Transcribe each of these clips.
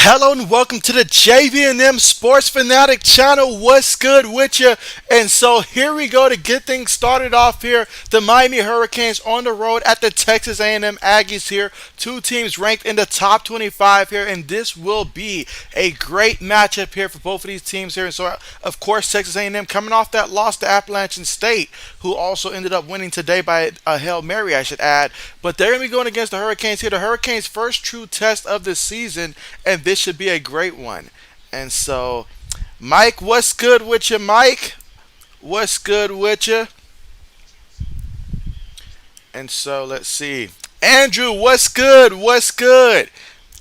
Hello and welcome to the JB&M Sports Fanatic channel. What's good with you? And so here we go to get things started off here. The Miami Hurricanes on the road at the Texas A&M Aggies here. Two teams ranked in the top 25 here, and this will be a great matchup here for both of these teams here. And so, of course, Texas A&M coming off that loss to Appalachian State, who also ended up winning today by a Hail Mary, I should add. But they're going to be going against the Hurricanes here. The Hurricanes' first true test of the season, and this should be a great one. And so, Mike, what's good with you, Mike? What's good with you? And so, let's see. Andrew, what's good? What's good?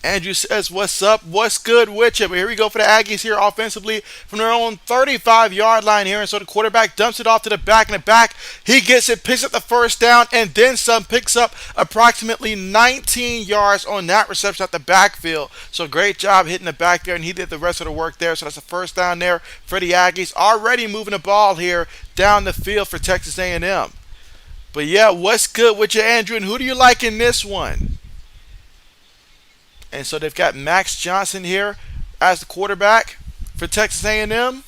Andrew says, what's up? What's good with you? But here we go for the Aggies here offensively from their own 35-yard line here. And so the quarterback dumps it off to the back. And the back, he gets it, picks up the first down, and then some, picks up approximately 19 yards on that reception at the backfield. So great job hitting the back there, and he did the rest of the work there. So that's a first down there for the Aggies. Already moving the ball here down the field for Texas A&M. But yeah, what's good with you, Andrew? And who do you like in this one? And so they've got Max Johnson here as the quarterback for Texas A&M.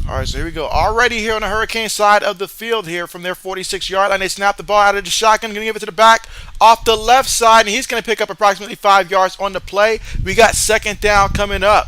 All right, so here we go. Already here on the Hurricane side of the field here from their 46-yard line. They snap the ball out of the shotgun. Going to give it to the back off the left side, and he's going to pick up approximately 5 yards on the play. We got second down coming up.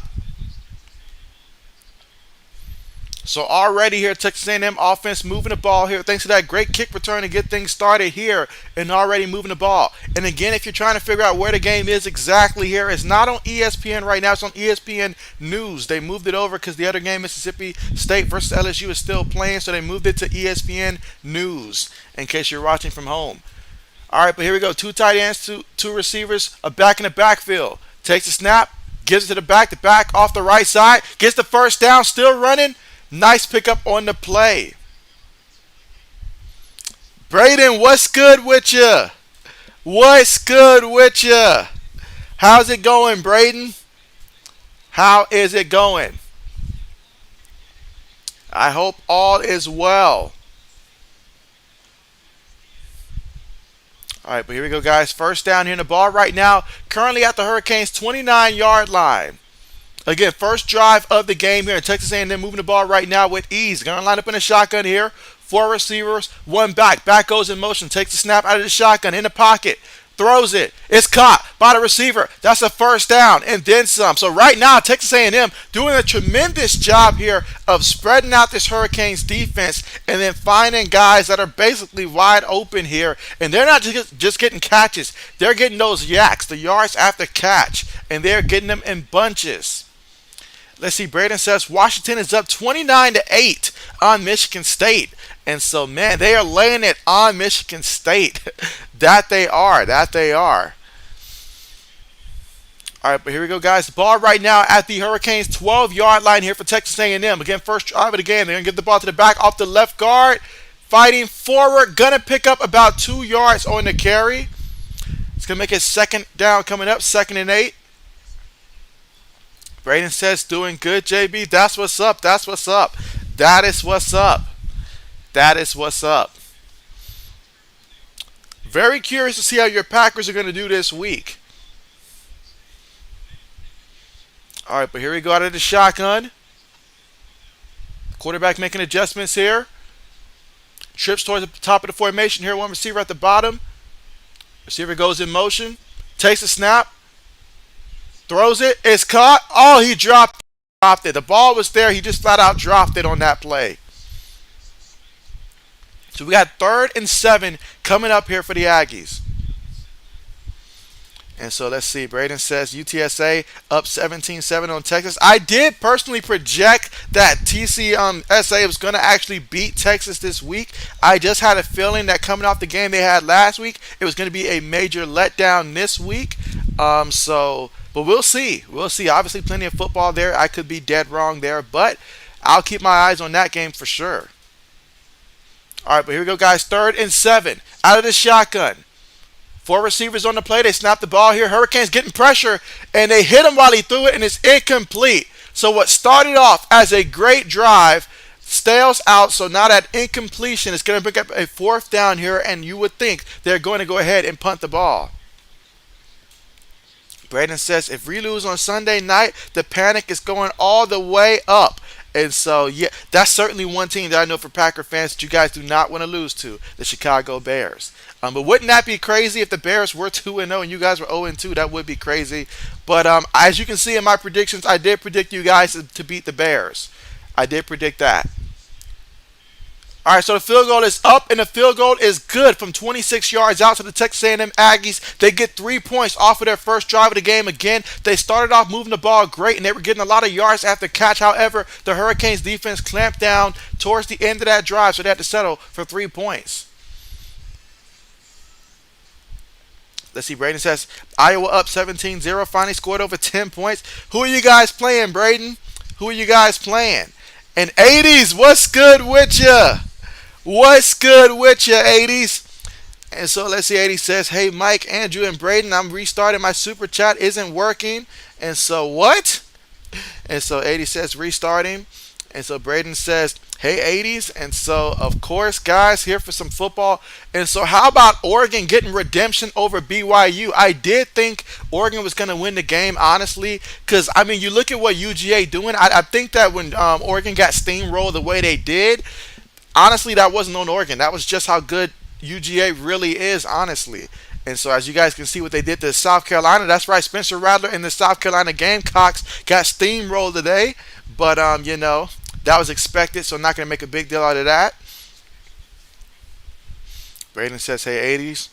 So already here, Texas A&M offense moving the ball here. Thanks to that great kick return to get things started here and already moving the ball. And again, if you're trying to figure out where the game is exactly here, it's not on ESPN right now. It's on ESPN News. They moved it over because the other game, Mississippi State versus LSU, is still playing. So they moved it to ESPN News in case you're watching from home. All right, but here we go. Two tight ends, two receivers, a back in the backfield. Takes the snap, gives it to the back off the right side, gets the first down, still running. Nice pickup on the play. Braden, what's good with you? What's good with you? How's it going, Braden? How is it going? I hope all is well. All right, but here we go, guys. First down here in the ball right now. Currently at the Hurricanes' 29-yard line. Again, first drive of the game here in Texas A&M, moving the ball right now with ease. Going to line up in a shotgun here. Four receivers, one back. Back goes in motion, takes the snap out of the shotgun, in the pocket, throws it. It's caught by the receiver. That's a first down and then some. So right now, Texas A&M doing a tremendous job here of spreading out this Hurricanes defense and then finding guys that are basically wide open here. And they're not just getting catches. They're getting those yaks, the yards after catch, and they're getting them in bunches. Let's see, Braden says Washington is up 29-8 on Michigan State. And so, man, they are laying it on Michigan State. That they are. All right, but here we go, guys. The ball right now at the Hurricanes' 12-yard line here for Texas A&M. Again, first drive of the game. They're going to give the ball to the back off the left guard. Fighting forward. Going to pick up about 2 yards on the carry. It's going to make it second down coming up, 2nd and 8. Braden says, doing good, JB. That's what's up. That's what's up. That is what's up. That is what's up. Very curious to see how your Packers are going to do this week. All right, but here we go out of the shotgun. Quarterback making adjustments here. Trips towards the top of the formation here. One receiver at the bottom. Receiver goes in motion. Takes a snap. Throws it. It's caught. Oh, he dropped it. The ball was there. He just flat out dropped it on that play. So we got 3rd and 7 coming up here for the Aggies. And so let's see. Braden says UTSA up 17-7 on Texas. I did personally project that TCSA was going to actually beat Texas this week. I just had a feeling that coming off the game they had last week, it was going to be a major letdown this week. But we'll see. We'll see. Obviously, plenty of football there. I could be dead wrong there, but I'll keep my eyes on that game for sure. All right, but here we go, guys. 3rd and 7 out of the shotgun. 4 receivers on the play. They snap the ball here. Hurricanes getting pressure, and they hit him while he threw it, and it's incomplete. So what started off as a great drive stales out, so now that incompletion is going to pick up a 4th down here, and you would think they're going to go ahead and punt the ball. Braden says, if we lose on Sunday night, the panic is going all the way up. And so, yeah, that's certainly one team that I know for Packer fans that you guys do not want to lose to, the Chicago Bears. But wouldn't that be crazy if the Bears were 2-0 and you guys were 0-2? That would be crazy. But as you can see in my predictions, I did predict you guys to beat the Bears. I did predict that. All right, so the field goal is up, and the field goal is good from 26 yards out to the Texas A&M Aggies. They get 3 points off of their first drive of the game. Again, they started off moving the ball great, and they were getting a lot of yards after catch. However, the Hurricanes defense clamped down towards the end of that drive, so they had to settle for 3 points. Let's see, Braden says, Iowa up 17-0, finally scored over 10 points. Who are you guys playing, Braden? Who are you guys playing? And 80s, what's good with ya? What's good with ya, 80s? And so let's see, 80 says, hey, Mike, Andrew, and Braden, I'm restarting. My super chat isn't working. And so what? And so 80 says, restarting. And so Braden says, hey, 80s. And so, of course, guys, here for some football. And so how about Oregon getting redemption over BYU? I did think Oregon was going to win the game, honestly, because, I mean, you look at what UGA doing. I think that when Oregon got steamrolled the way they did, honestly, that wasn't on Oregon. That was just how good UGA really is, honestly. And so as you guys can see what they did to South Carolina, that's right, Spencer Rattler and the South Carolina Gamecocks got steamrolled today. But, that was expected, so I'm not going to make a big deal out of that. Braden says, hey, 80s.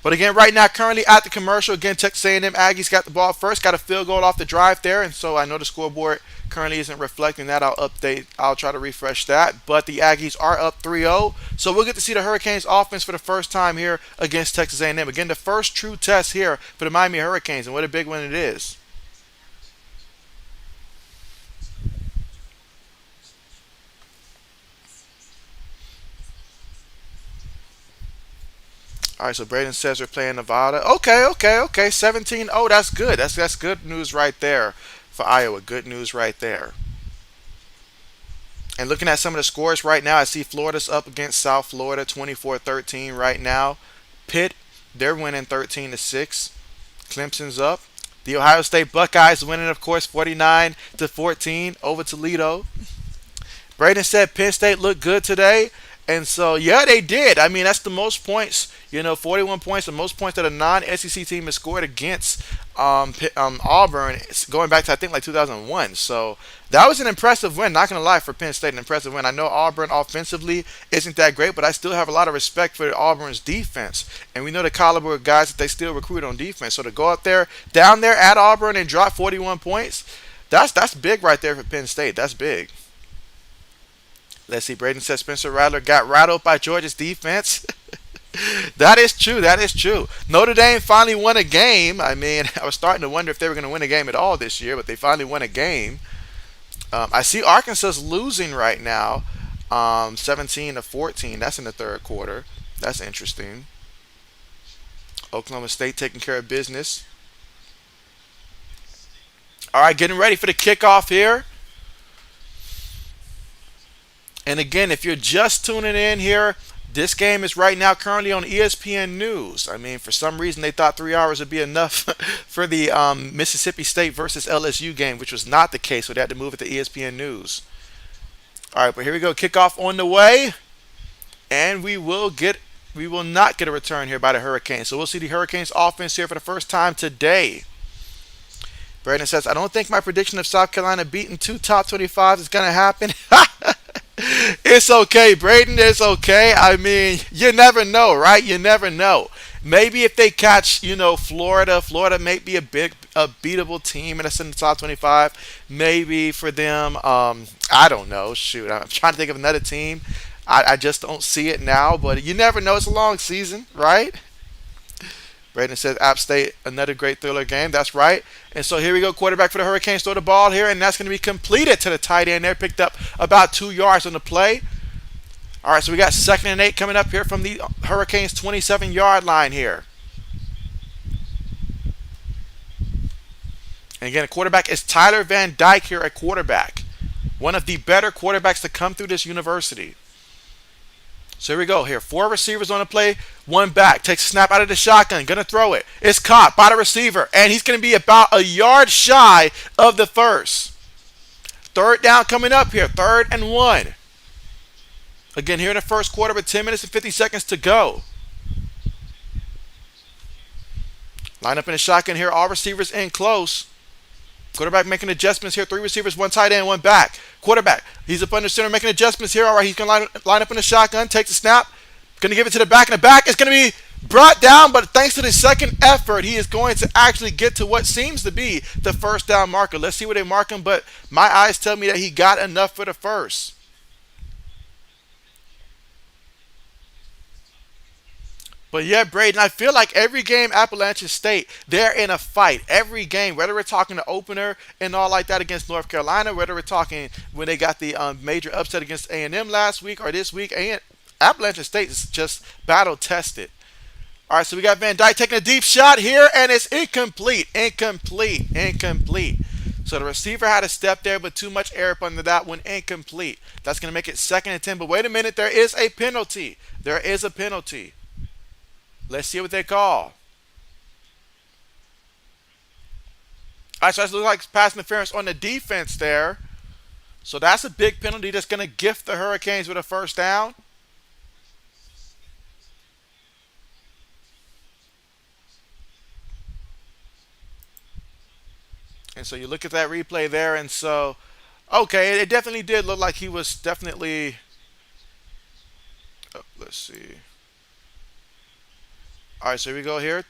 But again, right now, currently at the commercial, again, Texas A&M Aggies got the ball first, got a field goal off the drive there, and so I know the scoreboard currently isn't reflecting that. I'll try to refresh that. But the Aggies are up 3-0, so we'll get to see the Hurricanes offense for the first time here against Texas A&M. Again, the first true test here for the Miami Hurricanes, and what a big one it is. All right, so Braden says we're playing Nevada. Okay. 17-0, that's good. That's good news right there for Iowa. Good news right there. And looking at some of the scores right now, I see Florida's up against South Florida 24-13 right now. Pitt, they're winning 13-6. Clemson's up. The Ohio State Buckeyes winning, of course, 49-14 over Toledo. Braden said Penn State looked good today. And so, yeah, they did. I mean, that's the most points, 41 points, the most points that a non-SEC team has scored against Auburn, going back to, I think, like 2001. So that was an impressive win, not going to lie, for Penn State, an impressive win. I know Auburn offensively isn't that great, but I still have a lot of respect for Auburn's defense. And we know the caliber of guys that they still recruit on defense. So to go up there, down there at Auburn and drop 41 points, that's big right there for Penn State. That's big. Let's see, Braden says Spencer Rattler got rattled by Georgia's defense. That is true. That is true. Notre Dame finally won a game. I mean, I was starting to wonder if they were going to win a game at all this year, but they finally won a game. I see Arkansas's losing right now, 17-14. That's in the third quarter. That's interesting. Oklahoma State taking care of business. All right, getting ready for the kickoff here. And again, if you're just tuning in here, this game is right now currently on ESPN News. I mean, for some reason, they thought 3 hours would be enough for the Mississippi State versus LSU game, which was not the case, so they had to move it to ESPN News. All right, but here we go. Kickoff on the way. And we will not get a return here by the Hurricanes. So we'll see the Hurricanes offense here for the first time today. Brandon says, I don't think my prediction of South Carolina beating 2 top 25s is going to happen. It's okay, Braden. It's okay. I mean, you never know, right? You never know. Maybe if they catch, Florida may be a beatable team and it's in the top 25. Maybe for them, I don't know. Shoot, I'm trying to think of another team. I just don't see it now, but you never know. It's a long season, right? Braden says App State, another great thriller game. That's right. And so here we go. Quarterback for the Hurricanes throw the ball here, and that's going to be completed to the tight end there. Picked up about 2 yards on the play. All right, so we got 2nd and 8 coming up here from the Hurricanes' 27-yard line here. And again, a quarterback is Tyler Van Dyke here at quarterback. One of the better quarterbacks to come through this university. So here we go. Here, four receivers on the play, one back. Takes a snap out of the shotgun. Gonna throw it. It's caught by the receiver, and he's gonna be about a yard shy of the first. Third down coming up here. 3rd and 1. Again, here in the first quarter with 10 minutes and 50 seconds to go. Line up in the shotgun here. All receivers in close. Quarterback making adjustments here. 3 receivers, 1 tight end, 1 back. Quarterback, he's up under center making adjustments here. All right, he's going to line up in the shotgun. Takes a snap. Going to give it to the back. And the back is going to be brought down. But thanks to the second effort, he is going to actually get to what seems to be the first down marker. Let's see where they mark him. But my eyes tell me that he got enough for the first. But yeah, Braden, I feel like every game Appalachian State, they're in a fight. Every game, whether we're talking the opener and all like that against North Carolina, whether we're talking when they got the major upset against A&M last week or this week, Appalachian State is just battle tested. All right, so we got Van Dyke taking a deep shot here, and it's incomplete. So the receiver had a step there, but too much air up under that one. Incomplete. That's going to make it 2nd and 10. But wait a minute, there is a penalty. Let's see what they call. All right, so that looks like pass interference on the defense there. So that's a big penalty that's going to gift the Hurricanes with a first down. And so you look at that replay there, and so, okay, it definitely did look like he was definitely, let's see. All right, so here we go here.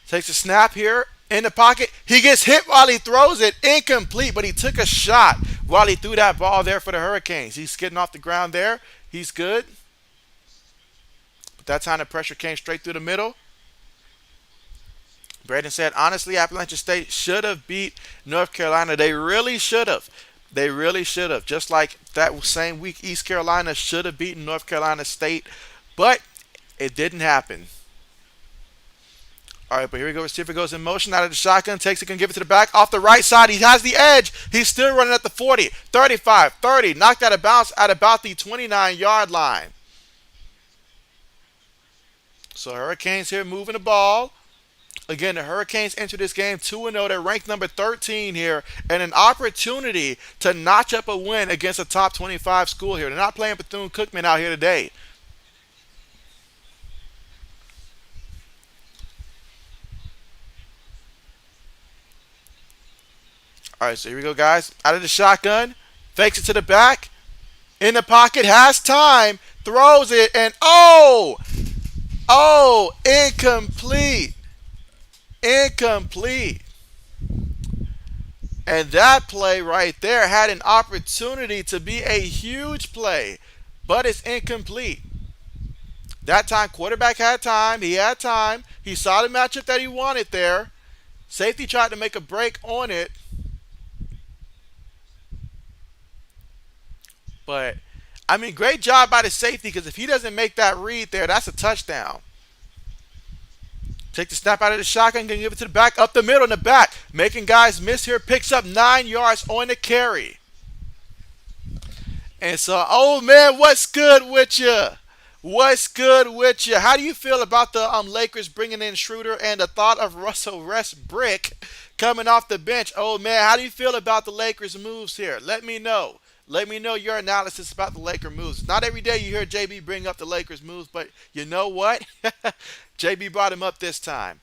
Takes a snap here in the pocket. He gets hit while he throws it. Incomplete, but he took a shot while he threw that ball there for the Hurricanes. He's skidding off the ground there. He's good. But that time the pressure came straight through the middle. Braden said, honestly, Appalachian State should have beat North Carolina. They really should have. Just like that same week, East Carolina should have beaten North Carolina State. But it didn't happen. All right, but here we go. Receiver goes in motion out of the shotgun. Takes it, can give it to the back. Off the right side, he has the edge. He's still running at the 40, 35, 30. Knocked out of bounds at about the 29-yard line. So Hurricanes here moving the ball. Again, the Hurricanes enter this game 2-0. They're ranked number 13 here, and an opportunity to notch up a win against a top 25 school here. They're not playing Bethune-Cookman out here today. All right, so here we go, guys. Out of the shotgun, fakes it to the back, in the pocket, has time, throws it, and incomplete. And that play right there had an opportunity to be a huge play, but it's incomplete. That time, quarterback had time. He had time. He saw the matchup that he wanted there. Safety tried to make a break on it. But, I mean, great job by the safety, because if he doesn't make that read there, that's a touchdown. Take the snap out of the shotgun, can give it to the back, up the middle, in the back. Making guys miss here, picks up 9 yards on the carry. And so, old man, what's good with you? How do you feel about the Lakers bringing in Schroeder and the thought of Russell Westbrook coming off the bench? Old man, how do you feel about the Lakers moves here? Let me know. Let me know your analysis about the Laker moves. Not every day you hear JB bring up the Lakers moves, but you know what? JB brought him up this time.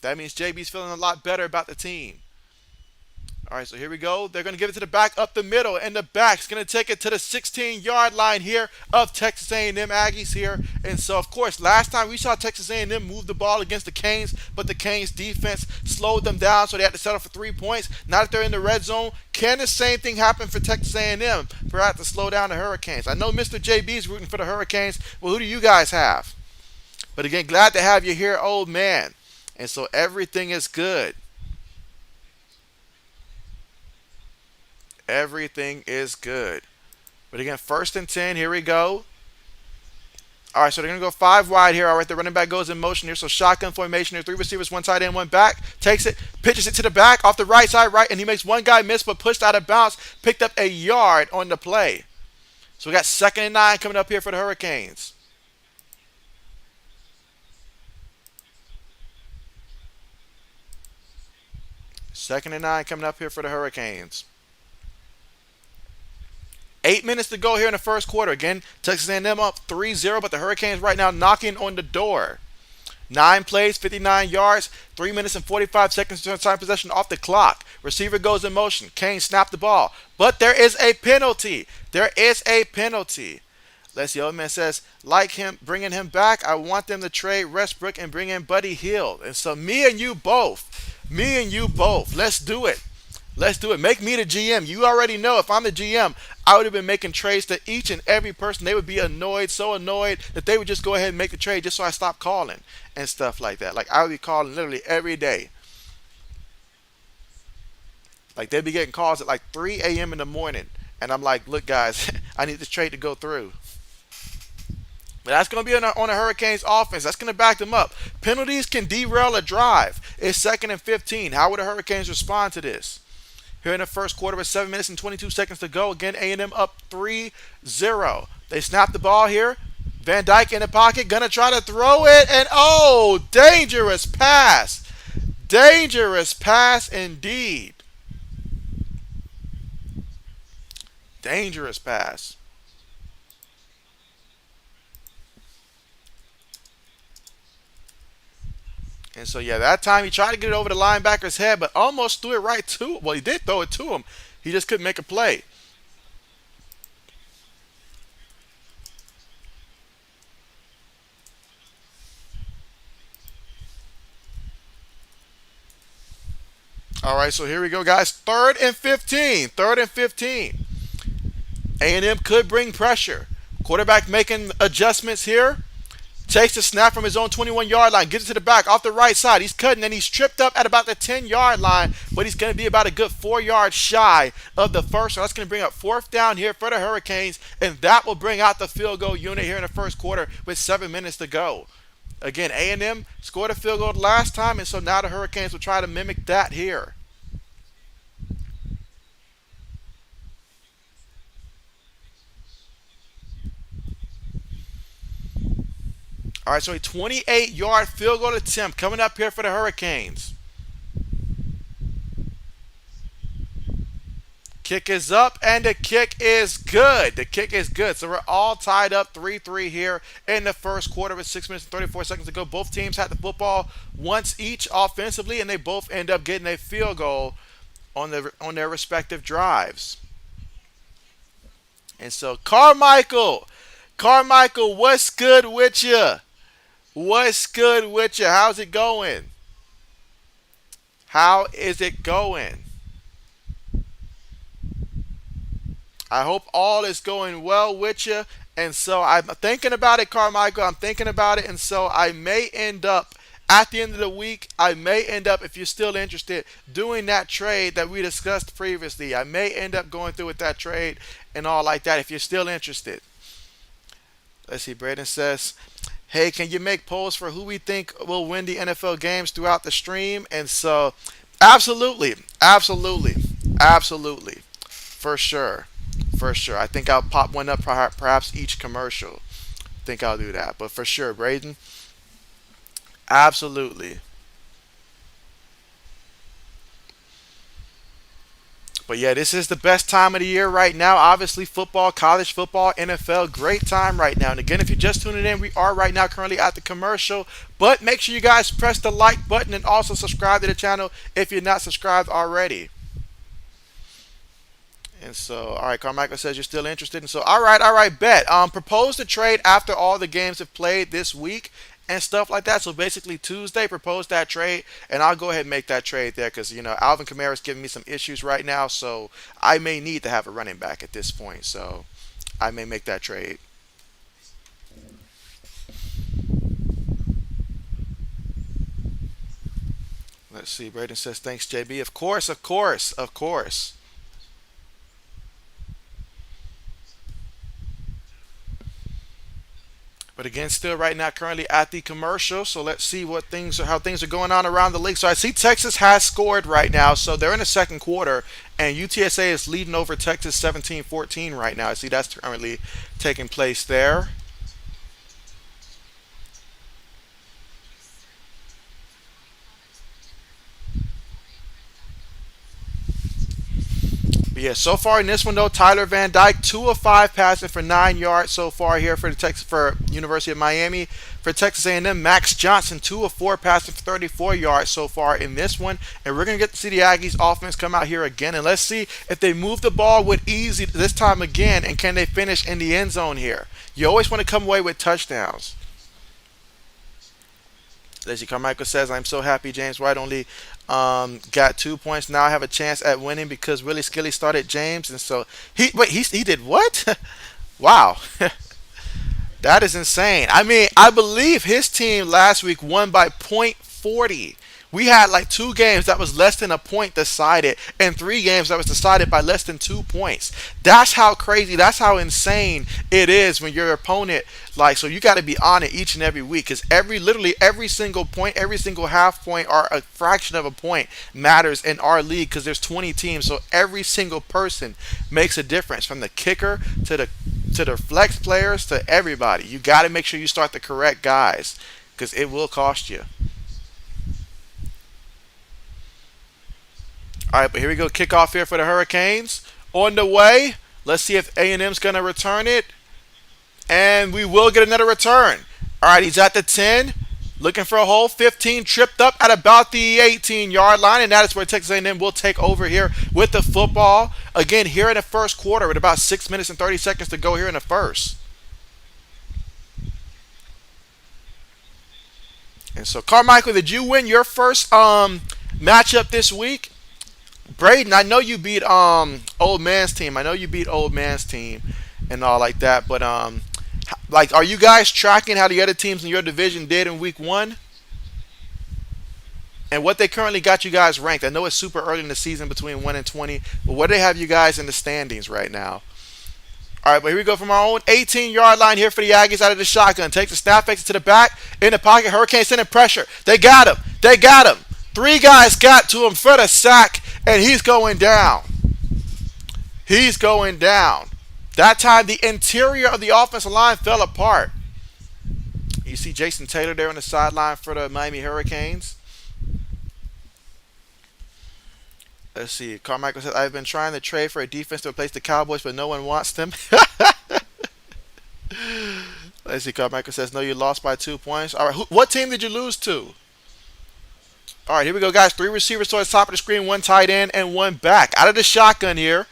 That means JB's feeling a lot better about the team. All right, so here we go. They're going to give it to the back, up the middle, and the back's going to take it to the 16-yard line here of Texas A&M Aggies here. And so, of course, last time we saw Texas A&M move the ball against the Canes, but the Canes defense slowed them down, so they had to settle for 3 points. Now that they're in the red zone, can the same thing happen for Texas A&M? Perhaps to slow down the Hurricanes. I know Mr. JB's rooting for the Hurricanes. Well, who do you guys have? But again, glad to have you here, old man. And so everything is good. Everything is good. But again, 1st and 10. Here we go. All right, so they're going to go 5 wide here. All right, the running back goes in motion here. So shotgun formation here. 3 receivers, 1 tight end, 1 back. Takes it, pitches it to the back off the right side, right, and he makes one guy miss but pushed out of bounds. Picked up a yard on the play. So we got 2nd and 9 coming up here for the Hurricanes. 2nd and 9 coming up here for the Hurricanes. 8 minutes to go here in the first quarter. Again, Texas A&M up 3-0, but the Hurricanes right now knocking on the door. 9 plays, 59 yards, 3 minutes and 45 seconds to time possession off the clock. Receiver goes in motion. Kane snapped the ball. But there is a penalty. There is a penalty. Let's see. Old man says, like him, bringing him back, I want them to trade Westbrook and bring in Buddy Hield. And so me and you both, let's do it. Let's do it. Make me the GM. You already know if I'm the GM, I would have been making trades to each and every person. They would be annoyed, so annoyed that they would just go ahead and make the trade just so I stop calling and stuff like that. Like I would be calling literally every day. Like they'd be getting calls at like 3 a.m. in the morning. And I'm like, look, guys, I need this trade to go through. But that's going to be on the Hurricanes offense. That's going to back them up. Penalties can derail a drive. It's 2nd and 15. How would the Hurricanes respond to this? Here in the first quarter with 7 minutes and 22 seconds to go. Again, A&M up 3-0. They snap the ball here. Van Dyke in the pocket. Going to try to throw it. And oh, dangerous pass. Dangerous pass indeed. Dangerous pass. And so, yeah, that time he tried to get it over the linebacker's head, but almost threw it right to him. Well, he did throw it to him. He just couldn't make a play. All right, so here we go, guys. 3rd and 15. 3rd and 15. A&M could bring pressure. Quarterback making adjustments here. Takes the snap from his own 21-yard line, gets it to the back off the right side. He's cutting and he's tripped up at about the 10-yard line, but he's going to be about a good 4 yards shy of the first. So that's going to bring up 4th down here for the Hurricanes, and that will bring out the field goal unit here in the first quarter with 7 minutes to go. Again, A&M scored a field goal last time, and so now the Hurricanes will try to mimic that here. All right, so a 28-yard field goal attempt coming up here for the Hurricanes. Kick is up, and the kick is good. The kick is good. So we're all tied up 3-3 here in the first quarter with 6 minutes and 34 seconds to go. Both teams had the football once each offensively, and they both end up getting a field goal on their respective drives. And so Carmichael, what's good with you? What's good with you? How's it going? How is it going? I hope all is going well with you. And so I'm thinking about it, Carmichael. I'm thinking about it. And so I may end up, at the end of the week, if you're still interested, doing that trade that we discussed previously. I may end up going through with that trade and all like that if you're still interested. Let's see. Braden says, hey, can you make polls for who we think will win the NFL games throughout the stream? And so, absolutely. For sure. I think I'll pop one up perhaps each commercial. I think I'll do that. But for sure, Braden, absolutely. But yeah, this is the best time of the year right now. Obviously, football, college football, NFL, great time right now. And again, if you're just tuning in, we are right now currently at the commercial. But make sure you guys press the like button and also subscribe to the channel if you're not subscribed already. And so, all right, Carmichael says you're still interested. And so, all right, bet. Propose the trade after all the games have played this week and stuff like that. So basically Tuesday, propose that trade, and I'll go ahead and make that trade there because, Alvin Kamara is giving me some issues right now, so I may need to have a running back at this point. So I may make that trade. Let's see. Braden says, thanks, JB. Of course. But again, still right now, currently at the commercial. So let's see how things are going on around the league. So I see Texas has scored right now. So they're in the second quarter, and UTSA is leading over Texas 17-14 right now. I see that's currently taking place there. But yeah, so far in this one though, Tyler Van Dyke 2 of 5 passing for 9 yards so far here for the Texas for University of Miami. For Texas A&M, Max Johnson 2 of 4 passing for 34 yards so far in this one. And we're gonna get to see the Aggies offense come out here again, and let's see if they move the ball with easy this time again, and can they finish in the end zone here. You always want to come away with touchdowns. Leslie Carmichael says, I'm so happy James White only got 2 points. Now I have a chance at winning because Willie Skilly started James. And so, he did what? Wow. That is insane. I mean, I believe his team last week won by .40. We had like 2 games that was less than a point decided, and 3 games that was decided by less than 2 points. That's how crazy, that's how insane it is when your opponent, like, so you got to be on it each and every week, because literally every single point, every single half point, or a fraction of a point matters in our league, because there's 20 teams, so every single person makes a difference, from the kicker to the flex players to everybody. You got to make sure you start the correct guys, because it will cost you. All right, but here we go. Kickoff here for the Hurricanes. On the way. Let's see if A&M's going to return it. And we will get another return. All right, he's at the 10. Looking for a hole. 15 tripped up at about the 18-yard line. And that is where Texas A&M will take over here with the football. Again, here in the first quarter with about 6 minutes and 30 seconds to go here in the first. And so, Carmichael, did you win your first matchup this week? Braden, I know you beat old man's team. I know you beat old man's team and all like that. But like, are you guys tracking how the other teams in your division did in week 1? And what they currently got you guys ranked? I know it's super early in the season, between 1 and 20. But what do they have you guys in the standings right now? All right, but here we go from our own 18-yard line here for the Aggies out of the shotgun. Takes the snap, fakes it to the back, in the pocket. Hurricanes sending pressure. They got him. They got him. 3 guys got to him for the sack. And he's going down. He's going down. That time, the interior of the offensive line fell apart. You see Jason Taylor there on the sideline for the Miami Hurricanes. Let's see. Carmichael says, I've been trying to trade for a defense to replace the Cowboys, but no one wants them. Let's see. Carmichael says, no, you lost by 2 points. All right. What team did you lose to? All right, here we go, guys. 3 receivers towards the top of the screen, 1 tight end, and 1 back. Out of the shotgun here.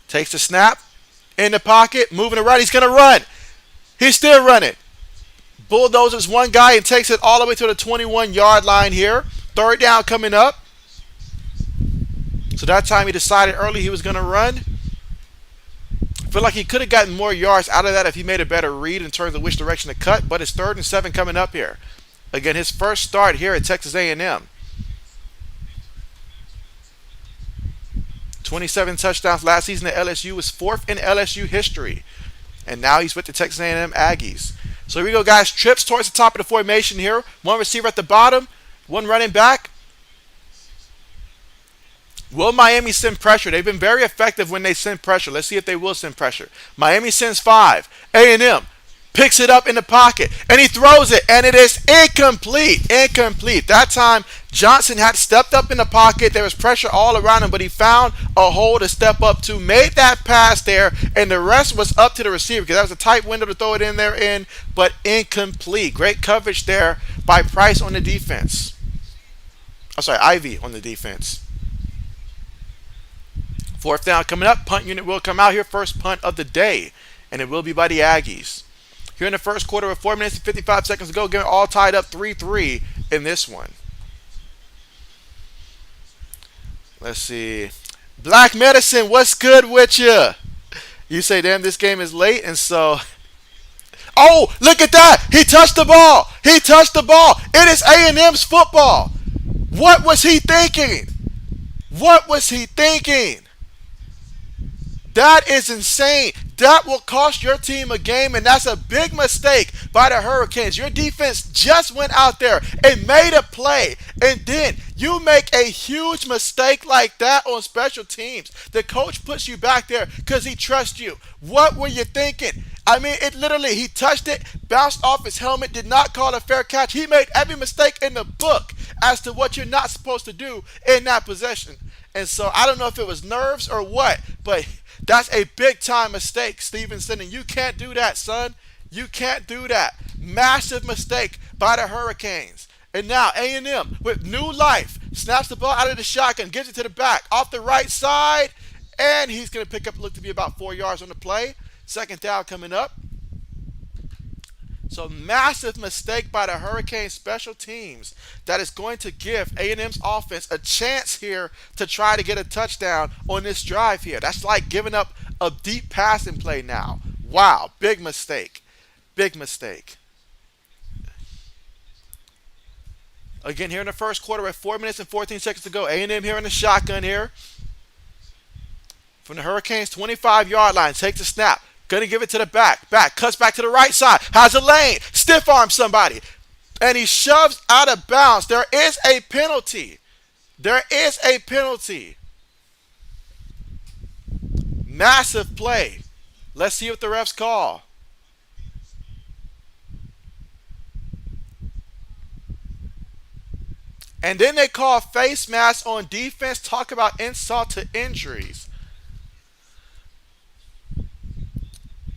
Takes the snap. In the pocket. Moving around. He's going to run. He's still running. Bulldozes 1 guy and takes it all the way to the 21-yard line here. 3rd down coming up. So that time he decided early he was going to run. I feel like he could have gotten more yards out of that if he made a better read in terms of which direction to cut. But it's 3rd and 7 coming up here. Again, his first start here at Texas A&M. 27 touchdowns last season at LSU, was 4th in LSU history. And now he's with the Texas A&M Aggies. So here we go, guys. Trips towards the top of the formation here. 1 receiver at the bottom, 1 running back. Will Miami send pressure? They've been very effective when they send pressure. Let's see if they will send pressure. Miami sends 5. A&M picks it up in the pocket, and he throws it, and it is incomplete. Incomplete. That time, Johnson had stepped up in the pocket. There was pressure all around him, but he found a hole to step up to, made that pass there, and the rest was up to the receiver, because that was a tight window to throw it in there in, but incomplete. Great coverage there by Price on the defense. I'm sorry, Ivy on the defense. 4th down coming up. Punt unit will come out here. First punt of the day, and it will be by the Aggies. Here in the first quarter with 4 minutes and 55 seconds to go, getting all tied up 3-3 in this one. Let's see. Black Medicine, what's good with you? You say, damn, this game is late, and so... Oh, look at that. He touched the ball. He touched the ball. It is A&M's football. What was he thinking? What was he thinking? That is insane. That will cost your team a game, and that's a big mistake by the Hurricanes. Your defense just went out there and made a play, and then you make a huge mistake like that on special teams. The coach puts you back there because he trusts you. What were you thinking? I mean, it literally, he touched it, bounced off his helmet, did not call a fair catch. He made every mistake in the book as to what you're not supposed to do in that possession. And so I don't know if it was nerves or what, but that's a big time mistake, Stevenson. And you can't do that, son. You can't do that. Massive mistake by the Hurricanes. And now A&M with new life snaps the ball out of the shotgun, gives it to the back off the right side, and he's going to pick up, look to be about 4 yards on the play. Second down coming up. So massive mistake by the Hurricane special teams that is going to give A&M's offense a chance here to try to get a touchdown on this drive here. That's like giving up a deep passing play now. Wow, big mistake. Big mistake. Again, here in the first quarter with 4 minutes and 14 seconds to go. A&M here in the shotgun here. From the Hurricanes 25-yard line. Takes the snap. Gonna give it to the back. Back. Cuts back to the right side. Has a lane. Stiff arm somebody. And he shoves out of bounds. There is a penalty. There is a penalty. Massive play. Let's see what the refs call. And then they call face mask on defense. Talk about insult to injuries.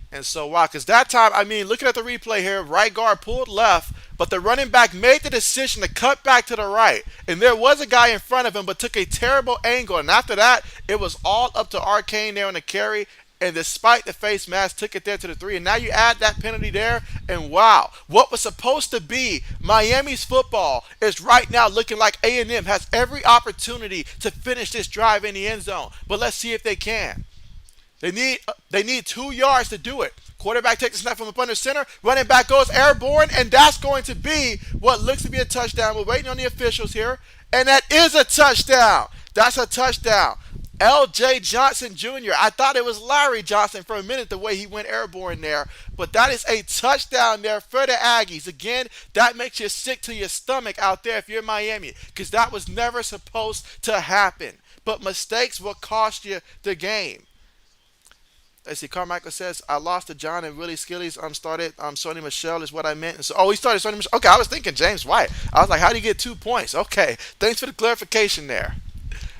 And so, wow, because that time, I mean, looking at the replay here, right guard pulled left, but the running back made the decision to cut back to the right. And there was a guy in front of him, but took a terrible angle. And after that, it was all up to Arcane there on the carry. And despite the face mask, took it there to the 3. And now you add that penalty there, and wow, what was supposed to be Miami's football is right now looking like A&M has every opportunity to finish this drive in the end zone. But let's see if they can. They need 2 yards to do it. Quarterback takes a snap from up under center. Running back goes airborne, and that's going to be what looks to be a touchdown. We're waiting on the officials here, and that is a touchdown. That's a touchdown. L.J. Johnson Jr. I thought it was Larry Johnson for a minute the way he went airborne there, but that is a touchdown there for the Aggies. Again, that makes you sick to your stomach out there if you're Miami, because that was never supposed to happen. But mistakes will cost you the game. Let's see, Carmichael says, I lost to John and Willie Skillies. Started Sonny Michelle is what I meant. And so, he started Sonny Michelle. Okay, I was thinking James White. I was like, how do you get 2 points? Okay, thanks for the clarification there.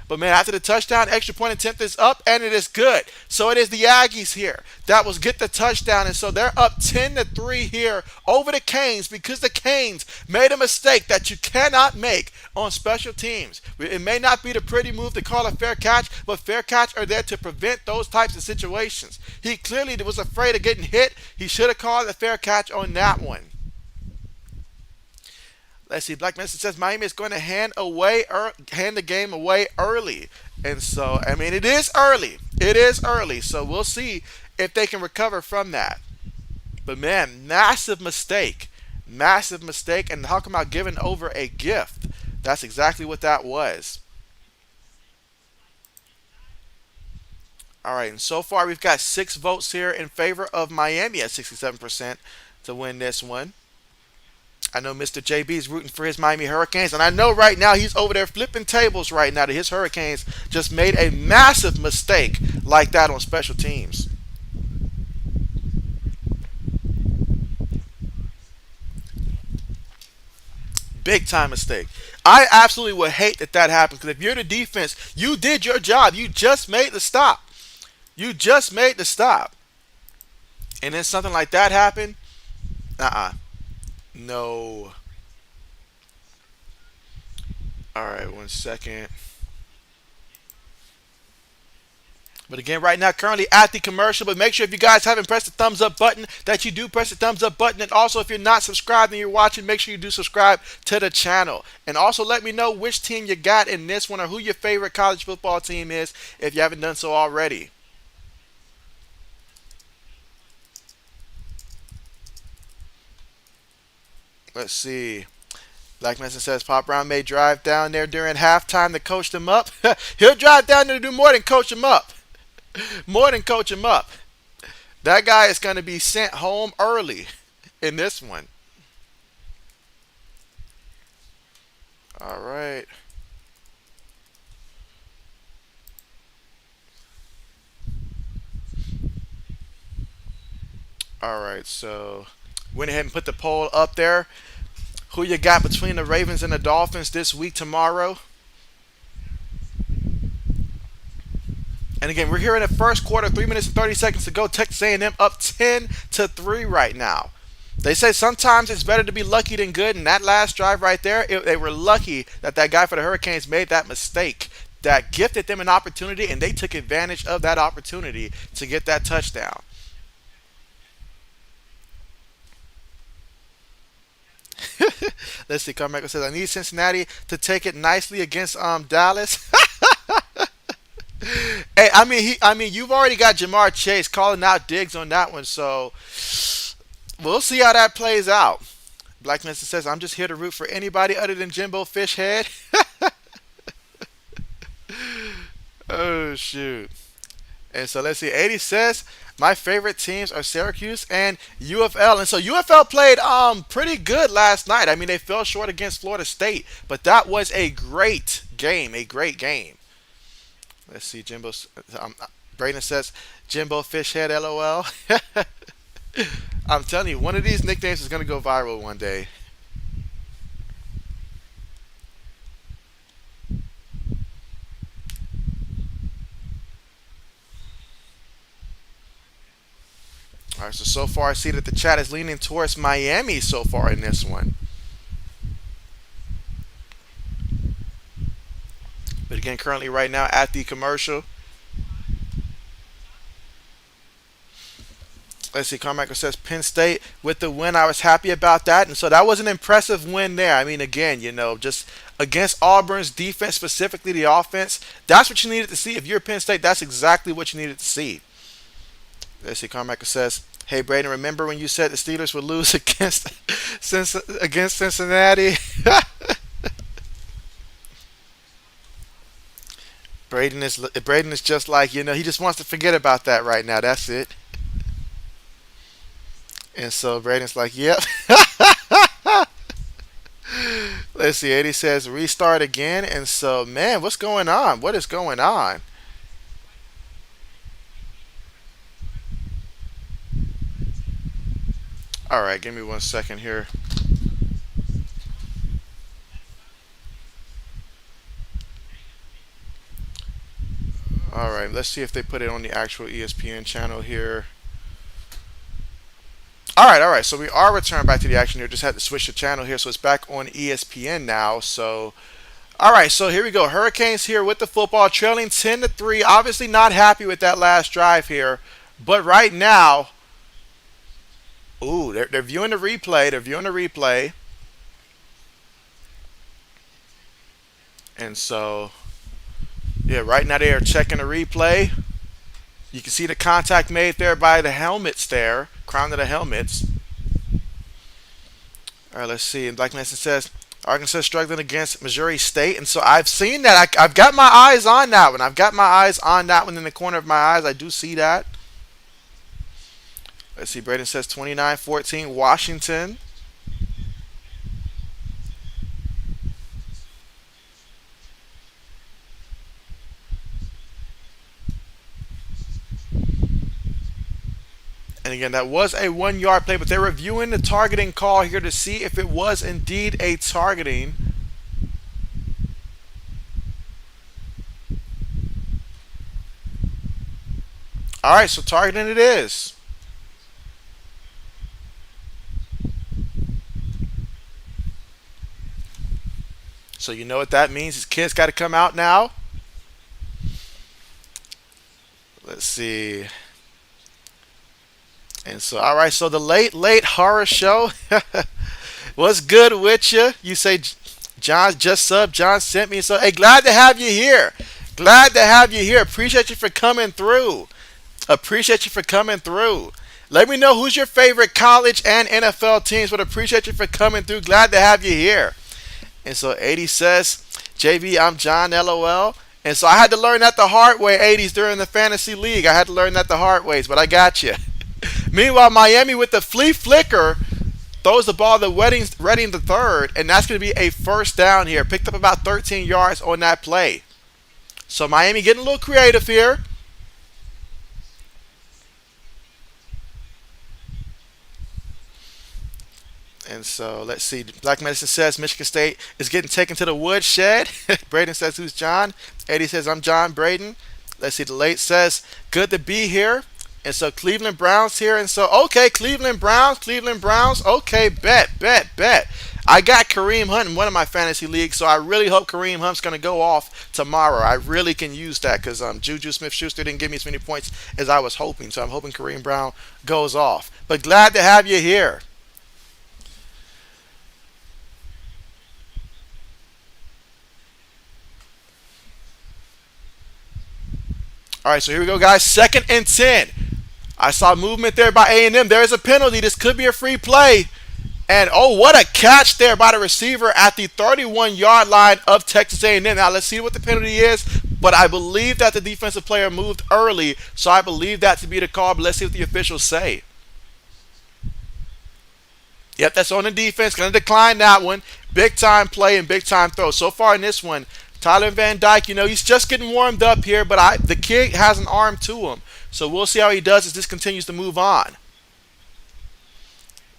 But man, after the touchdown, extra point attempt is up, and it is good. So it is the Aggies here that was get the touchdown, and so they're up 10-3 here over the Canes because the Canes made a mistake that you cannot make on special teams. It may not be the pretty move to call a fair catch, but fair catch are there to prevent those types of situations. He clearly was afraid of getting hit. He should have called a fair catch on that one. Let's see. Black Message says Miami is going to hand the game away early, and so I mean it is early. It is early, so we'll see if they can recover from that. But man, massive mistake, and how come about giving over a gift? That's exactly what that was. All right, and so far we've got 6 votes here in favor of Miami at 67% to win this one. I know Mr. JB is rooting for his Miami Hurricanes, and I know right now he's over there flipping tables right now that his Hurricanes just made a massive mistake like that on special teams. Big time mistake. I absolutely would hate that happens because if you're the defense, you did your job. You just made the stop. You just made the stop. And then something like that happened. No. All right, 1 second. But again, right now, currently at the commercial. But make sure if you guys haven't pressed the thumbs up button, that you do press the thumbs up button. And also, if you're not subscribed and you're watching, make sure you do subscribe to the channel. And also, let me know which team you got in this one or who your favorite college football team is if you haven't done so already. Let's see. Black Mason says Pop Brown may drive down there during halftime to coach them up. He'll drive down there to do more than coach them up. More than coach him up. That guy is going to be sent home early in this one. All right. All right. So went ahead and put the poll up there. Who you got between the Ravens and the Dolphins this week tomorrow? And again, we're here in the first quarter, 3 minutes and 30 seconds to go. Texas A&M up 10-3 right now. They say sometimes it's better to be lucky than good, and that last drive right there, they were lucky that that guy for the Hurricanes made that mistake that gifted them an opportunity, and they took advantage of that opportunity to get that touchdown. Let's see. Carmichael says, "I need Cincinnati to take it nicely against Dallas." Hey, you've already got Jamar Chase calling out Diggs on that one, so we'll see how that plays out. Black Minister says, "I'm just here to root for anybody other than Jimbo Fishhead." Oh shoot! And so let's see. 80 says my favorite teams are Syracuse and UFL, and so UFL played pretty good last night. I mean, they fell short against Florida State, but that was a great game. A great game. Let's see. Braden says Jimbo Fishhead. LOL. I'm telling you, one of these nicknames is going to go viral one day. All right, so far I see that the chat is leaning towards Miami so far in this one. But again, currently right now at the commercial. Let's see, Carmichael says Penn State with the win. I was happy about that. And so that was an impressive win there. I mean, again, just against Auburn's defense, specifically the offense, that's what you needed to see. If you're Penn State, that's exactly what you needed to see. Let's see, Carmichael says, "Hey, Braden, remember when you said the Steelers would lose against Cincinnati?" Braden is just like, he just wants to forget about that right now. That's it. And so Braden's like, "Yep." Let's see. 80 says restart again. And so, man, what's going on? What is going on? All right, give me 1 second here. All right, let's see if they put it on the actual ESPN channel here. All right. So we are returned back to the action here. Just had to switch the channel here, so it's back on ESPN now. So, all right. So here we go. Hurricanes here with the football, trailing 10-3. Obviously not happy with that last drive here, but right now, ooh, they're viewing the replay. They're viewing the replay, and so yeah, right now they are checking the replay. You can see the contact made there by the helmets there, crown of the helmets. All right, let's see. And Black Mason says Arkansas struggling against Missouri State, and so I've seen that. I've got my eyes on that one. I've got my eyes on that one in the corner of my eyes. I do see that. Let's see. Braden says 29-14 Washington. And again, that was a 1 yard play, but they're reviewing the targeting call here to see if it was indeed a targeting. All right, so targeting it is. So you know what that means. His kids got to come out now. Let's see. And so, all right, so the late horror show. What's good with you? You say, John just sub. John sent me. So, hey, glad to have you here. Glad to have you here. Appreciate you for coming through. Appreciate you for coming through. Let me know who's your favorite college and NFL teams. But appreciate you for coming through. Glad to have you here. And so 80 says, JB, I'm John, LOL. And so I had to learn that the hard way, 80s, during the fantasy league. I had to learn that the hard ways, but I got you. Meanwhile, Miami with the flea flicker throws the ball to Redding the third, and that's going to be a first down here. Picked up about 13 yards on that play. So Miami getting a little creative here. And so let's see. Black Medicine says Michigan State is getting taken to the woodshed. Braden says, who's John? Eddie says, I'm John Braden. Let's see. The late says, good to be here. And so Cleveland Browns here. And so, okay, Cleveland Browns. Okay, bet. I got Kareem Hunt in one of my fantasy leagues, so I really hope Kareem Hunt's going to go off tomorrow. I really can use that because Juju Smith-Schuster didn't give me as many points as I was hoping. So I'm hoping Kareem Brown goes off. But glad to have you here. All right, so here we go, guys. 2nd and 10. I saw movement there by A&M. There is a penalty. This could be a free play. And, oh, what a catch there by the receiver at the 31-yard line of Texas A&M. Now, let's see what the penalty is. But I believe that the defensive player moved early, so I believe that to be the call. But let's see what the officials say. Yep, that's on the defense. Going to decline that one. Big-time play and big-time throw. So far in this one, Tyler Van Dyke, he's just getting warmed up here, but the kid has an arm to him. So we'll see how he does as this continues to move on.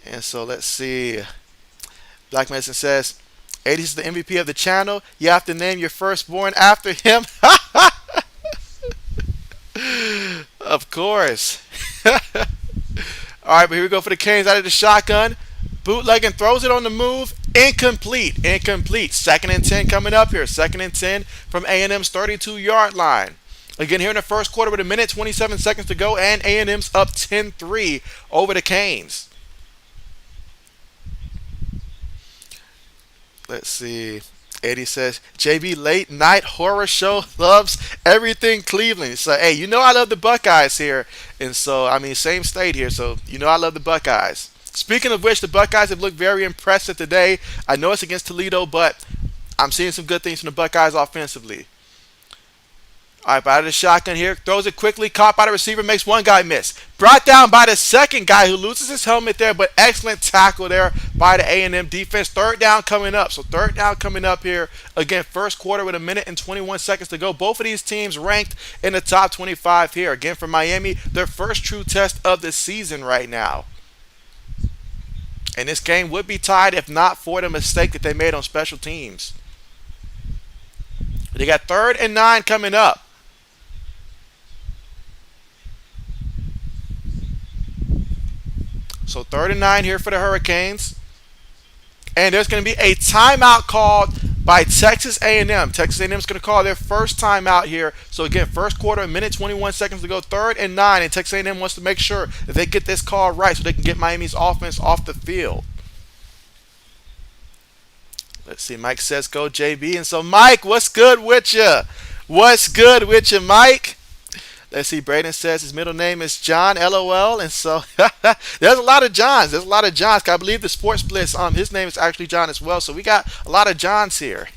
And so let's see. Black Medicine says, 80 is the MVP of the channel. You have to name your firstborn after him. Of course. All right, but here we go for the Canes out of the shotgun. Bootlegging throws it on the move. Incomplete. 2nd and 10 coming up here. 2nd and 10 from A&M's 32-yard line. Again, here in the first quarter with 1:27 seconds to go, and A&M's up 10-3 over the Canes. Let's see. Eddie says, JB late night horror show loves everything Cleveland. So, hey, I love the Buckeyes here. And so, same state here. So, I love the Buckeyes. Speaking of which, the Buckeyes have looked very impressive today. I know it's against Toledo, but I'm seeing some good things from the Buckeyes offensively. All right, out of the shotgun here. Throws it quickly. Caught by the receiver. Makes one guy miss. Brought down by the second guy who loses his helmet there, but excellent tackle there by the A&M defense. 3rd down coming up. So 3rd down coming up here. Again, first quarter with 1:21 seconds to go. Both of these teams ranked in the top 25 here. Again, for Miami, their first true test of the season right now. And this game would be tied if not for the mistake that they made on special teams. They got 3rd and 9 coming up. So 3rd and 9 here for the Hurricanes. And there's going to be a timeout called by Texas A&M. Texas A&M is going to call their first timeout here. So again, first quarter, 1:21 seconds to go, 3rd and 9. And Texas A&M wants to make sure that they get this call right so they can get Miami's offense off the field. Let's see. Mike says go JB. And so Mike, what's good with you? Mike? Let's see. Braden says his middle name is John, LOL. And so there's a lot of Johns. I believe the Sports Blitz, his name is actually John as well. So we got a lot of Johns here.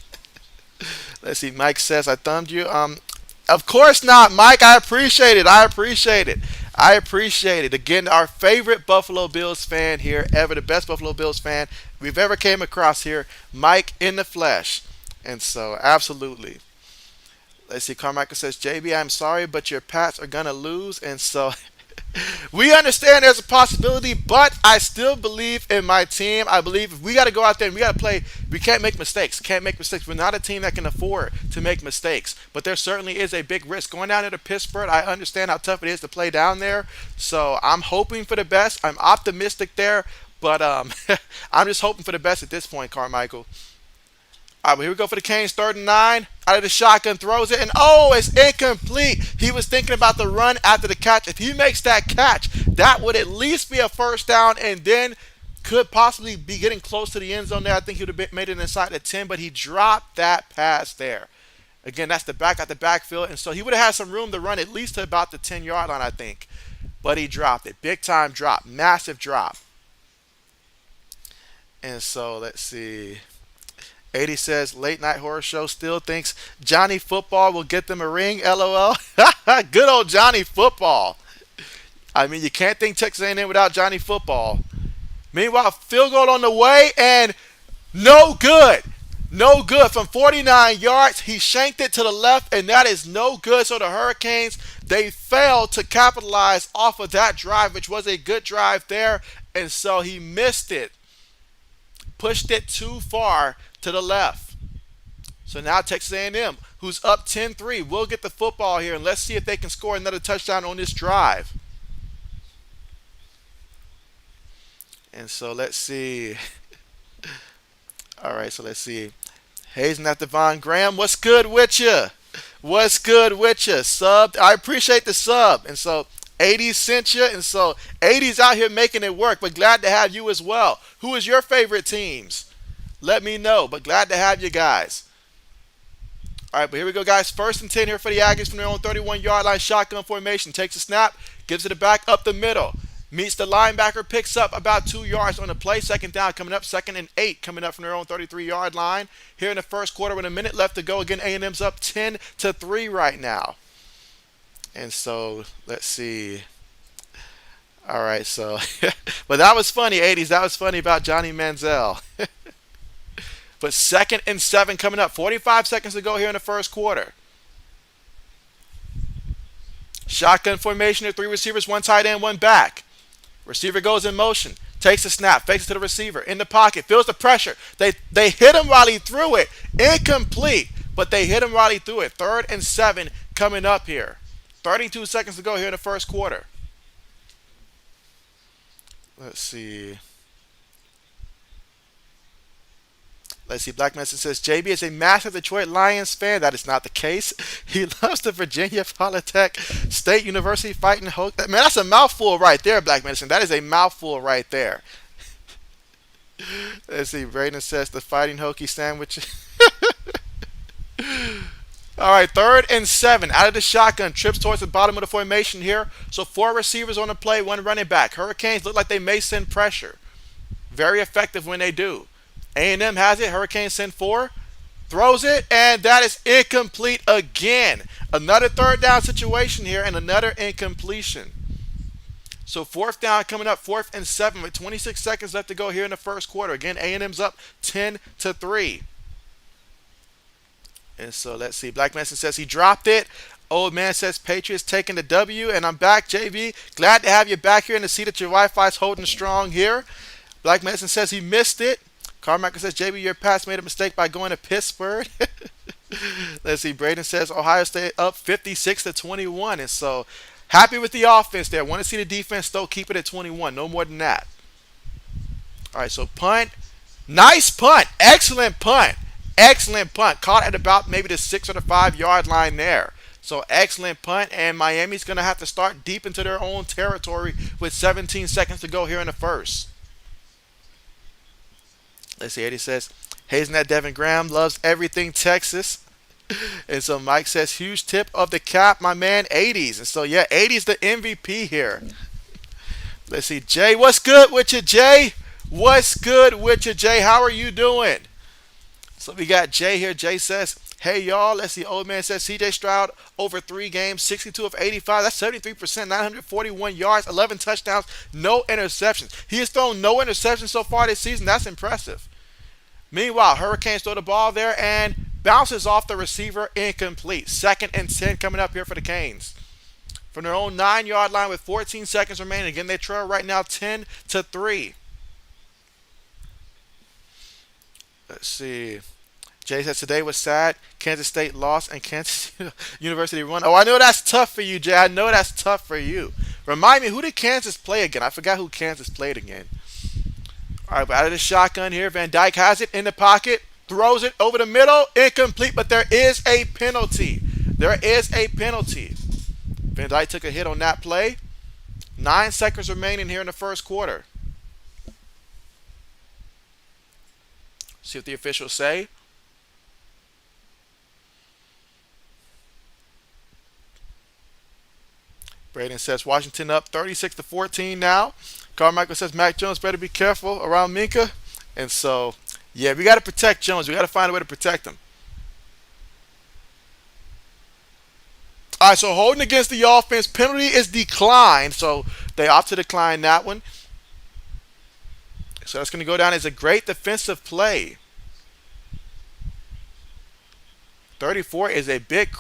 Let's see. Mike says I thumbed you. Of course not, Mike. I appreciate it. Again, our favorite Buffalo Bills fan here ever, the best Buffalo Bills fan we've ever came across here, Mike in the flesh. And so, absolutely. Let's see. Carmichael says, JB, I'm sorry, but your Pats are going to lose. And so, we understand there's a possibility, but I still believe in my team. I believe if we got to go out there and we got to play, we can't make mistakes. We're not a team that can afford to make mistakes. But there certainly is a big risk. Going down there to Pittsburgh, I understand how tough it is to play down there. So I'm hoping for the best. I'm optimistic there. But I'm just hoping for the best at this point, Carmichael. All right, well, here we go for the Canes. 3rd and 9. Out of the shotgun, throws it, and it's incomplete. He was thinking about the run after the catch. If he makes that catch, that would at least be a first down, and then could possibly be getting close to the end zone there. I think he would have made it inside the 10, but he dropped that pass there. Again, that's the back at the backfield, and so he would have had some room to run at least to about the 10-yard line, I think. But he dropped it. Big time drop. Massive drop. And so let's see. 80 says late night horror show still thinks Johnny Football will get them a ring. LOL. Good old Johnny Football. I mean, you can't think Texas A&M without Johnny Football. Meanwhile, field goal on the way and no good. No good. From 49 yards, he shanked it to the left, and that is no good. So the Hurricanes, they failed to capitalize off of that drive, which was a good drive there, and so he missed it. Pushed it too far to the left. So now Texas A&M, who's up 10-3, will get the football here, and let's see if they can score another touchdown on this drive. And so let's see. All right, so let's see. Hazen after Von Graham. What's good with you? What's good with you? Sub. I appreciate the sub. And so 80 sent you. And so 80's out here making it work. But glad to have you as well. Who is your favorite teams? Let me know. But glad to have you guys. All right, but here we go, guys. 1st and 10 here for the Aggies from their own 31-yard line. Shotgun formation. Takes a snap. Gives it back up the middle. Meets the linebacker, picks up about 2 yards on the play. 2nd down coming up. 2nd and 8 coming up from their own 33-yard line. Here in the first quarter with a minute left to go. Again, A&M's up 10-3 right now. And so, let's see. All right, so. But that was funny, 80s. That was funny about Johnny Manziel. But 2nd and 7 coming up. 45 seconds to go here in the first quarter. Shotgun formation of 3 receivers, 1 tight end, 1 back. Receiver goes in motion, takes a snap, fakes it to the receiver, in the pocket, feels the pressure. They hit him while he threw it. Incomplete, but they hit him while he threw it. 3rd and 7 coming up here. 32 seconds to go here in the first quarter. Let's see. Black Medicine says, JB is a massive Detroit Lions fan. That is not the case. He loves the Virginia Polytech State University Fighting Hokies. Man, that's a mouthful right there, Black Medicine. That is a mouthful right there. Let's see. Braden says, the Fighting Hokie sandwich. All right, 3rd and 7. Out of the shotgun. Trips towards the bottom of the formation here. So 4 receivers on the play, 1 running back. Hurricanes look like they may send pressure. Very effective when they do. A&M has it. Hurricanes send 4. Throws it, and that is incomplete again. Another 3rd down situation here, and another incompletion. So 4th down coming up, 4th and 7 with 26 seconds left to go here in the first quarter. Again, A&M's up 10-3. And so let's see. Black Manson says he dropped it. Old man says Patriots taking the W, and I'm back, JB. Glad to have you back here and to see that your Wi-Fi's holding strong here. Black Manson says he missed it. Carmichael says, JB, your pass made a mistake by going to Pittsburgh. Let's see. Braden says Ohio State up 56-21. And so happy with the offense there. Want to see the defense, though, keep it at 21. No more than that. All right, so punt. Nice punt. Excellent punt. Excellent punt. Caught at about maybe the 6 or the 5 yard line there. So excellent punt. And Miami's going to have to start deep into their own territory with 17 seconds to go here in the first. Let's see, Eddie says, Hazelnut Devin Graham loves everything Texas. And so Mike says, huge tip of the cap, my man, 80s. And so, yeah, 80s the MVP here. Let's see, Jay, what's good with you, Jay? What's good with you, Jay? How are you doing? So we got Jay here. Jay says, hey, y'all. Let's see, old man says, CJ Stroud over 3 games, 62 of 85. That's 73%, 941 yards, 11 touchdowns, no interceptions. He has thrown no interceptions so far this season. That's impressive. Meanwhile, Hurricanes throw the ball there and bounces off the receiver, incomplete. 2nd and 10 coming up here for the Canes. From their own 9-yard line with 14 seconds remaining. Again, they trail right now 10-3. Let's see. Jay says today was sad. Kansas State lost and Kansas University won. Oh, I know that's tough for you, Jay. I know that's tough for you. Remind me, who did Kansas play again? I forgot who Kansas played again. All right, but out of the shotgun here, Van Dyke has it in the pocket, throws it over the middle, incomplete, but there is a penalty. There is a penalty. Van Dyke took a hit on that play. 9 seconds remaining here in the first quarter. See what the officials say. Braden says Washington up 36-14 now. Carmichael says Mac Jones better be careful around Minka. And so Yeah, we got to protect Jones. We got to find a way to protect him. All right, so holding against the offense, penalty is declined. So they opt to decline that one. So that's going to go down as a great defensive play. 34 is a big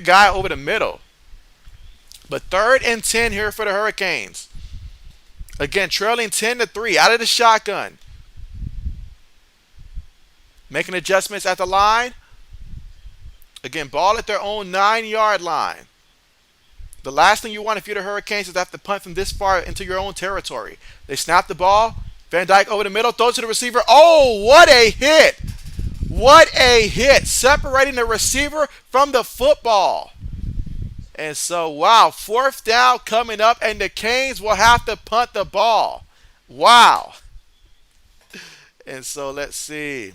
guy over the middle. But 3rd and 10 here for the Hurricanes. Again, trailing 10-3 out of the shotgun. Making adjustments at the line. Again, ball at their own 9-yard line. The last thing you want if you're the Hurricanes is to have to punt from this far into your own territory. They snap the ball. Van Dyke over the middle, throws to the receiver. Oh, what a hit! What a hit! Separating the receiver from the football. And so, wow, 4th down coming up, and the Canes will have to punt the ball. Wow. And so, let's see.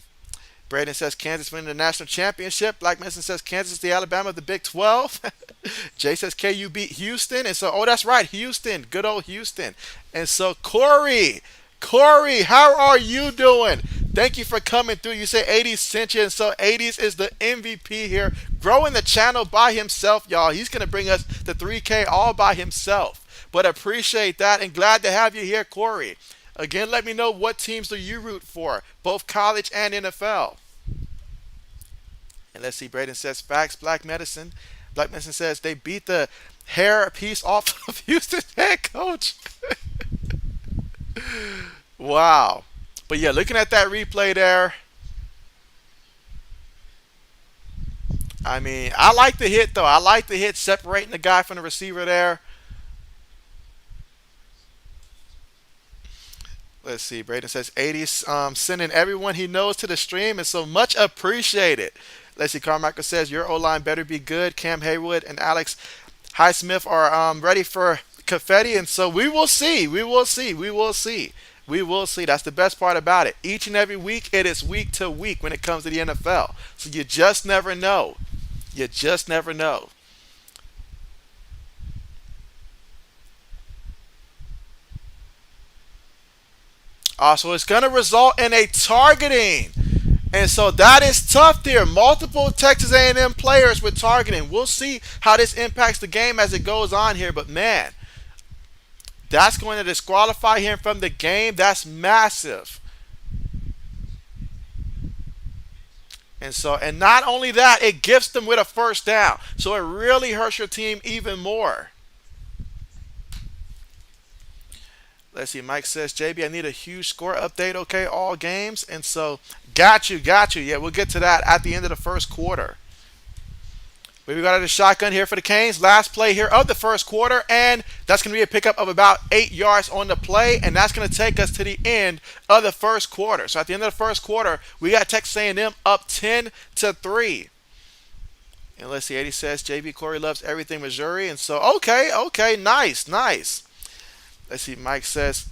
Braden says Kansas winning the national championship. Black Mason says Kansas is the Alabama of the Big 12. Jay says KU beat Houston. And so, oh, that's right, Houston. Good old Houston. And so, Corey, how are you doing? Thank you for coming through. You say 80s sent you. And so, 80s is the MVP here. Growing the channel by himself, y'all. He's going to bring us the 3K all by himself. But appreciate that and glad to have you here, Corey. Again, let me know what teams do you root for, both college and NFL. And let's see, Braden says facts, Black Medicine. Black Medicine says they beat the hair piece off of Houston's head coach. Wow. But yeah, looking at that replay there, I mean, I like the hit though. I like the hit separating the guy from the receiver there. Let's see. Braden says 80s sending everyone he knows to the stream, and so much appreciated. Let's see. Carmichael says your O-line better be good. Cam Haywood and Alex Highsmith are ready for confetti, and so we will see. We will see. We will see. We will see. That's the best part about it. Each and every week, it is week to week when it comes to the NFL. So you just never know. You just never know. So it's going to result in a targeting. And so that is tough there. Multiple Texas A&M players with targeting. We'll see how this impacts the game as it goes on here. But man, that's going to disqualify him from the game. That's massive. And so, and not only that, it gifts them with a 1st down. So it really hurts your team even more. Let's see. Mike says, JB, I need a huge score update. Okay, all games. And so, got you. Yeah, we'll get to that at the end of the 1st quarter. We got a shotgun here for the Canes. Last play here of the 1st quarter. And that's going to be a pickup of about 8 yards on the play. And that's going to take us to the end of the 1st quarter. So at the end of the 1st quarter, we got Texas A&M up 10-3. And let's see. 80 says, JB, Corey loves everything Missouri. And so, okay. Nice. Let's see. Mike says,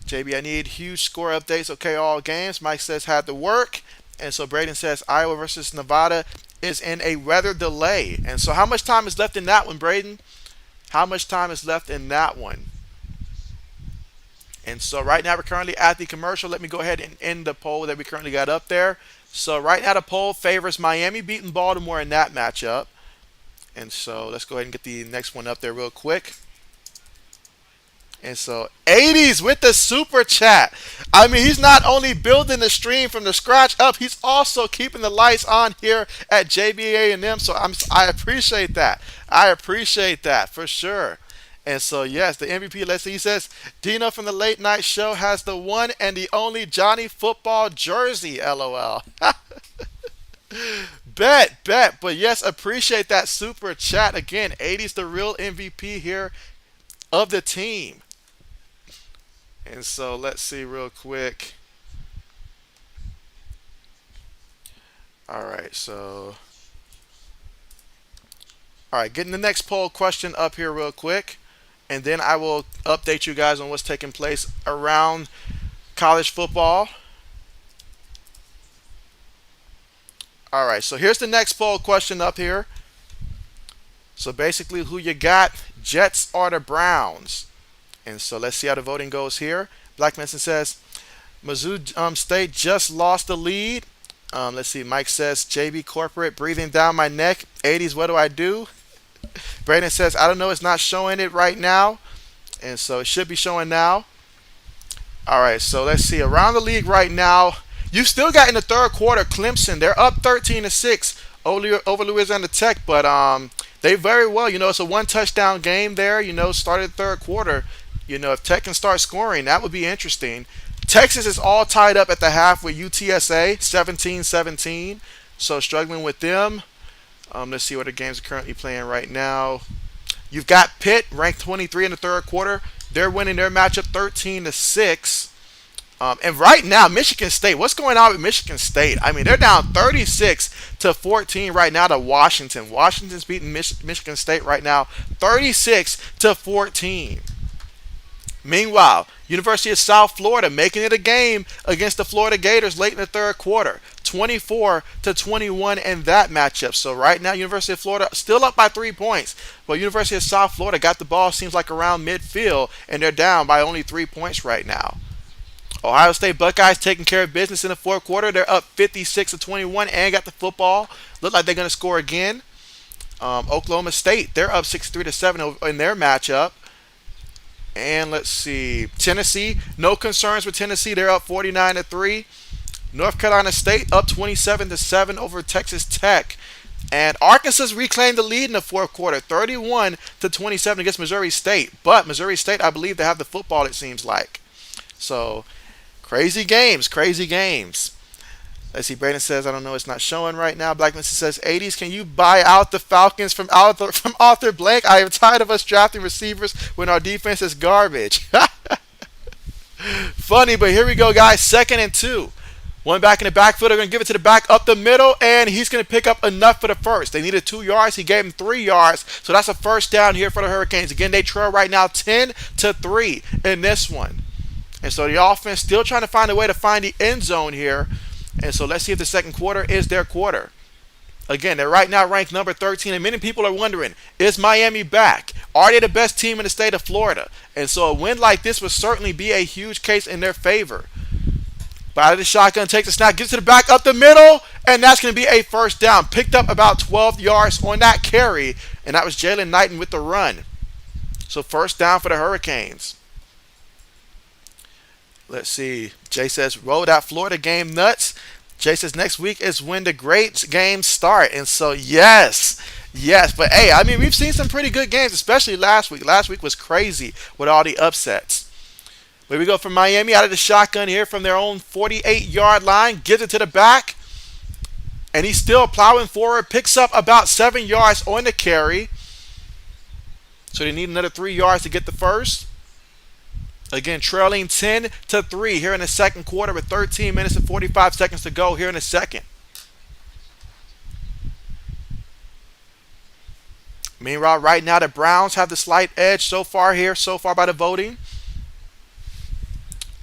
JB, I need huge score updates. Okay, all games. Mike says, had to work. And so Braden says, Iowa versus Nevada is in a weather delay. And so how much time is left in that one, Braden? How much time is left in that one? And so right now we're currently at the commercial. Let me go ahead and end the poll that we currently got up there. So right now the poll favors Miami beating Baltimore in that matchup. And so let's go ahead and get the next one up there real quick. And so 80s with the super chat. I mean, he's not only building the stream from the scratch up, he's also keeping the lights on here at JB&M. So I appreciate that. I appreciate that for sure. And so yes, the MVP. Let's see. He says Dino from the late night show has the one and the only Johnny Football jersey. LOL. Bet. But yes, appreciate that super chat again. 80's the real MVP here of the team. And so let's see real quick. All right, getting the next poll question up here real quick, and then I will update you guys on what's taking place around college football. All right, so here's the next poll question up here. So basically, who you got, Jets or the Browns? And so let's see how the voting goes here. Black Mason says, Mizzou State just lost the lead. Let's see. Mike says, JB Corporate breathing down my neck. 80s, what do I do? Brandon says, I don't know. It's not showing it right now. And so it should be showing now. All right, so let's see. Around the league right now, you still got in the third quarter Clemson. They're up 13-6 over Louisiana Tech, but they very well, it's a one touchdown game there. Started the third quarter. If Tech can start scoring, that would be interesting. Texas is all tied up at the half with UTSA, 17-17. So struggling with them. Let's see what the games are currently playing right now. You've got Pitt ranked 23 in the third quarter. They're winning their matchup 13-6. And right now, Michigan State, what's going on with Michigan State? I mean, they're down 36-14 right now to Washington. Washington's beating Michigan State right now 36-14. Meanwhile, University of South Florida making it a game against the Florida Gators late in the third quarter. 24-21 in that matchup. So right now, University of Florida still up by 3 points. But University of South Florida got the ball, seems like around midfield, and they're down by only 3 points right now. Ohio State Buckeyes taking care of business in the fourth quarter. They're up 56-21 and got the football. Look like they're going to score again. Oklahoma State, they're up 63-7 in their matchup. And let's see, Tennessee, no concerns with Tennessee. They're up 49-3. North Carolina State up 27-7 over Texas Tech. And Arkansas reclaimed the lead in the fourth quarter, 31-27 against Missouri State. But Missouri State, I believe they have the football, it seems like. So, crazy games, crazy games. Let's see, Brandon says, I don't know, it's not showing right now. Blackman says, 80s, can you buy out the Falcons from Arthur Blank? I am tired of us drafting receivers when our defense is garbage. Funny, but here we go, guys. 2nd and 2. One back in the backfield. They're going to give it to the back up the middle, and he's going to pick up enough for the first. They needed 2 yards. He gave him 3 yards, so that's a first down here for the Hurricanes. Again, they trail right now 10-3 in this one. And so the offense still trying to find a way to find the end zone here. And so let's see if the second quarter is their quarter. Again, they're right now ranked number 13. And many people are wondering, is Miami back? Are they the best team in the state of Florida? And so a win like this would certainly be a huge case in their favor. But out of the shotgun, takes the snap, gets to the back up the middle. And that's going to be a first down. Picked up about 12 yards on that carry. And that was Jalen Knighton with the run. So first down for the Hurricanes. Let's see. Jay says, roll that Florida game nuts. Jay says, next week is when the great games start. And so, yes. But, hey, I mean, we've seen some pretty good games, especially last week. Last week was crazy with all the upsets. Here we go from Miami out of the shotgun here from their own 48-yard line. Gives it to the back. And he's still plowing forward. Picks up about 7 yards on the carry. So they need another 3 yards to get the first. Again, trailing 10-3 here in the second quarter with 13 minutes and 45 seconds to go here in the second. Meanwhile, right now the Browns have the slight edge so far by the voting.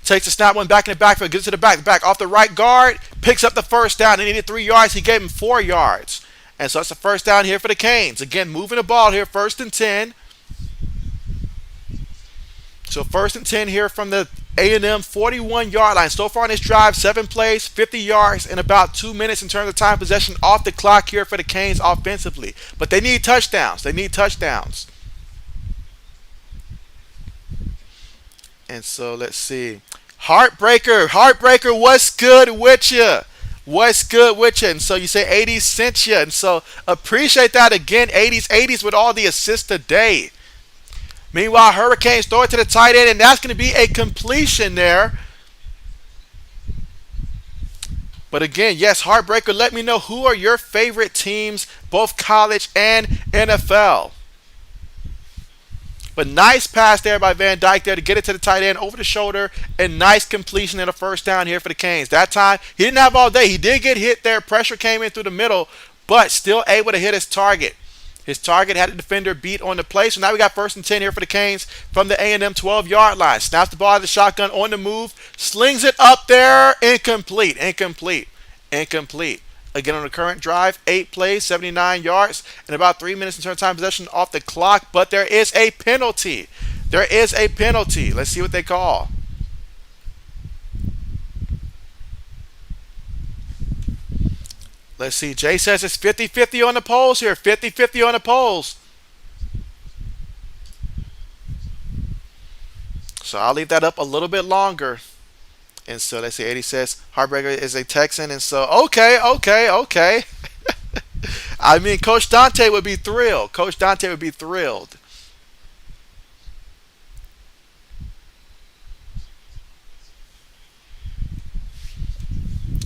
Takes the snap, one back in the backfield, gets to the back off the right guard, picks up the first down. They needed 3 yards. He gave him 4 yards. And so it's a first down here for the Canes. Again, moving the ball here, 1st and 10. So 1st and 10 here from the A&M 41-yard line. So far on this drive, 7 plays, 50 yards, in about 2 minutes in terms of time possession off the clock here for the Canes offensively. But they need touchdowns. And so let's see. Heartbreaker, what's good with you? And so you say 80s sent you. And so appreciate that again, 80s with all the assists today. Meanwhile, Hurricanes throw it to the tight end, and that's going to be a completion there. But again, yes, Heartbreaker, let me know who are your favorite teams, both college and NFL. But nice pass there by Van Dyke there to get it to the tight end over the shoulder, and nice completion and a first down here for the Canes. That time, he didn't have all day. He did get hit there. Pressure came in through the middle, but still able to hit his target. His target had a defender beat on the play. So now we got 1st and 10 here for the Canes from the A&M 12-yard line. Snaps the ball out of the shotgun on the move. Slings it up there. Incomplete. Again, on the current drive, 8 plays, 79 yards, and about 3 minutes in terms of time possession off the clock. But there is a penalty. Let's see what they call. Let's see. Jay says it's 50-50 on the polls here. 50-50 on the polls. So I'll leave that up a little bit longer. And so let's see. 80 says Heartbreaker is a Texan. And so, okay, okay, okay. I mean, Coach Dante would be thrilled. Coach Dante would be thrilled.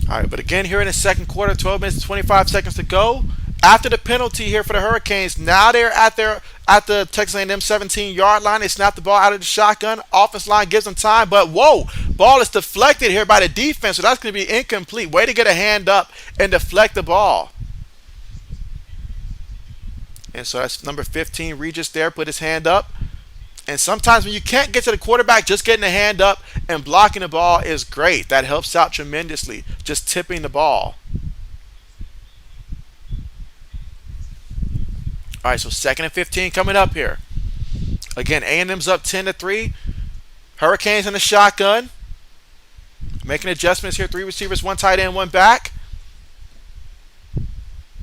All right, but again, here in the second quarter, 12 minutes and 25 seconds to go. After the penalty here for the Hurricanes, now they're at the Texas A&M 17-yard line. They snap the ball out of the shotgun. Offense line gives them time, but whoa, ball is deflected here by the defense, so that's going to be incomplete. Way to get a hand up and deflect the ball. And so that's number 15, Regis there, put his hand up. And sometimes when you can't get to the quarterback, just getting a hand up and blocking the ball is great. That helps out tremendously, just tipping the ball. All right, so 2nd and 15 coming up here. Again, A&M's up 10-3. Hurricanes in the shotgun. Making adjustments here. 3 receivers, 1 tight end, 1 back.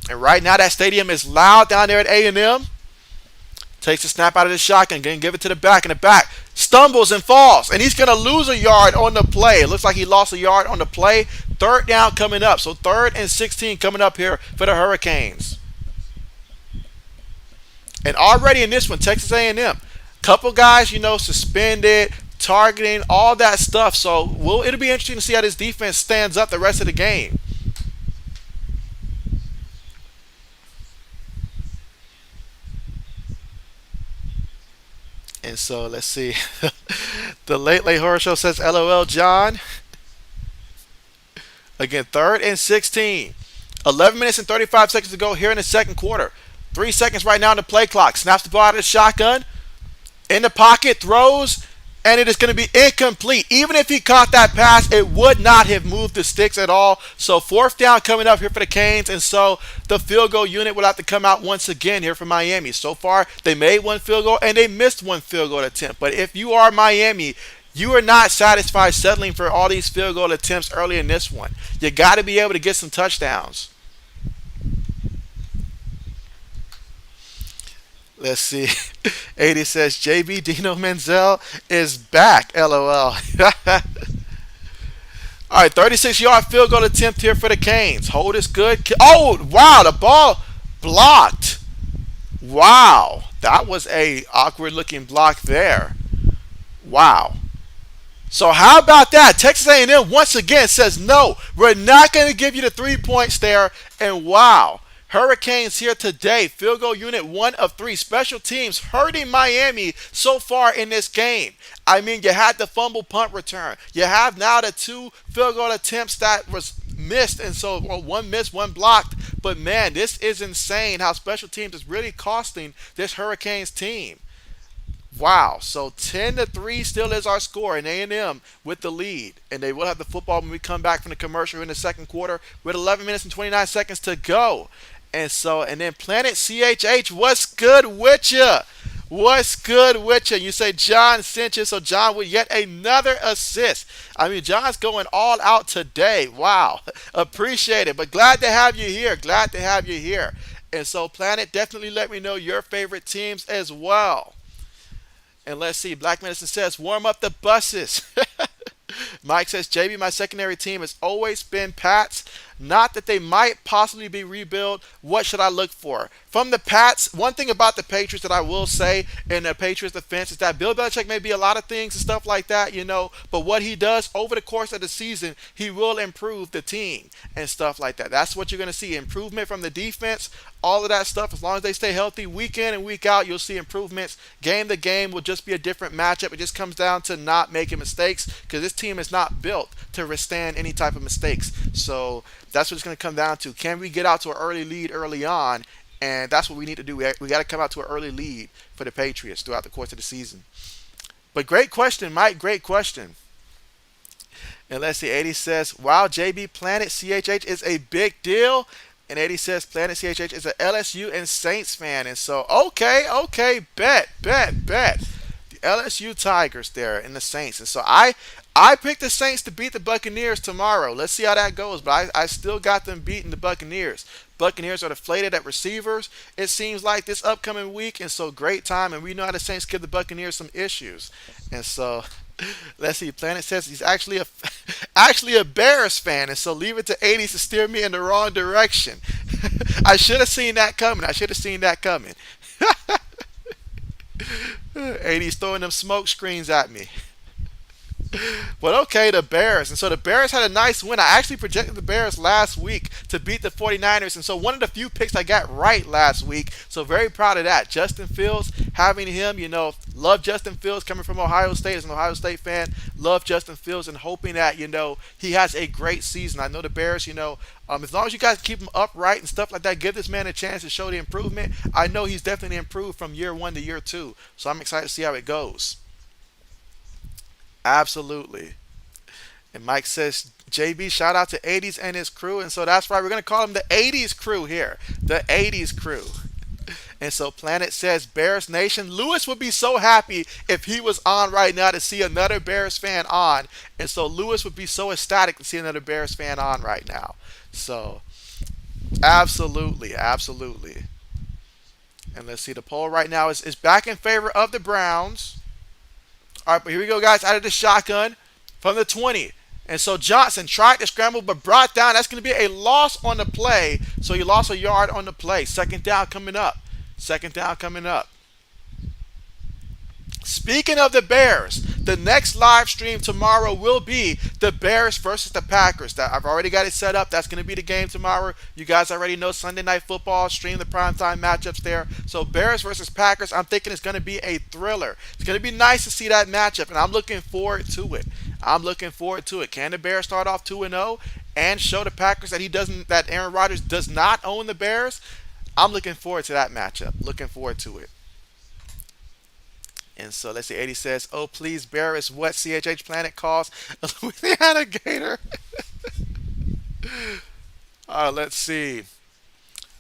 And right now that stadium is loud down there at A&M. Takes the snap out of the shotgun. Going to give it to the back. And the back stumbles and falls. And he's going to lose a yard on the play. It looks like he lost a yard on the play. 3rd down coming up. So 3rd and 16 coming up here for the Hurricanes. And already in this one, Texas A&M, couple guys, suspended, targeting, all that stuff. So it'll be interesting to see how this defense stands up the rest of the game. And so let's see. The Late Horror Show says, LOL, John. Again, 3rd and 16. 11 minutes and 35 seconds to go here in the second quarter. 3 seconds right now on the play clock. Snaps the ball out of the shotgun. In the pocket, throws, and it is going to be incomplete. Even if he caught that pass, it would not have moved the sticks at all. So 4th down coming up here for the Canes, and so the field goal unit will have to come out once again here for Miami. So far, they made 1 field goal, and they missed 1 field goal attempt. But if you are Miami, you are not satisfied settling for all these field goal attempts early in this one. You got to be able to get some touchdowns. Let's see. 80 says JB Dino Menzel is back. LOL. All right, 36-yard field goal attempt here for the Canes. Hold is good. Oh, wow, the ball blocked. Wow, that was a awkward looking block there. Wow. So how about that? Texas A&M once again says no. We're not going to give you the 3 points there. And wow. Hurricanes here today. Field goal unit 1 of 3. Special teams hurting Miami so far in this game. I mean, you had the fumble punt return. You have now the 2 field goal attempts that was missed. And so 1 missed, 1 blocked. But man, this is insane how special teams is really costing this Hurricanes team. Wow, so 10-3 still is our score, and A&M with the lead. And they will have the football when we come back from the commercial in the second quarter with 11 minutes and 29 seconds to go. And then Planet CHH, what's good with you? What's good with you? You say John sent you, so John with yet another assist. I mean, John's going all out today. Wow, appreciate it. But glad to have you here. Glad to have you here. And so Planet, definitely let me know your favorite teams as well. And let's see, Black Medicine says, warm up the buses. Mike says, JB, my secondary team has always been Pats. Not that they might possibly be rebuilt. What should I look for? From the Pats, one thing about the Patriots that I will say in the Patriots defense is that Bill Belichick may be a lot of things and stuff like that, but what he does over the course of the season, he will improve the team and stuff like that. That's what you're going to see. Improvement from the defense, all of that stuff. As long as they stay healthy week in and week out, you'll see improvements. Game to game will just be a different matchup. It just comes down to not making mistakes because this team is not built to withstand any type of mistakes. So that's what it's going to come down to. Can we get out to an early lead early on? And that's what we need to do. We got to come out to an early lead for the Patriots throughout the course of the season. But great question, Mike. Great question. And let's see. 80 says, wow, JB, Planet CHH is a big deal. And 80 says, Planet CHH is a LSU and Saints fan. And so, okay, bet. The LSU Tigers there and the Saints. And so I I picked the Saints to beat the Buccaneers tomorrow. Let's see how that goes. But I still got them beating the Buccaneers. Buccaneers are deflated at receivers, it seems like, this upcoming week. And so, great time. And we know how the Saints give the Buccaneers some issues. And so, let's see. Planet says he's actually a actually a Bears fan. And so, leave it to 80s to steer me in the wrong direction. I should have seen that coming. I should have seen that coming. 80s throwing them smoke screens at me. But okay, the Bears. And so the Bears had a nice win. I actually projected the Bears last week to beat the 49ers. And so one of the few picks I got right last week. So very proud of that. Justin Fields, having him, love Justin Fields coming from Ohio State as an Ohio State fan. Love Justin Fields and hoping that, he has a great season. I know the Bears, as long as you guys keep him upright and stuff like that, give this man a chance to show the improvement. I know he's definitely improved from year one to year two. So I'm excited to see how it goes. Absolutely. And Mike says, JB, shout out to 80s and his crew. And so that's right. We're going to call him the 80s crew here. The 80s crew. And so Planet says, Bears Nation. Lewis would be so happy if he was on right now to see another Bears fan on. And so Lewis would be so ecstatic to see another Bears fan on right now. So, absolutely. Absolutely. And let's see. The poll right now is back in favor of the Browns. All right, but here we go, guys. Out of the shotgun from the 20. And so Johnson tried to scramble but brought down. That's going to be a loss on the play. So he lost a yard on the play. Second down coming up. Second down coming up. Speaking of the Bears, the next live stream tomorrow will be the Bears versus the Packers. I've already got it set up. That's going to be the game tomorrow. You guys already know Sunday Night Football, stream the primetime matchups there. So Bears versus Packers, I'm thinking it's going to be a thriller. It's going to be nice to see that matchup, and I'm looking forward to it. I'm looking forward to it. Can the Bears start off 2-0 and show the Packers that Aaron Rodgers does not own the Bears? I'm looking forward to that matchup. Looking forward to it. And so let's see, 80 says, oh, please, Bear is what CHH Planet calls a Louisiana Gator. All right, let's see.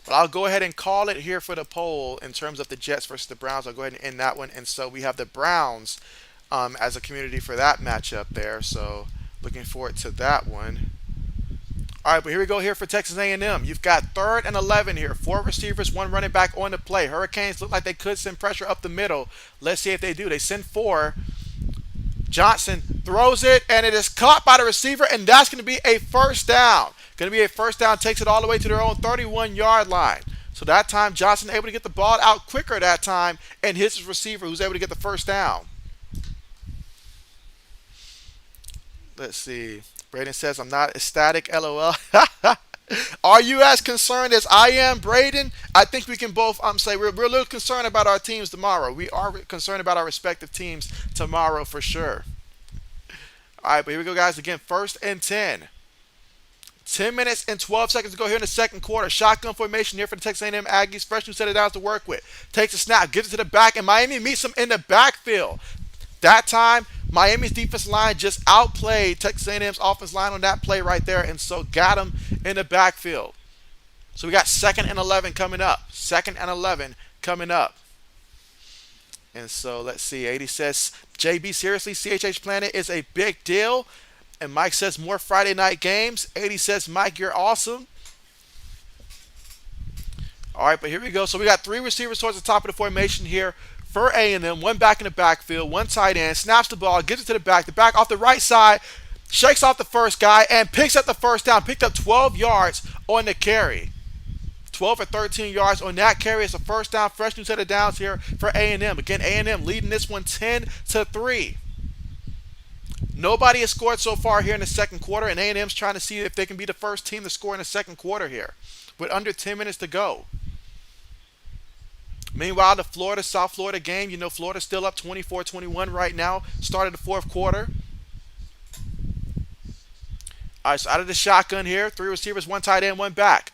But I'll go ahead and call it here for the poll in terms of the Jets versus the Browns. I'll go ahead and end that one. And so we have the Browns as a community for that matchup there. So looking forward to that one. All right, but here we go here for Texas A&M. You've got 3rd and 11 here. 4 receivers, 1 running back on the play. Hurricanes look like they could send pressure up the middle. Let's see if they do. They send 4. Johnson throws it, and it is caught by the receiver, and that's going to be a first down. Going to be a first down, takes it all the way to their own 31-yard line. So that time, Johnson able to get the ball out quicker that time, and hits his receiver who's able to get the first down. Let's see. Braden says, I'm not ecstatic, LOL. Are you as concerned as I am, Braden? I think we can both say we're a little concerned about our teams tomorrow. We are concerned about our respective teams tomorrow for sure. All right, but here we go, guys. Again, 1st and 10. 10 minutes and 12 seconds to go here in the second quarter. Shotgun formation here for the Texas A&M Aggies. Fresh new set of downs to work with. Takes a snap, gives it to the back, and Miami meets them in the backfield. That time, Miami's defense line just outplayed Texas A&M's offense line on that play right there, and so got him in the backfield. So we got 2nd and 11 coming up. 2nd and 11 coming up. And so let's see. 80 says, JB, seriously, CHH Planet is a big deal. And Mike says, more Friday night games. 80 says, Mike, you're awesome. All right, but here we go. So we got 3 receivers towards the top of the formation here for A&M. 1 back in the backfield, 1 tight end, snaps the ball, gives it to the back. The back off the right side, shakes off the first guy, and picks up the first down. Picked up 12 yards on the carry. 12 or 13 yards on that carry. It's a first down. Fresh new set of downs here for A&M. Again, A&M leading this one 10-3. Nobody has scored so far here in the second quarter, and A&M's trying to see if they can be the first team to score in the second quarter here with under 10 minutes to go. Meanwhile, the South Florida game, Florida's still up 24-21 right now. Started the fourth quarter. All right, so out of the shotgun here, 3 receivers, 1 tight end, 1 back.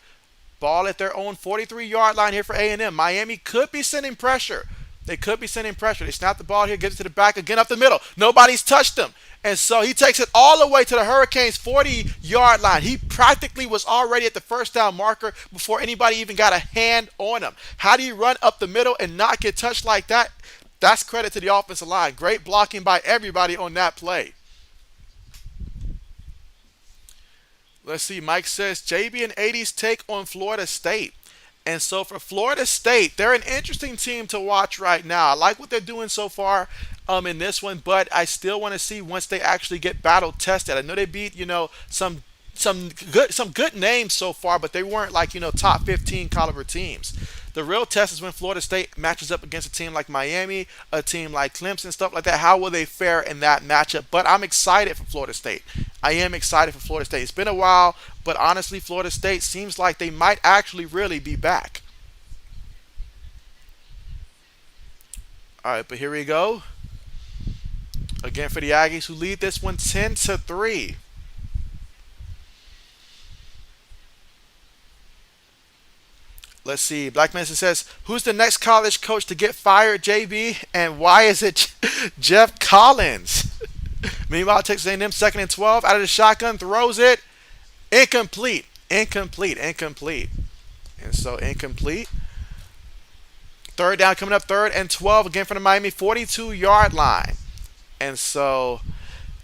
Ball at their own 43-yard line here for A&M. Miami could be sending pressure. They could be sending pressure. They snap the ball here, get it to the back, again up the middle. Nobody's touched him. And so he takes it all the way to the Hurricanes' 40-yard line. He practically was already at the first down marker before anybody even got a hand on him. How do you run up the middle and not get touched like that? That's credit to the offensive line. Great blocking by everybody on that play. Let's see. Mike says JB and 80's take on Florida State. And so for Florida State, they're an interesting team to watch right now. I like what they're doing so far in this one, but I still want to see once they actually get battle tested. I know they beat, some good names so far, but they weren't like, top 15 caliber teams. The real test is when Florida State matches up against a team like Miami, a team like Clemson, stuff like that. How will they fare in that matchup? But I'm excited for Florida State. I am excited for Florida State. It's been a while, but honestly, Florida State seems like they might actually really be back. All right, but here we go. Again for the Aggies, who lead this one 10-3. Let's see. Black Mesa says, "Who's the next college coach to get fired, JB? And why is it Jeff Collins?" Meanwhile, Texas A&M second and 12 out of the shotgun, throws it incomplete, incomplete, incomplete, and so incomplete. Third down coming up, third and 12 again from the Miami 42-yard line, and so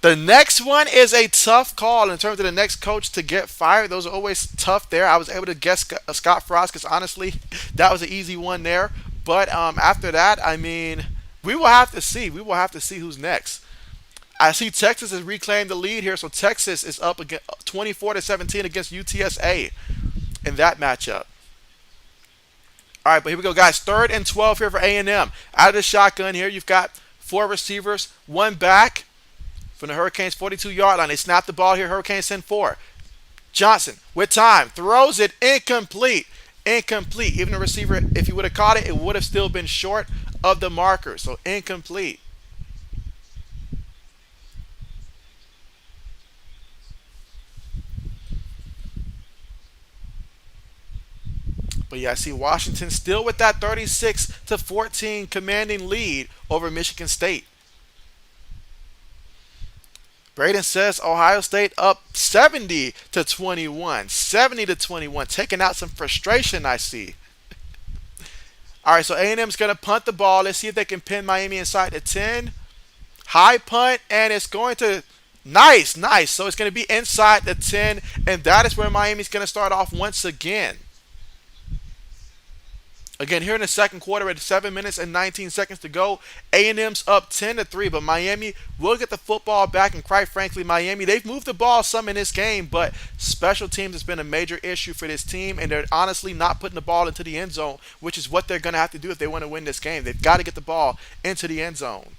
the next one is a tough call in terms of the next coach to get fired. Those are always tough there. I was able to guess Scott Frost because honestly, that was an easy one there. But after that, I mean, we will have to see. We will have to see who's next. I see Texas has reclaimed the lead here, so Texas is up again 24-17 against UTSA in that matchup. All right, but here we go, guys. Third and 12 here for A&M. Out of the shotgun here, you've got four receivers, one back. From the Hurricanes 42-yard line. They snap the ball here. Hurricanes send four. Johnson with time. Throws it incomplete. Incomplete. Even the receiver, if he would have caught it, it would have still been short of the marker. So incomplete. But yeah, I see Washington still with that 36-14 commanding lead over Michigan State. Braden says Ohio State up 70-21. 70-21. Taking out some frustration, I see. All right, so A&M's going to punt the ball. Let's see if they can pin Miami inside the 10. High punt, and it's going to... Nice, nice. So it's going to be inside the 10, and that is where Miami's going to start off once again. Again, here in the second quarter at 7 minutes and 19 seconds to go, A&M's up 10-3, but Miami will get the football back, and quite frankly, Miami, they've moved the ball some in this game, but special teams has been a major issue for this team, and they're honestly not putting the ball into the end zone, which is what they're going to have to do if they want to win this game. They've got to get the ball into the end zone.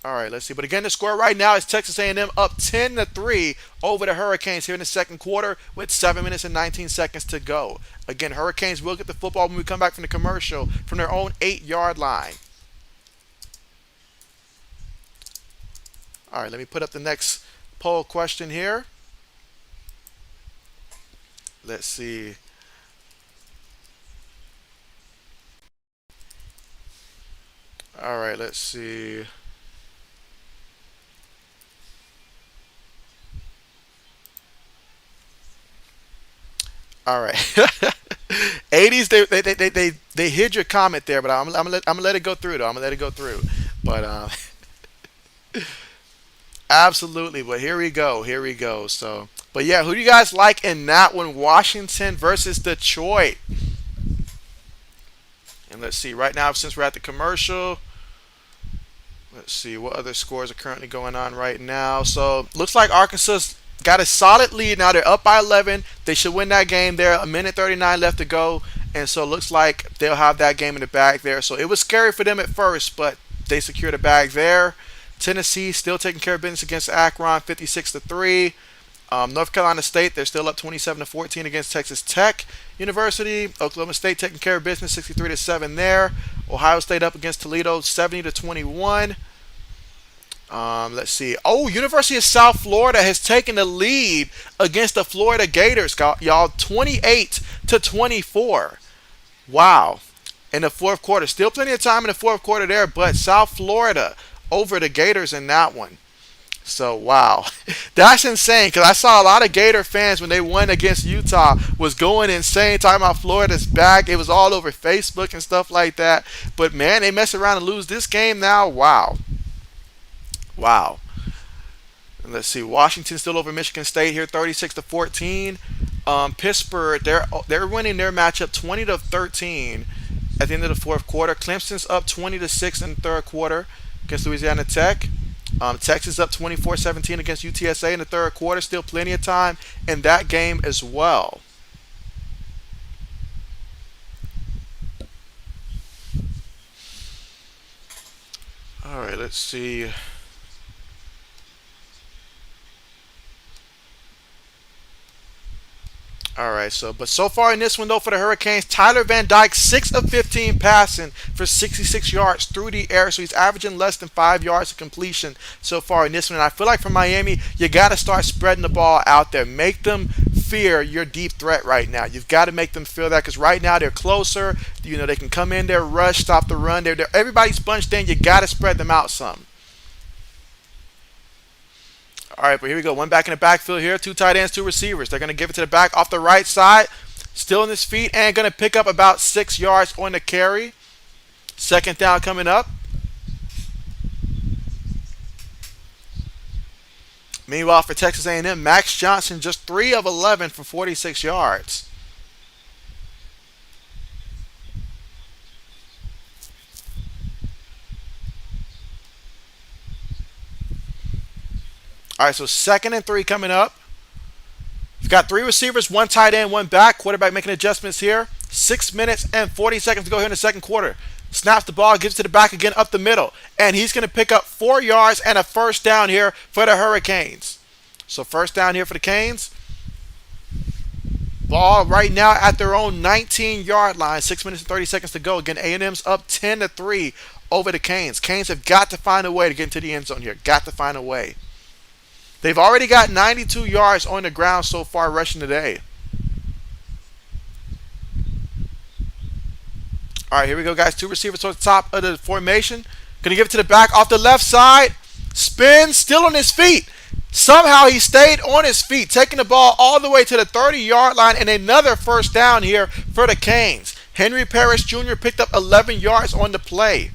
All right, let's see. But again, the score right now is Texas A&M up 10-3 over the Hurricanes here in the second quarter with 7 minutes and 19 seconds to go. Again, Hurricanes will get the football when we come back from the commercial from their own 8-yard line. All right, let me put up the next poll question here. Let's see. All right, let's see. All right. 80s, they hid your comment there, but I'm gonna let it go through though. I'm gonna let it go through. But absolutely. But here we go. Here we go. So, but yeah, who do you guys like in that one? Washington versus Detroit. And let's see. Right now, since we're at the commercial, let's see what other scores are currently going on right now. So looks like Arkansas got a solid lead now. They're up by 11. They should win that game there. A minute 39 left to go. And so it looks like they'll have that game in the bag there. So it was scary for them at first, but they secured a bag there. Tennessee still taking care of business against Akron, 56-3. North Carolina State, they're still up 27-14 against Texas Tech University. Oklahoma State taking care of business, 63-7 there. Ohio State up against Toledo, 70-21. Let's see. Oh, University of South Florida has taken the lead against the Florida Gators, y'all, 28-24. Wow. In the fourth quarter. Still plenty of time in the fourth quarter there, but South Florida over the Gators in that one. So, wow. That's insane because I saw a lot of Gator fans when they won against Utah was going insane, talking about Florida's back. It was all over Facebook and stuff like that. But, man, they mess around and lose this game now. Wow. Wow. Let's see. Washington still over Michigan State here, 36-14. Pittsburgh, they're winning their matchup 20-13 at the end of the fourth quarter. Clemson's up 20-6 in the third quarter against Louisiana Tech. Texas up 24-17 against UTSA in the third quarter. Still plenty of time in that game as well. All right, let's see. All right, but so far in this one though for the Hurricanes, Tyler Van Dyke 6 of 15 passing for 66 yards through the air, so he's averaging less than 5 yards of completion so far in this one. And I feel like for Miami, you got to start spreading the ball out there, make them fear your deep threat right now. You've got to make them feel that because right now they're closer. They can come in there, rush, stop the run. Everybody's bunched in. You got to spread them out some. All right, but here we go. One back in the backfield here. Two tight ends, two receivers. They're going to give it to the back off the right side. Still on his feet and going to pick up about 6 yards on the carry. Second down coming up. Meanwhile, for Texas A&M, Max Johnson just 3 of 11 for 46 yards. All right, so 2nd and 3 coming up. We've got 3 receivers, 1 tight end, 1 back. Quarterback making adjustments here. 6 minutes and 40 seconds to go here in the second quarter. Snaps the ball, gives it to the back again up the middle. And he's going to pick up 4 yards and a first down here for the Hurricanes. So first down here for the Canes. Ball right now at their own 19-yard line. 6 minutes and 30 seconds to go. Again, A&M's up 10-3 over the Canes. Canes have got to find a way to get into the end zone here. Got to find a way. They've already got 92 yards on the ground so far rushing today. All right, here we go, guys. 2 receivers on the top of the formation. Going to give it to the back off the left side. Spin, still on his feet. Somehow he stayed on his feet, taking the ball all the way to the 30-yard line and another first down here for the Canes. Henry Parrish Jr. picked up 11 yards on the play.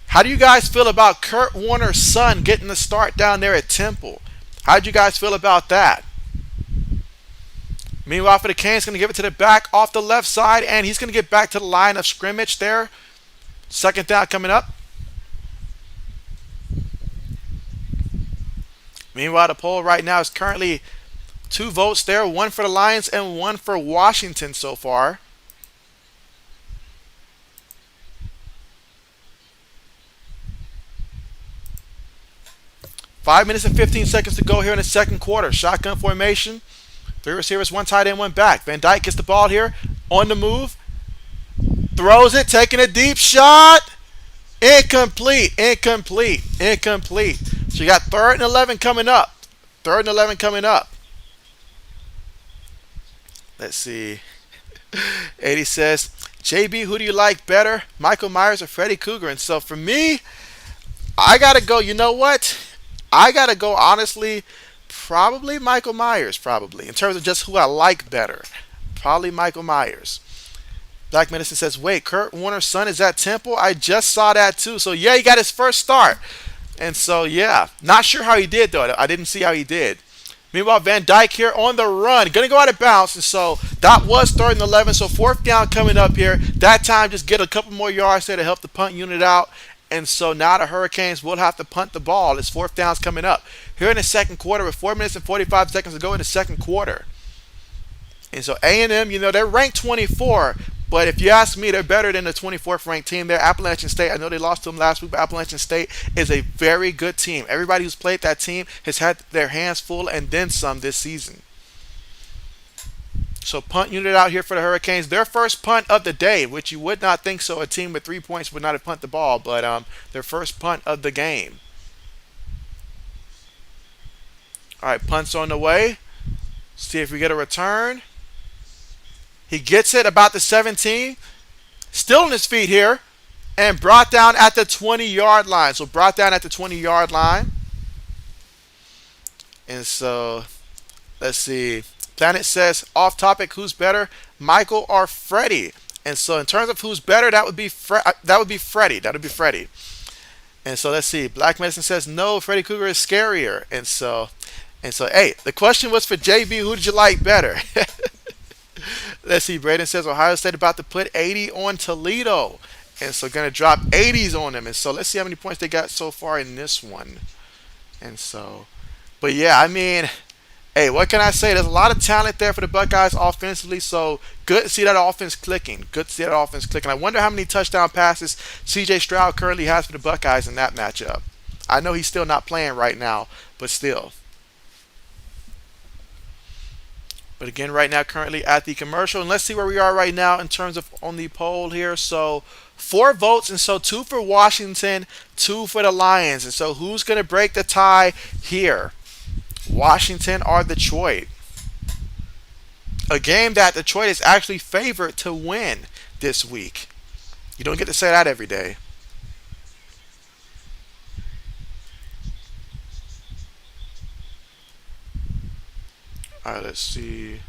How do you guys feel about Kurt Warner's son getting the start down there at Temple? How do you guys feel about that? Meanwhile, for the Canes, going to give it to the back off the left side, and he's going to get back to the line of scrimmage there. Second down coming up. Meanwhile, the poll right now is currently 2 votes there, 1 for the Lions and 1 for Washington so far. Five minutes and 15 seconds to go here in the second quarter. Shotgun formation. 3 receivers, 1 tight end, 1 back. Van Dyke gets the ball here on the move. Throws it, taking a deep shot. Incomplete. So you got 3rd and 11 coming up. Let's see. 80 says, JB, who do you like better, Michael Myers or Freddy Cougar? And so for me, I got to go, you know what? I got to go, honestly, probably Michael Myers, probably. In terms of just who I like better. Probably Michael Myers. Black Medicine says, wait, Kurt Warner's son is at Temple? I just saw that too. So, yeah, he got his first start. And so, yeah. Not sure how he did, though. I didn't see how he did. Meanwhile, Van Dyke here on the run. Going to go out of bounds. And so, that was 3rd and 11. So, 4th down coming up here. That time, just get a couple more yards there to help the punt unit out. And so now the Hurricanes will have to punt the ball. It's 4th downs coming up. Here in the second quarter with 4 minutes and 45 seconds to go in the second quarter. And so A&M, they're ranked 24. But if you ask me, they're better than the 24th ranked team there. Appalachian State, I know they lost to them last week, but Appalachian State is a very good team. Everybody who's played that team has had their hands full and then some this season. So punt unit out here for the Hurricanes. Their first punt of the day, which you would not think so. A team with 3 points would not have punted the ball, but their first punt of the game. All right, punt's on the way. See if we get a return. He gets it about the 17. Still on his feet here. And brought down at the 20-yard line. So brought down at the 20-yard line. And so, let's see. Planet says off topic, who's better, Michael or Freddie? And so in terms of who's better, that would be Freddie. That would be Freddie. And so let's see. Black Medicine says no, Freddy Krueger is scarier. And so hey, the question was for JB, who did you like better? Let's see. Braden says Ohio State about to put 80 on Toledo. And so gonna drop 80s on them. And so let's see how many points they got so far in this one. And so but yeah, I mean, hey, what can I say? There's a lot of talent there for the Buckeyes offensively, so good to see that offense clicking. Good to see that offense clicking. I wonder how many touchdown passes CJ Stroud currently has for the Buckeyes in that matchup. I know he's still not playing right now, but still. But again, right now, currently at the commercial. And let's see where we are right now in terms of on the poll here. So 4 votes, and so 2 for Washington, 2 for the Lions. And so who's going to break the tie here? Washington or Detroit? A game that Detroit is actually favored to win this week. You don't get to say that every day. All right, let's see.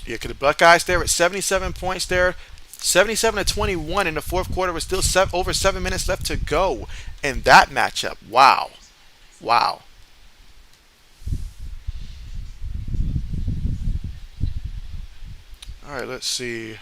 Yeah, because the Buckeyes there with 77 points there. 77-21 in the fourth quarter with still over 7 minutes left to go in that matchup. Wow. Wow. All right, let's see.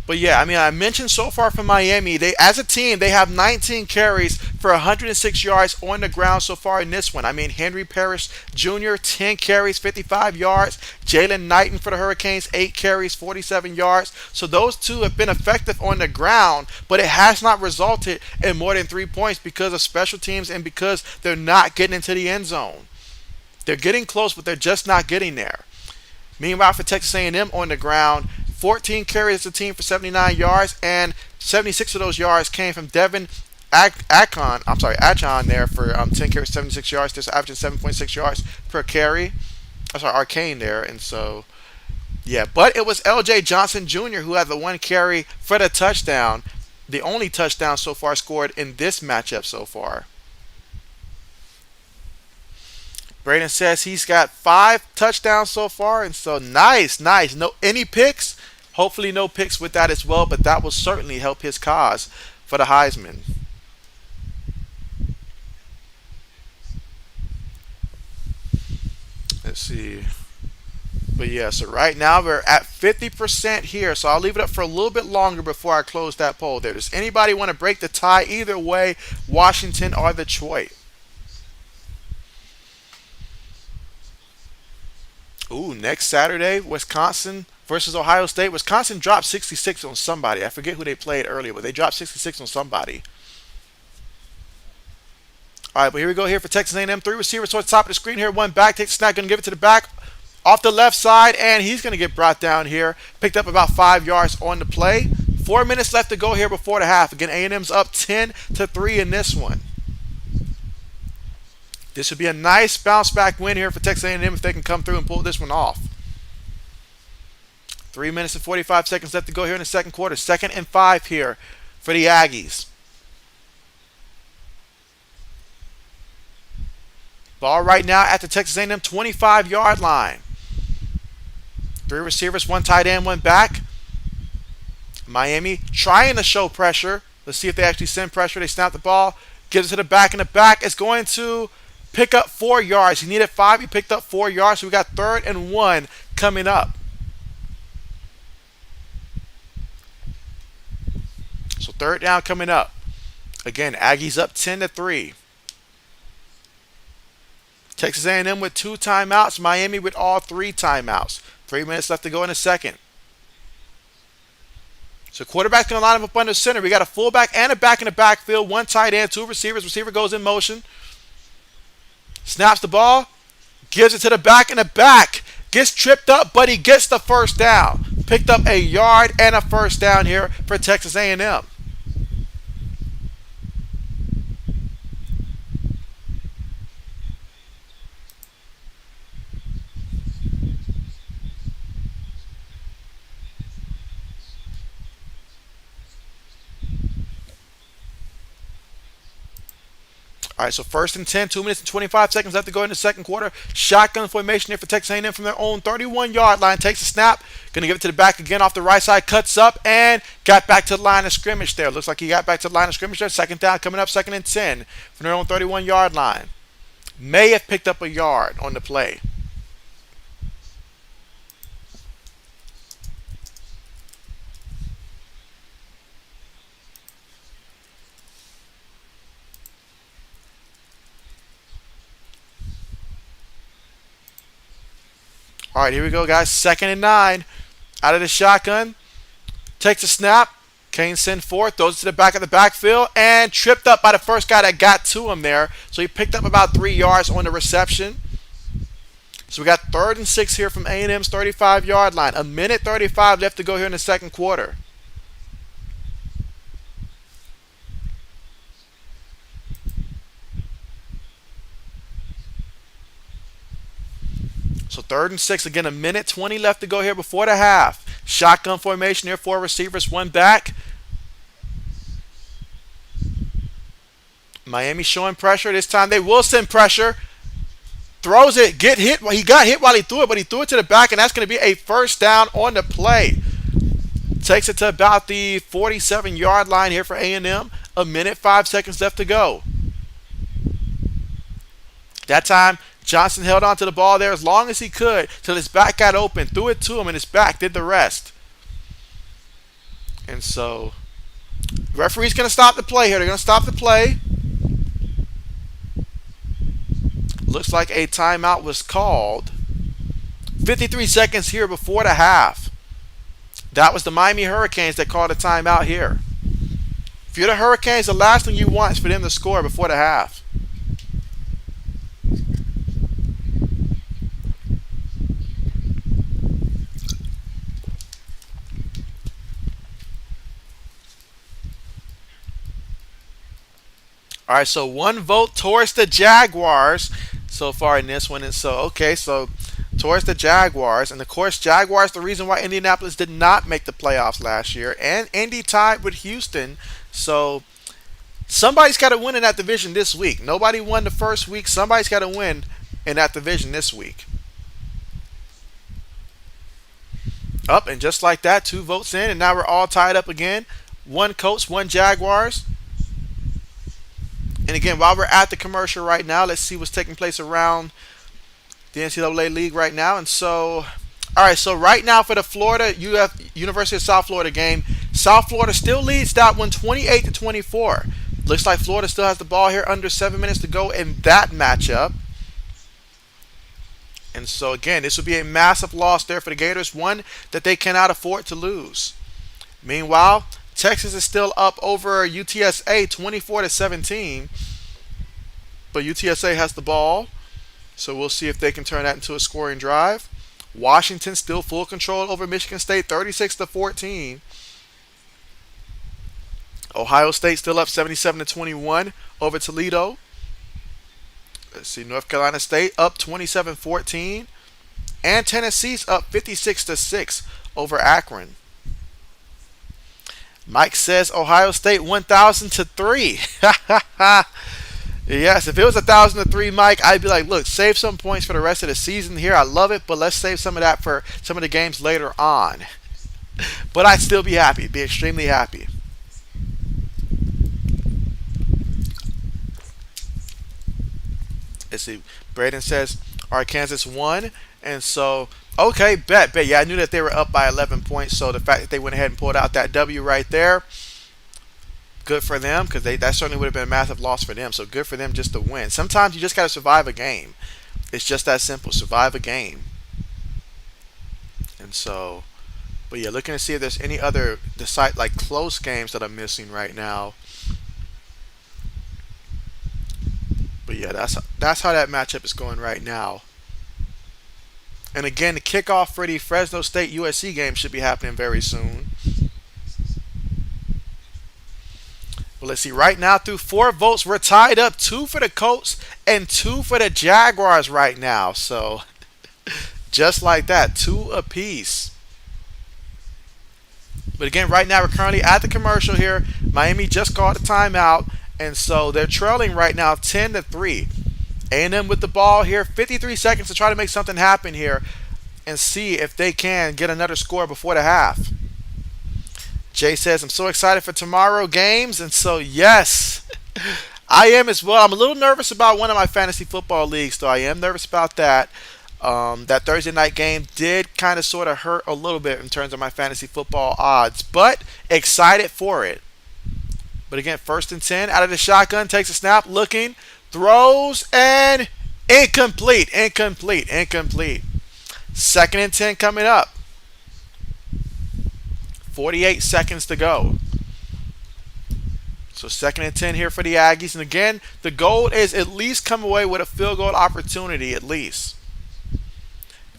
But yeah, I mean, I mentioned so far from Miami, they as a team they have 19 carries for 106 yards on the ground so far in this one. I mean, Henry Parrish Jr. 10 carries, 55 yards. Jalen Knighton for the Hurricanes 8 carries, 47 yards. So those two have been effective on the ground, but it has not resulted in more than 3 points because of special teams and because they're not getting into the end zone. They're getting close, but they're just not getting there. Meanwhile, for Texas A&M on the ground, 14 carries as a team for 79 yards, and 76 of those yards came from Devin Achon there for 10 carries, 76 yards. Just averaging 7.6 yards per carry. I'm sorry, Arcane there, and so yeah. But it was L.J. Johnson Jr. who had the 1 carry for the touchdown, the only touchdown so far scored in this matchup so far. Braden says he's got 5 touchdowns so far, and so nice. No any picks? Hopefully no picks with that as well, but that will certainly help his cause for the Heisman. Let's see. But yeah, so right now we're at 50% here, so I'll leave it up for a little bit longer before I close that poll there. Does anybody want to break the tie either way, Washington or Detroit? Ooh, next Saturday, Wisconsin versus Ohio State. Wisconsin dropped 66 on somebody. I forget who they played earlier, but they dropped 66 on somebody. All right, but here we go here for Texas A&M. 3 receivers towards the top of the screen here. 1 back, takes the snap, going to give it to the back off the left side, and he's going to get brought down here. Picked up about 5 yards on the play. 4 minutes left to go here before the half. Again, A&M's up 10-3 in this one. This would be a nice bounce back win here for Texas A&M if they can come through and pull this one off. 3 minutes and 45 seconds left to go here in the second quarter. 2nd and 5 here for the Aggies. Ball right now at the Texas A&M 25-yard line. 3 receivers, 1 tight end, 1 back. Miami trying to show pressure. Let's see if they actually send pressure. They snap the ball, gives it to the back, and the back is going to pick up 4 yards. He needed 5. He picked up 4 yards. So we got 3rd and 1 coming up. So 3rd down coming up. Again, Aggies up 10-3. Texas A&M with 2 timeouts. Miami with all 3 timeouts. 3 minutes left to go in the second. So quarterback's going to line him up under center. We got a fullback and a back in the backfield. 1 tight end, 2 receivers. Receiver goes in motion. Snaps the ball. Gives it to the back, and the back gets tripped up, but he gets the first down. Picked up a yard and a first down here for Texas A&M. All right, so first and 10, 2 minutes and 25 seconds left to go in the second quarter. Shotgun formation here for Texas A&M from their own 31-yard line. Takes a snap. Going to give it to the back again off the right side. Cuts up and got back to the line of scrimmage there. Looks like he got back to the line of scrimmage there. Second down coming up, second and 10 from their own 31-yard line. May have picked up a yard on the play. All right, here we go, guys. Second and 9. Out of the shotgun. Takes a snap. Kane send forth. Throws it to the back of the backfield. And tripped up by the first guy that got to him there. So he picked up about 3 yards on the reception. So we got third and 6 here from A&M's 35-yard line. A minute 35 left to go here in the second quarter. So third and 6, again, a minute 20 left to go here before the half. Shotgun formation here, 4 receivers, 1 back. Miami showing pressure. This time they will send pressure. Throws it, get hit. He got hit while he threw it, but he threw it to the back, and that's going to be a first down on the play. Takes it to about the 47-yard line here for A&M. A minute, 5 seconds left to go. That time, Johnson held on to the ball there as long as he could till his back got open, threw it to him, and his back did the rest. And so, the referee's going to stop the play here. They're going to stop the play. Looks like a timeout was called. 53 seconds here before the half. That was the Miami Hurricanes that called a timeout here. If you're the Hurricanes, the last thing you want is for them to score before the half. All right, so 1 vote towards the Jaguars so far in this one. And so, okay, so towards the Jaguars. And, of course, Jaguars, the reason why Indianapolis did not make the playoffs last year. And Indy tied with Houston. So somebody's got to win in that division this week. Nobody won the first week. Somebody's got to win in that division this week. Up, and just like that, 2 votes in. And now we're all tied up again. 1 Colts, 1 Jaguars. And again, while we're at the commercial right now, let's see what's taking place around the NCAA League right now. And so, all right, so right now for the Florida University of South Florida game, South Florida still leads that one 28-24. Looks like Florida still has the ball here, under 7 minutes to go in that matchup. And so, again, this would be a massive loss there for the Gators, one that they cannot afford to lose. Meanwhile, Texas is still up over UTSA 24-17. But UTSA has the ball. So we'll see if they can turn that into a scoring drive. Washington still full control over Michigan State 36-14. Ohio State still up 77-21 over Toledo. Let's see, North Carolina State up 27-14. And Tennessee's up 56-6 over Akron. Mike says Ohio State 1,000-3. Yes, if it was 1,000-3, Mike, I'd be like, look, save some points for the rest of the season here. I love it, but let's save some of that for some of the games later on. But I'd still be happy, be extremely happy. Let's see. Braden says, all right, Kansas won. And so, okay, bet. Yeah, I knew that they were up by 11 points. So the fact that they went ahead and pulled out that W right there, good for them, because that certainly would have been a massive loss for them. So good for them just to win. Sometimes you just got to survive a game. It's just that simple. Survive a game. And so, but yeah, looking to see if there's any other like close games that I'm missing right now. But yeah, that's how that matchup is going right now. And again, the kickoff for the Fresno State USC game should be happening very soon. Well, let's see. Right now, through 4 votes, we're tied up. 2 for the Colts and 2 for the Jaguars right now. So, just like that, 2 apiece. But again, right now, we're currently at the commercial here. Miami just called a timeout. And so they're trailing right now 10-3. A&M with the ball here, 53 seconds to try to make something happen here and see if they can get another score before the half. Jay says, I'm so excited for tomorrow games. And so, yes, I am as well. I'm a little nervous about one of my fantasy football leagues, though. I am nervous about that. That Thursday night game did kind of sort of hurt a little bit in terms of my fantasy football odds, but excited for it. But again, 1st and 10 out of the shotgun, takes a snap, looking, throws, and incomplete. 2nd and 10 coming up. 48 seconds to go. So 2nd and 10 here for the Aggies. And again, the goal is at least come away with a field goal opportunity at least.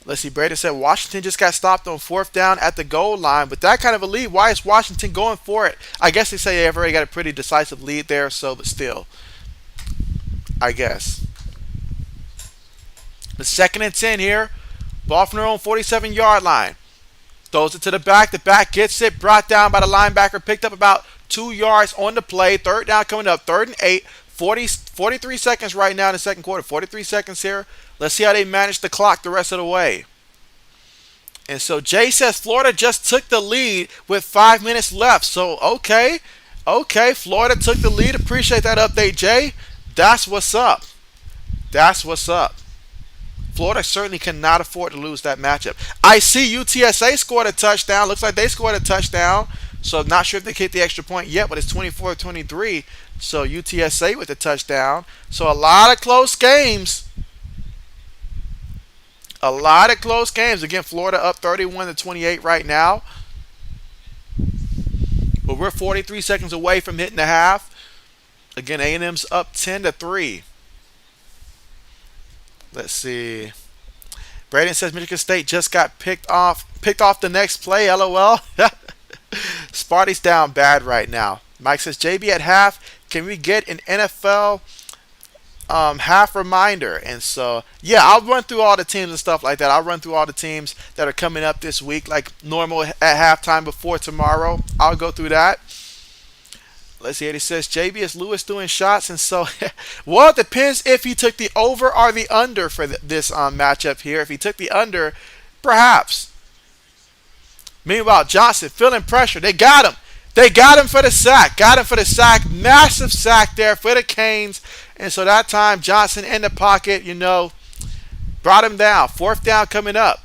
Let's see, Braden said Washington just got stopped on 4th down at the goal line. But that kind of a lead, why is Washington going for it? I guess they say they've already got a pretty decisive lead there, so but still, I guess. The 2nd and 10 here. Ball from their own 47-yard line. Throws it to the back. The back gets it. Brought down by the linebacker. Picked up about 2 yards on the play. 3rd down coming up. 3rd and 8. 43 seconds right now in the second quarter. 43 seconds here. Let's see how they manage the clock the rest of the way. And so Jay says Florida just took the lead with 5 minutes left. So, okay. Florida took the lead. Appreciate that update, Jay. That's what's up. Florida certainly cannot afford to lose that matchup. I see UTSA scored a touchdown. Looks like they scored a touchdown. So I'm not sure if they hit the extra point yet, but it's 24-23. So UTSA with the touchdown. So a lot of close games. Again, Florida up 31-28 right now. But we're 43 seconds away from hitting the half. Again, A&M's up 10-3. Let's see. Braden says Michigan State just got picked off the next play. LOL. Sparty's down bad right now. Mike says JB at half. Can we get an NFL half reminder? And so, yeah, I'll run through all the teams and stuff like that. I'll run through all the teams that are coming up this week, like normal at halftime before tomorrow. I'll go through that. Let's see. He says JB is Lewis doing shots, and so well, it depends if he took the over or the under for this matchup here. If he took the under, perhaps. Meanwhile, Johnson feeling pressure. They got him. For the sack. Massive sack there for the Canes. And so that time, Johnson in the pocket, brought him down. 4th down coming up.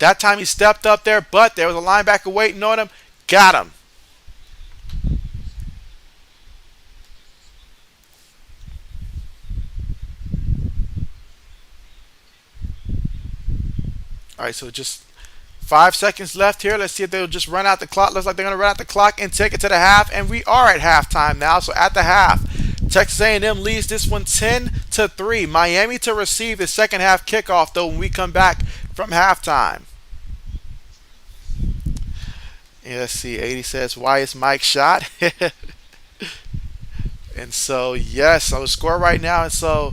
That time he stepped up there, but there was a linebacker waiting on him. Got him. All right, so just 5 seconds left here. Let's see if they'll just run out the clock. Looks like they're going to run out the clock and take it to the half. And we are at halftime now. So at the half, Texas A&M leads this one 10-3. Miami to receive the second half kickoff, though, when we come back from halftime. Yeah, let's see. 80 says, why is Mike shot? And so, yes, I was score right now. And so,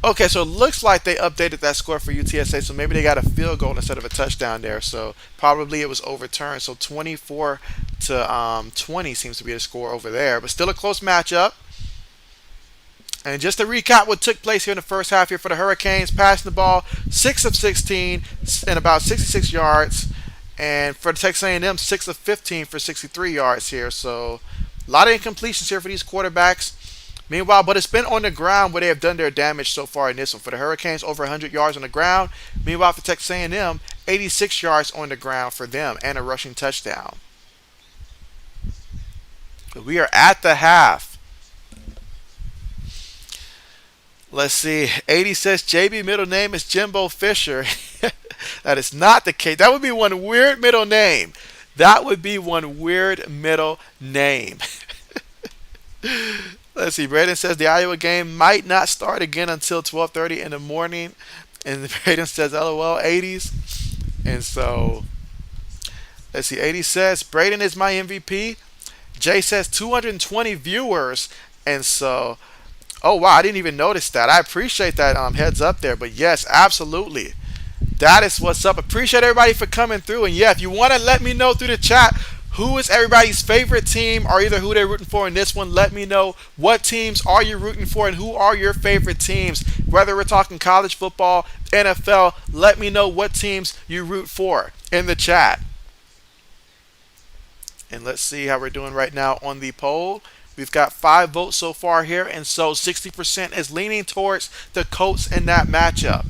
okay, so it looks like they updated that score for UTSA. So maybe they got a field goal instead of a touchdown there. So probably it was overturned. So 24-20 seems to be the score over there. But still a close matchup. And just to recap what took place here in the first half here for the Hurricanes, passing the ball 6 of 16 and about 66 yards. And for the Texas A&M, 6 of 15 for 63 yards here. So a lot of incompletions here for these quarterbacks. Meanwhile, but it's been on the ground where they have done their damage so far in this one. For the Hurricanes, over 100 yards on the ground. Meanwhile, for Texas A&M, 86 yards on the ground for them and a rushing touchdown. But we are at the half. Let's see. 80 says JB middle name is Jimbo Fisher. That is not the case. That would be one weird middle name. Let's see. Braden says the Iowa game might not start again until 12:30 in the morning. And Braden says LOL 80s. And so, let's see. 80 says Braden is my MVP. Jay says 220 viewers. And so, oh wow, I didn't even notice that. I appreciate that heads up there. But yes, absolutely. That is what's up. Appreciate everybody for coming through. And yeah, if you want to let me know through the chat who is everybody's favorite team or either who they're rooting for in this one, let me know what teams are you rooting for and who are your favorite teams. Whether we're talking college football, NFL, let me know what teams you root for in the chat. And let's see how we're doing right now on the poll. We've got 5 votes so far here, and so 60% is leaning towards the Colts in that matchup.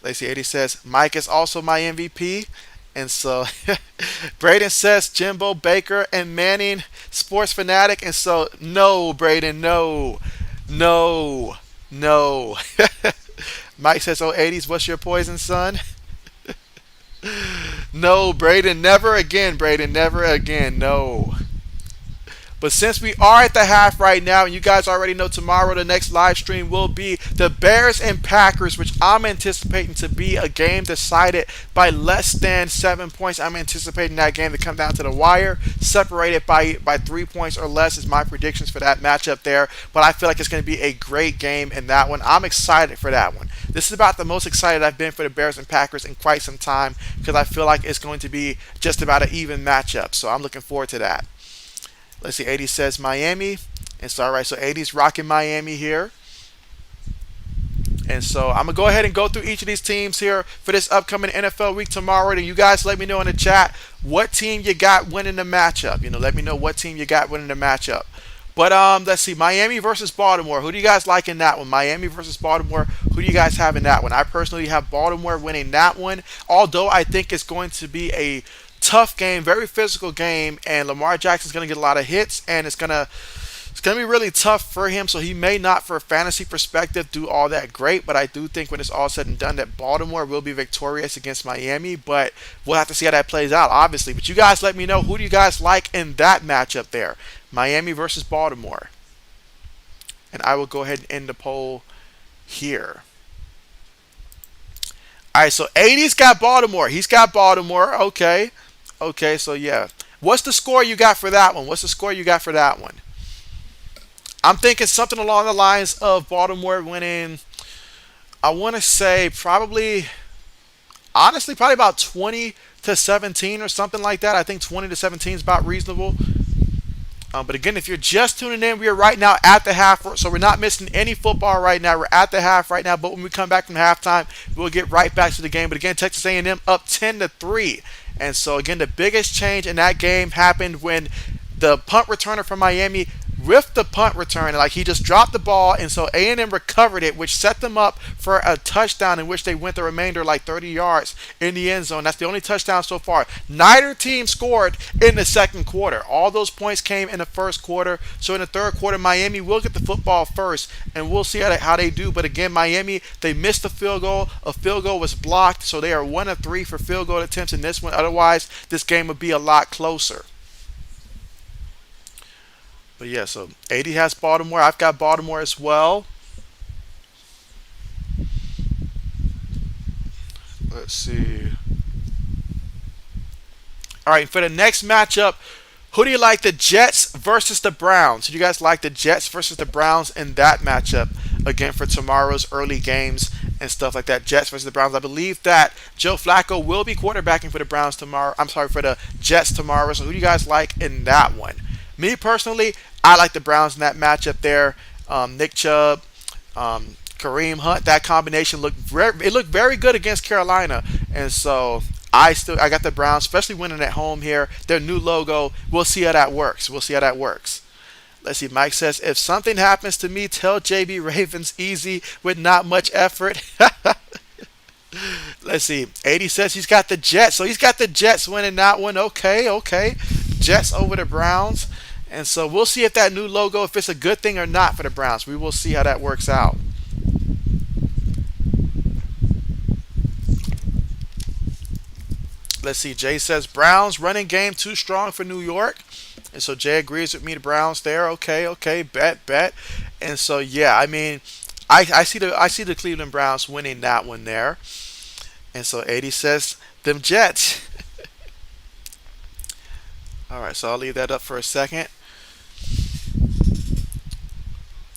Lacey 80 says, Mike is also my MVP. And so Braden says Jimbo, Baker, and Manning, sports fanatic. And so, no, Braden, no, no, no. Mike says, oh, 80s, what's your poison, son? No, Braden, never again, Braden, never again, no. But since we are at the half right now, and you guys already know tomorrow the next live stream will be the Bears and Packers, which I'm anticipating to be a game decided by less than 7 points. I'm anticipating that game to come down to the wire, separated by 3 points or less is my predictions for that matchup there. But I feel like it's going to be a great game in that one. I'm excited for that one. This is about the most excited I've been for the Bears and Packers in quite some time because I feel like it's going to be just about an even matchup. So I'm looking forward to that. Let's see, 80 says Miami. And so, all right, so 80's rocking Miami here. And so I'm going to go ahead and go through each of these teams here for this upcoming NFL week tomorrow. And you guys let me know in the chat what team you got winning the matchup. Let me know what team you got winning the matchup. But let's see, Miami versus Baltimore. Who do you guys like in that one? Miami versus Baltimore. Who do you guys have in that one? I personally have Baltimore winning that one. Although I think it's going to be a tough game, very physical game, and Lamar Jackson's going to get a lot of hits, and it's going to be really tough for him, so he may not, for a fantasy perspective, do all that great, but I do think when it's all said and done that Baltimore will be victorious against Miami, but we'll have to see how that plays out, obviously. But you guys let me know, who do you guys like in that matchup there? Miami versus Baltimore. And I will go ahead and end the poll here. All right, so 80's got Baltimore. He's got Baltimore. Okay, so yeah. What's the score you got for that one? I'm thinking something along the lines of Baltimore winning, I want to say honestly, probably about 20-17 or something like that. I think 20-17 is about reasonable. But again, if you're just tuning in, we are right now at the half, so we're not missing any football right now. We're at the half right now, but when we come back from halftime, we'll get right back to the game. But again, Texas A&M up 10-3. And so again, the biggest change in that game happened when the punt returner from Miami whiffed the punt return. Like, he just dropped the ball, and so A&M recovered it, which set them up for a touchdown in which they went the remainder like 30 yards in the end zone. That's the only touchdown so far. Neither team scored in the second quarter. All those points came in the first quarter. So in the third quarter, Miami will get the football first, and we'll see how they do. But again, Miami, they missed a field goal. A field goal was blocked, so they are 1 of 3 for field goal attempts in this one. Otherwise, this game would be a lot closer. But yeah, so 80 has Baltimore. I've got Baltimore as well. Let's see. All right, for the next matchup, who do you like, the Jets versus the Browns? Do you guys like the Jets versus the Browns in that matchup? Again, for tomorrow's early games and stuff like that. Jets versus the Browns. I believe that Joe Flacco will be quarterbacking for the Browns tomorrow. For the Jets tomorrow. So who do you guys like in that one? Me personally, I like the Browns in that matchup there. Nick Chubb, Kareem Hunt, that combination looked very good against Carolina, and so I got the Browns, especially winning at home here. Their new logo. We'll see how that works. Let's see. Mike says, if something happens to me, tell JB Ravens easy with not much effort. Let's see. 80 says he's got the Jets, so he's got the Jets winning that one. Okay. Jets over the Browns. And so we'll see if that new logo, if it's a good thing or not for the Browns. We will see how that works out. Let's see. Jay says Browns running game too strong for New York. And so Jay agrees with me. The Browns there. Okay. Bet. And so yeah, I mean, I see the Cleveland Browns winning that one there. And so 80 says them Jets. All right, so I'll leave that up for a second.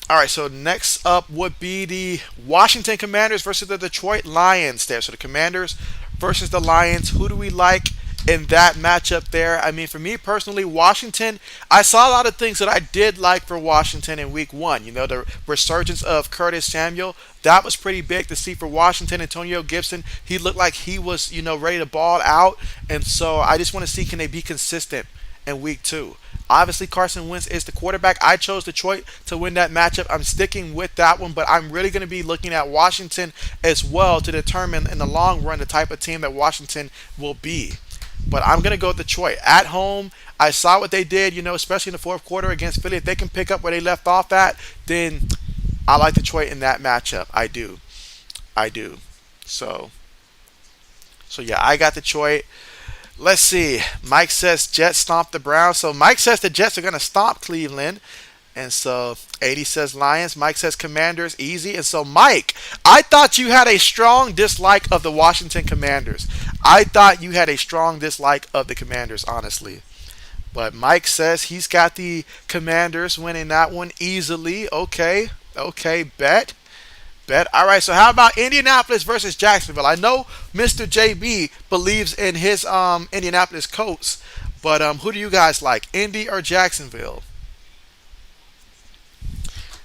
All right, so next up would be the Washington Commanders versus the Detroit Lions there. So the Commanders versus the Lions. Who do we like in that matchup there? I mean, for me personally, Washington, I saw a lot of things that I did like for Washington in week one. You know, the resurgence of Curtis Samuel, that was pretty big to see for Washington. Antonio Gibson, he looked like he was, ready to ball out. And so I just want to see, can they be consistent in week two? Obviously, Carson Wentz is the quarterback. I chose Detroit to win that matchup. I'm sticking with that one, but I'm really going to be looking at Washington as well to determine in the long run the type of team that Washington will be. But I'm going to go with Detroit. At home, I saw what they did, especially in the fourth quarter against Philly. If they can pick up where they left off at, then I like Detroit in that matchup. I do. I do. So, so yeah, I got Detroit. Let's see. Mike says Jets stomp the Browns. So Mike says the Jets are going to stomp Cleveland. And so 80 says Lions. Mike says Commanders easy. And so Mike, I thought you had a strong dislike of the Washington Commanders. I thought you had a strong dislike of the Commanders, honestly. But Mike says he's got the Commanders winning that one easily. Okay. Okay, bet. Bet. All right, so how about Indianapolis versus Jacksonville? I know Mr. JB believes in his Indianapolis Colts, but who do you guys like, Indy or Jacksonville?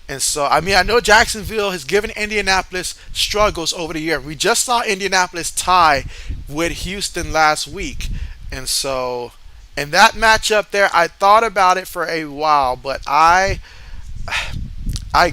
And so, I mean, I know Jacksonville has given Indianapolis struggles over the year. We just saw Indianapolis tie with Houston last week. And so, in that matchup there, I thought about it for a while, but I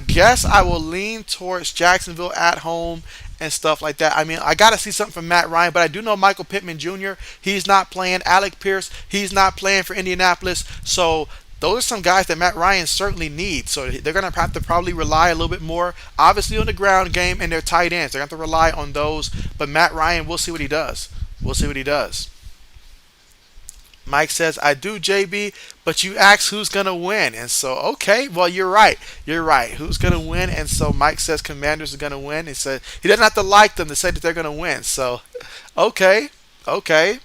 guess I will lean towards Jacksonville at home and stuff like that. I mean, I got to see something from Matt Ryan, but I do know Michael Pittman Jr., he's not playing. Alec Pierce, he's not playing for Indianapolis. So those are some guys that Matt Ryan certainly needs. So they're going to have to probably rely a little bit more, obviously, on the ground game and their tight ends. They're going to have to rely on those. But Matt Ryan, we'll see what he does. We'll see what he does. Mike says, I do, JB, but you ask who's going to win. And so, okay, well, you're right. You're right. Who's going to win? And so Mike says Commanders are going to win. He said he doesn't have to like them to say that they're going to win. So, okay, okay,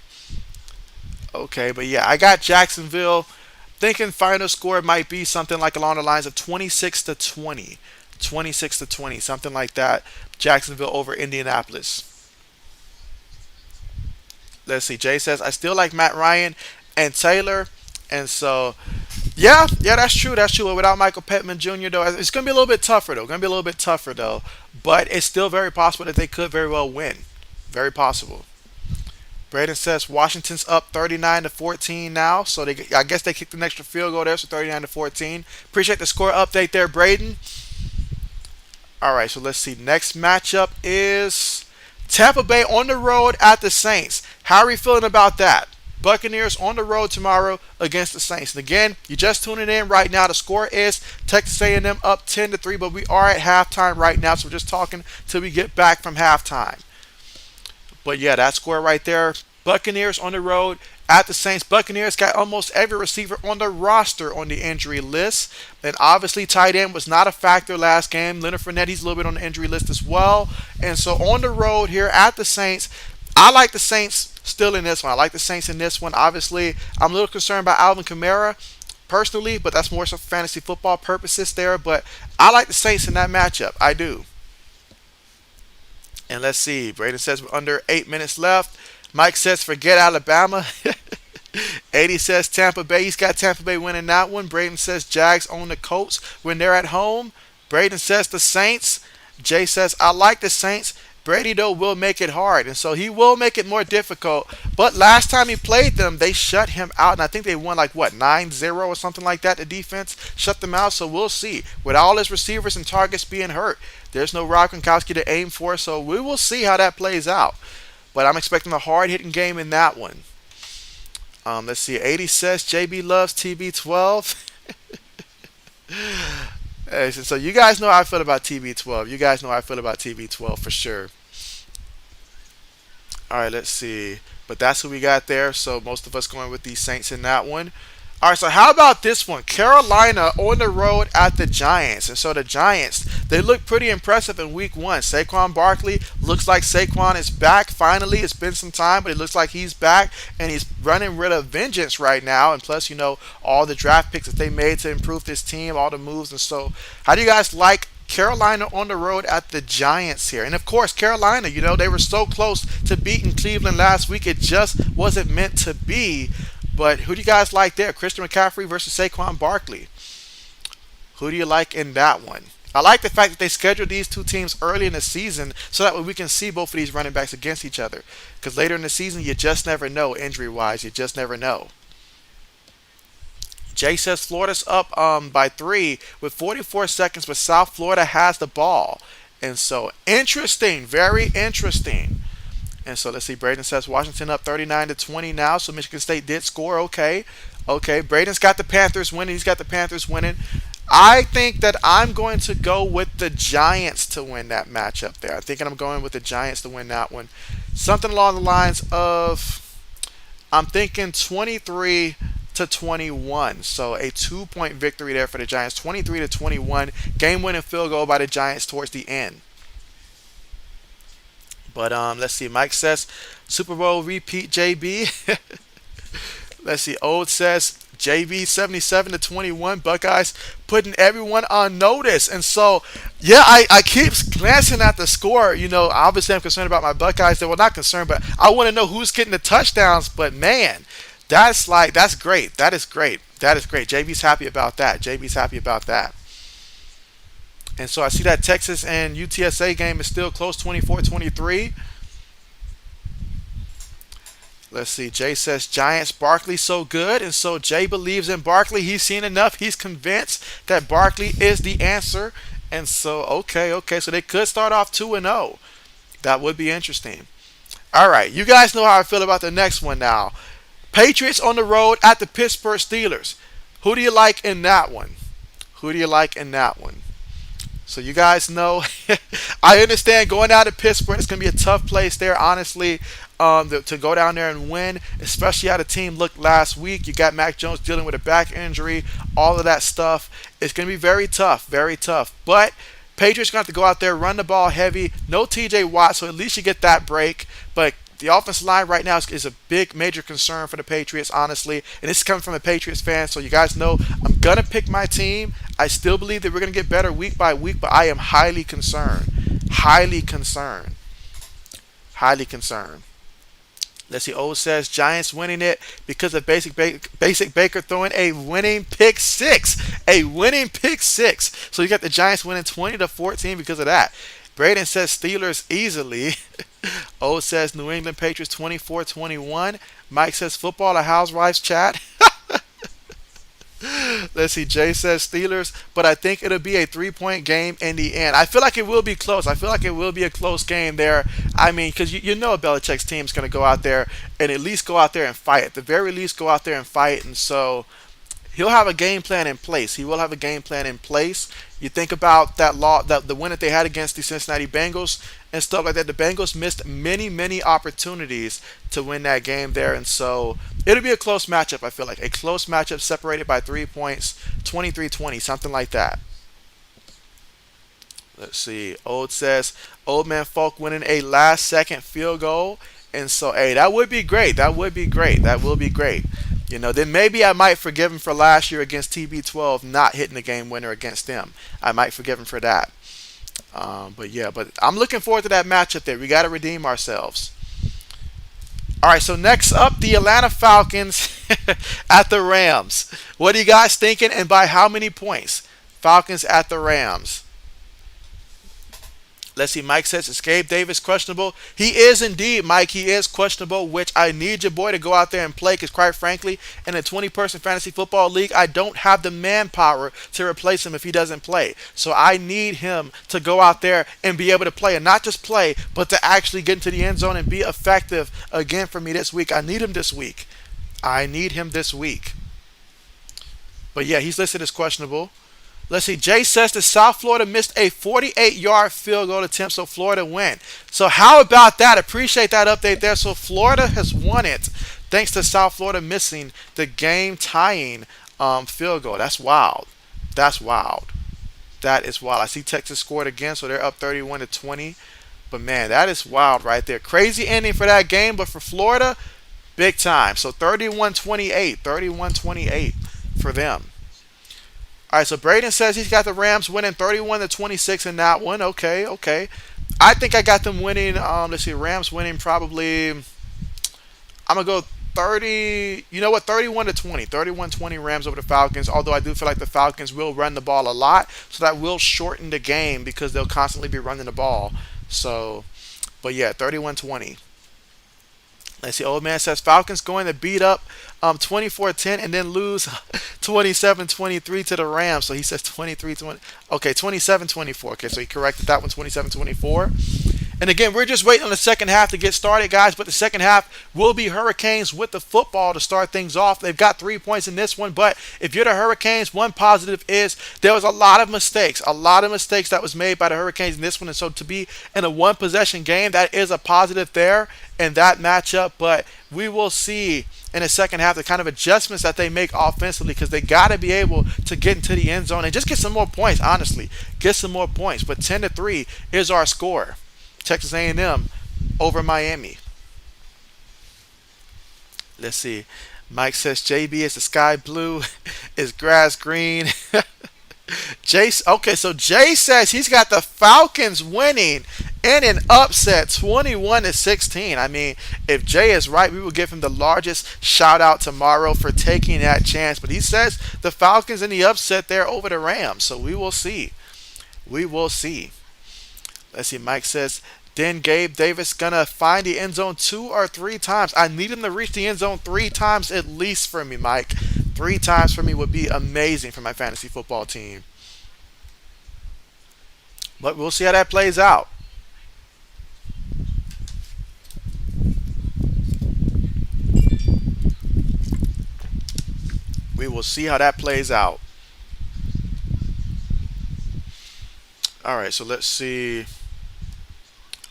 okay. But yeah, I got Jacksonville. Thinking final score might be something like along the lines of 26 to 20. 26 to 20, something like that. Jacksonville over Indianapolis. Let's see. Jay says, I still like Matt Ryan and Taylor. And so, yeah, that's true. That's true. Without Michael Pittman Jr., though, it's going to be a little bit tougher, though. Going to be a little bit tougher, though. But it's still very possible that they could very well win. Very possible. Braden says Washington's up 39 to 14 now. So I guess they kicked an extra field goal there, so 39 to 14. Appreciate the score update there, Braden. All right, so let's see. Next matchup is Tampa Bay on the road at the Saints. How are we feeling about that? Buccaneers on the road tomorrow against the Saints. And again, you're just tuning in right now. The score is Texas A&M up 10 to 3, but we are at halftime right now, so we're just talking till we get back from halftime. But yeah, that score right there. Buccaneers on the road at the Saints. Buccaneers got almost every receiver on the roster on the injury list. And obviously, tight end was not a factor last game. Leonard Fournette, he's a little bit on the injury list as well. And so on the road here at the Saints, I like the Saints still in this one. I like the Saints in this one. Obviously, I'm a little concerned about Alvin Kamara personally, but that's more so for fantasy football purposes there. But I like the Saints in that matchup. I do. And let's see. Braden says we're under 8 minutes left. Mike says forget Alabama. 80 says Tampa Bay. He's got Tampa Bay winning that one. Braden says Jags own the Colts when they're at home. Braden says the Saints. Jay says I like the Saints. Brady, though, will make it hard. And so he will make it more difficult. But last time he played them, they shut him out. And I think they won like, what, 9-0 or something like that. The defense shut them out. So we'll see. With all his receivers and targets being hurt, there's no Rob Gronkowski to aim for. So we will see how that plays out. But I'm expecting a hard-hitting game in that one. Let's see. 80 says JB loves TB12. Hey, so you guys know how I feel about TB12. You guys know how I feel about TB12 for sure. All right, let's see. But that's who we got there. So most of us going with the Saints in that one. All right, so how about this one? Carolina on the road at the Giants. And so the Giants, they look pretty impressive in week one. Saquon Barkley looks like Saquon is back finally. It's been some time, but it looks like he's back and he's running rid of vengeance right now. And plus, all the draft picks that they made to improve this team, all the moves. And so, how do you guys like Carolina on the road at the Giants here? And of course, Carolina, they were so close to beating Cleveland last week. It just wasn't meant to be. But who do you guys like there? Christian McCaffrey versus Saquon Barkley. Who do you like in that one? I like the fact that they scheduled these two teams early in the season so that way we can see both of these running backs against each other. Because later in the season, you just never know injury-wise. You just never know. Jay says Florida's up by 3 with 44 seconds, but South Florida has the ball. And so, interesting. Very interesting. And so let's see. Braden says Washington up 39-20 now. So Michigan State did score. Okay. Okay. Braden's got the Panthers winning. He's got the Panthers winning. I think that I'm going to go with the Giants to win that matchup there. I think I'm going with the Giants to win that one. Something along the lines of, I'm thinking 23-21. So a 2-point victory there for the Giants. 23-21. Game-winning field goal by the Giants towards the end. But let's see. Mike says Super Bowl repeat JB. Let's see. Old says JB 77-21. Buckeyes putting everyone on notice. And so, yeah, I keep glancing at the score. Obviously I'm concerned about my Buckeyes. Well, not concerned, but I want to know who's getting the touchdowns. But man, that's great. That is great. That is great. JB's happy about that. JB's happy about that. And so I see that Texas and UTSA game is still close, 24-23. Let's see. Jay says Giants, Barkley so good. And so Jay believes in Barkley. He's seen enough. He's convinced that Barkley is the answer. And so, okay. So they could start off 2-0. That would be interesting. All right. You guys know how I feel about the next one now. Patriots on the road at the Pittsburgh Steelers. Who do you like in that one? Who do you like in that one? So you guys know, I understand going out to Pittsburgh, it's going to be a tough place there, honestly, to go down there and win, especially how the team looked last week. You got Mac Jones dealing with a back injury, all of that stuff. It's going to be very tough, very tough. But Patriots going to have to go out there, run the ball heavy. No TJ Watt, so at least you get that break. But the offensive line right now is a big, major concern for the Patriots, honestly. And this is coming from a Patriots fan, so you guys know I'm going to pick my team. I still believe that we're going to get better week by week, but I am highly concerned. Highly concerned. Highly concerned. Let's see. O says Giants winning it because of Basic Baker throwing a winning pick six. A winning pick six. So you got the Giants winning 20-14 because of that. Braden says Steelers easily. O says New England Patriots 24-21. Mike says football, a housewives chat. Let's see. Jay says Steelers, but I think it'll be a 3-point game in the end. I feel like it will be close. I feel like it will be a close game there. I mean, because you know Belichick's team is going to go out there and at least go out there and fight. At the very least, go out there and fight. And so he'll have a game plan in place. He will have a game plan in place. You think about the win that they had against the Cincinnati Bengals and stuff like that. The Bengals missed many opportunities to win that game there, and so it'll be a close matchup. I feel like a close matchup separated by 3 points, 23-20, something like that. Let's see. Old says Old Man Folk winning a last-second field goal, and so hey, that would be great. That would be great. That will be great. Then maybe I might forgive him for last year against TB12 not hitting the game winner against them. I might forgive him for that. But I'm looking forward to that matchup there. We got to redeem ourselves. All right, so next up, the Atlanta Falcons at the Rams. What are you guys thinking, and by how many points? Falcons at the Rams. Let's see. Mike says Escape Davis questionable. He is indeed, Mike. He is questionable, which I need your boy to go out there and play because, quite frankly, in a 20-person fantasy football league, I don't have the manpower to replace him if he doesn't play. So I need him to go out there and be able to play, and not just play, but to actually get into the end zone and be effective again for me this week. I need him this week. I need him this week. But yeah, he's listed as questionable. Let's see. Jay says that South Florida missed a 48-yard field goal attempt, so Florida win. So how about that? Appreciate that update there. So Florida has won it. thanks to South Florida missing the game tying field goal. That's wild. That's wild. That is wild. I see Texas scored again, so they're up 31-20. But man, that is wild right there. Crazy ending for that game, but for Florida, big time. So 31-28, 31-28 for them. All right, so Braden says he's got the Rams winning 31-26 in that one. Okay, okay. I think I got them winning. Let's see, Rams winning probably. I'm gonna go 30. You know what? 31-20. 31-20 Rams over the Falcons. Although I do feel like the Falcons will run the ball a lot, so that will shorten the game because they'll constantly be running the ball. So, but yeah, 31-20. Let's see. Old man says Falcons going to beat up 24-10 and then lose 27-23 to the Rams. So he says 23-20. Okay, 27-24. Okay, so he corrected that one, 27-24. And again, we're just waiting on the second half to get started, guys. But the second half will be Hurricanes with the football to start things off. They've got 3 points in this one. But if you're the Hurricanes, one positive is there was a lot of mistakes that was made by the Hurricanes in this one. And so to be in a one-possession game, that is a positive there in that matchup. But we will see in the second half the kind of adjustments that they make offensively, because they got to be able to get into the end zone and just get some more points, honestly. Get some more points. But 10-3 is our score. Texas A&M over Miami. Let's see. Mike says JB is the sky blue, is grass green. Okay, so Jay says he's got the Falcons winning in an upset 21-16. I mean, if Jay is right, we will give him the largest shout out tomorrow for taking that chance. But he says the Falcons in the upset there over the Rams. So we will see. We will see. Let's see. Mike says, then Gabe Davis gonna find the end zone 2 or 3 times. I need him to reach the end zone 3 times at least for me, Mike. 3 times for me would be amazing for my fantasy football team. But we'll see how that plays out. We will see how that plays out. All right, so let's see.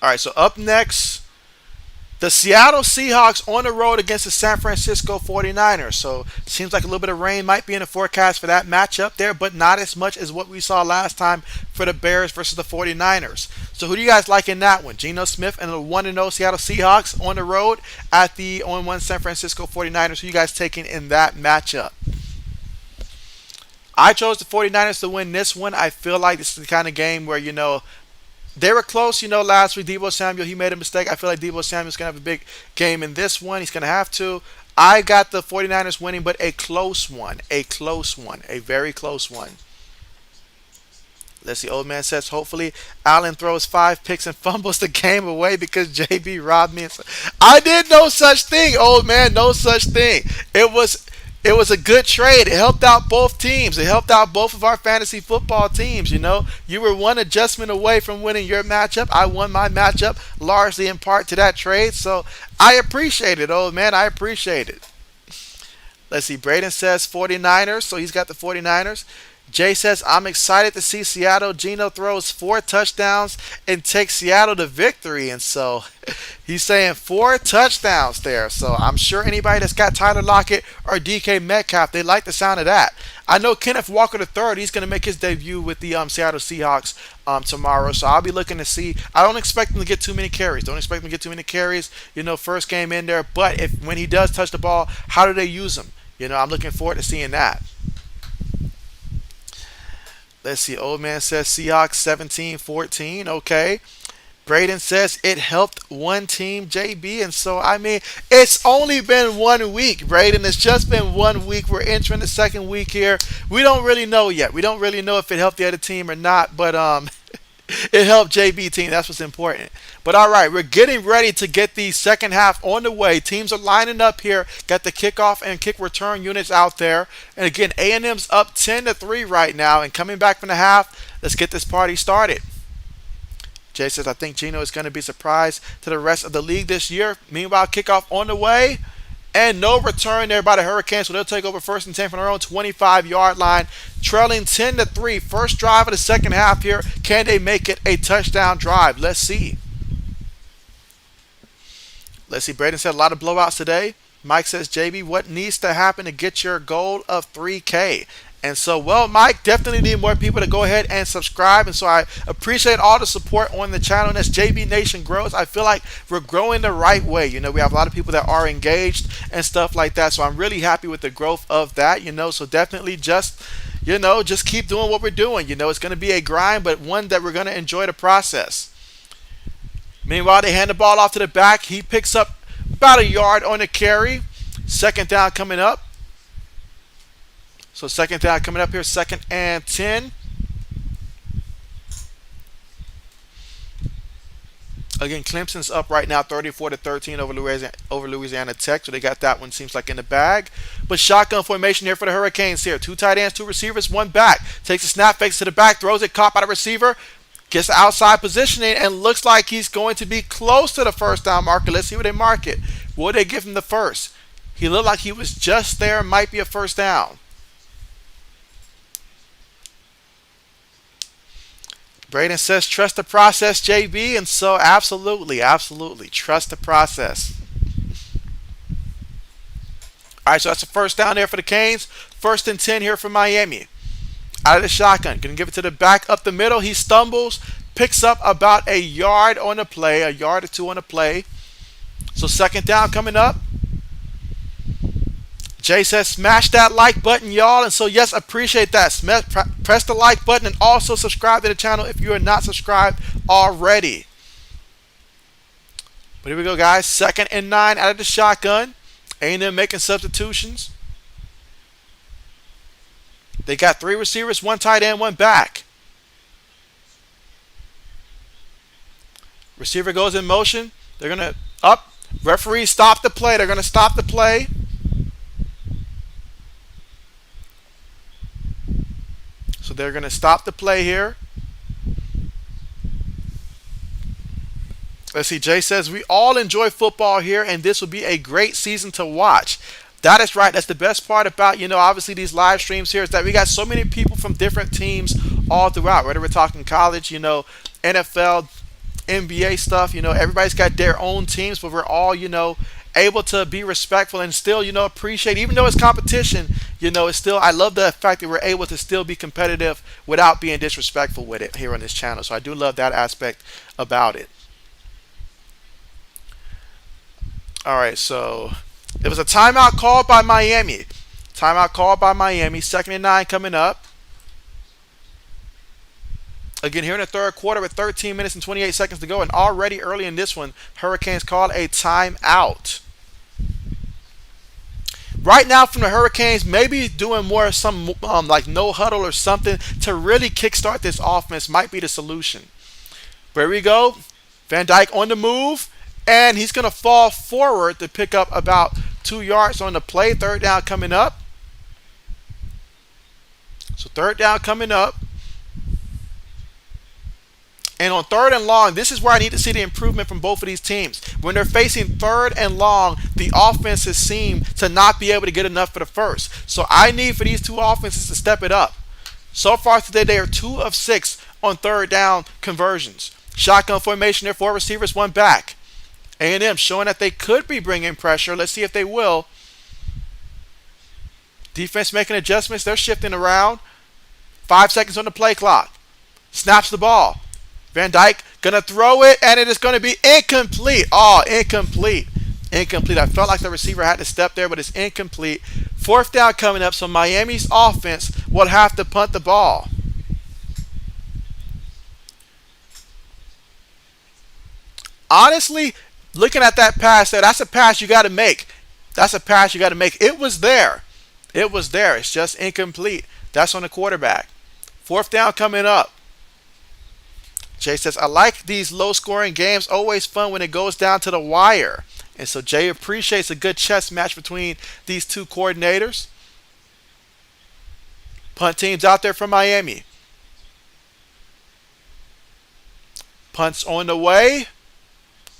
All right, so up next, the Seattle Seahawks on the road against the San Francisco 49ers. So it seems like a little bit of rain might be in the forecast for that matchup there, but not as much as what we saw last time for the Bears versus the 49ers. So who do you guys like in that one? Geno Smith and the 1-0 Seattle Seahawks on the road at the 0-1 San Francisco 49ers. Who you guys taking in that matchup? I chose the 49ers to win this one. I feel like this is the kind of game where, they were close, last week. Deebo Samuel, he made a mistake. I feel like Deebo Samuel's going to have a big game in this one. He's going to have to. I got the 49ers winning, but a close one. A close one. A very close one. Let's see. Old man says, hopefully Allen throws 5 picks and fumbles the game away because JB robbed me. I did no such thing, old man. No such thing. It was a good trade. It helped out both teams. It helped out both of our fantasy football teams, You were one adjustment away from winning your matchup. I won my matchup largely in part to that trade. So I appreciate it, old man. I appreciate it. Let's see. Braden says 49ers. So he's got the 49ers. Jay says, I'm excited to see Seattle. Geno throws 4 touchdowns and takes Seattle to victory. And so he's saying 4 touchdowns there. So I'm sure anybody that's got Tyler Lockett or DK Metcalf, they like the sound of that. I know Kenneth Walker III, he's going to make his debut with the Seattle Seahawks tomorrow. So I'll be looking to see. I don't expect him to get too many carries. First game in there. But when he does touch the ball, how do they use him? I'm looking forward to seeing that. Let's see. Old man says Seahawks 17-14. Okay. Braden says it helped one team, JB. And so, it's only been 1 week, Braden. It's just been 1 week. We're entering the second week here. We don't really know yet. We don't really know if it helped the other team or not. But it helped JB team. That's what's important. But all right, we're getting ready to get the second half on the way. Teams are lining up here. Got the kickoff and kick return units out there. And again, A&M's up 10-3 right now. And coming back from the half, let's get this party started. Jay says, I think Geno is going to be surprised to the rest of the league this year. Meanwhile, kickoff on the way. And no return there by the Hurricanes, so they'll take over 1st and 10 from their own 25-yard line, trailing 10-3. First drive of the second half here. Can they make it a touchdown drive? Let's see. Braden said a lot of blowouts today. Mike says, JB, what needs to happen to get your goal of 3K? And so, well, Mike, definitely need more people to go ahead and subscribe. And so I appreciate all the support on the channel. And as JB Nation grows, I feel like we're growing the right way. We have a lot of people that are engaged and stuff like that. So I'm really happy with the growth of that, So definitely just keep doing what we're doing. It's going to be a grind, but one that we're going to enjoy the process. Meanwhile, they hand the ball off to the back. He picks up about a yard on the carry. Second down coming up. So second down coming up here, 2nd and 10. Again, Clemson's up right now 34-13 over Louisiana Tech. So they got that one, seems like, in the bag. But shotgun formation here for the Hurricanes here. 2 tight ends, 2 receivers, 1 back. Takes a snap, fakes to the back, throws it, caught by the receiver. Gets the outside positioning and looks like he's going to be close to the first down marker. Let's see where they mark it. Will they give him the first? He looked like he was just there. Might be a first down. Braden says, trust the process, JB. And so absolutely trust the process. All right, so that's the first down there for the Canes. 1st and 10 here for Miami. Out of the shotgun. Going to give it to the back up the middle. He stumbles. Picks up about a yard on the play. A yard or 2 on the play. So second down coming up. Jay says, smash that like button, y'all. And so, yes, appreciate that. Press the like button and also subscribe to the channel if you are not subscribed already. But here we go, guys. 2nd and 9 out of the shotgun. A&M making substitutions. They got 3 receivers, 1 tight end, 1 back. Receiver goes in motion. They're going to up. Referee stop the play. They're going to stop the play. So they're going to stop the play here. Let's see. Jay says, we all enjoy football here, and this will be a great season to watch. That is right. That's the best part about, obviously these live streams here is that we got so many people from different teams all throughout. Whether we're talking college, NFL, NBA stuff, everybody's got their own teams, but we're all, able to be respectful and still, appreciate, even though it's competition, it's still, I love the fact that we're able to still be competitive without being disrespectful with it here on this channel. So I do love that aspect about it. All right, so there was a timeout called by Miami. 2nd and 9 coming up. Again, here in the third quarter with 13 minutes and 28 seconds to go. And already early in this one, Hurricanes called a timeout. Right now from the Hurricanes, maybe doing more some like no huddle or something to really kickstart this offense might be the solution. Here we go. Van Dyke on the move. And he's going to fall forward to pick up about 2 yards on the play. 3rd down coming up. So 3rd down coming up. And on 3rd and long, this is where I need to see the improvement from both of these teams. When they're facing 3rd and long, the offenses seem to not be able to get enough for the first. So I need for these 2 offenses to step it up. So far today, they are 2 of 6 on 3rd down conversions. Shotgun formation there, 4 receivers, 1 back. A&M showing that they could be bringing pressure. Let's see if they will. Defense making adjustments. They're shifting around. 5 seconds on the play clock. Snaps the ball. Van Dyke going to throw it, and it is going to be incomplete. Oh, incomplete. Incomplete. I felt like the receiver had to step there, but it's incomplete. 4th down coming up, so Miami's offense will have to punt the ball. Honestly, looking at that pass there, that's a pass you got to make. It was there. It's just incomplete. That's on the quarterback. 4th down coming up. Jay says, I like these low-scoring games. Always fun when it goes down to the wire. And so Jay appreciates a good chess match between these 2 coordinators. Punt teams out there from Miami. Punt's on the way.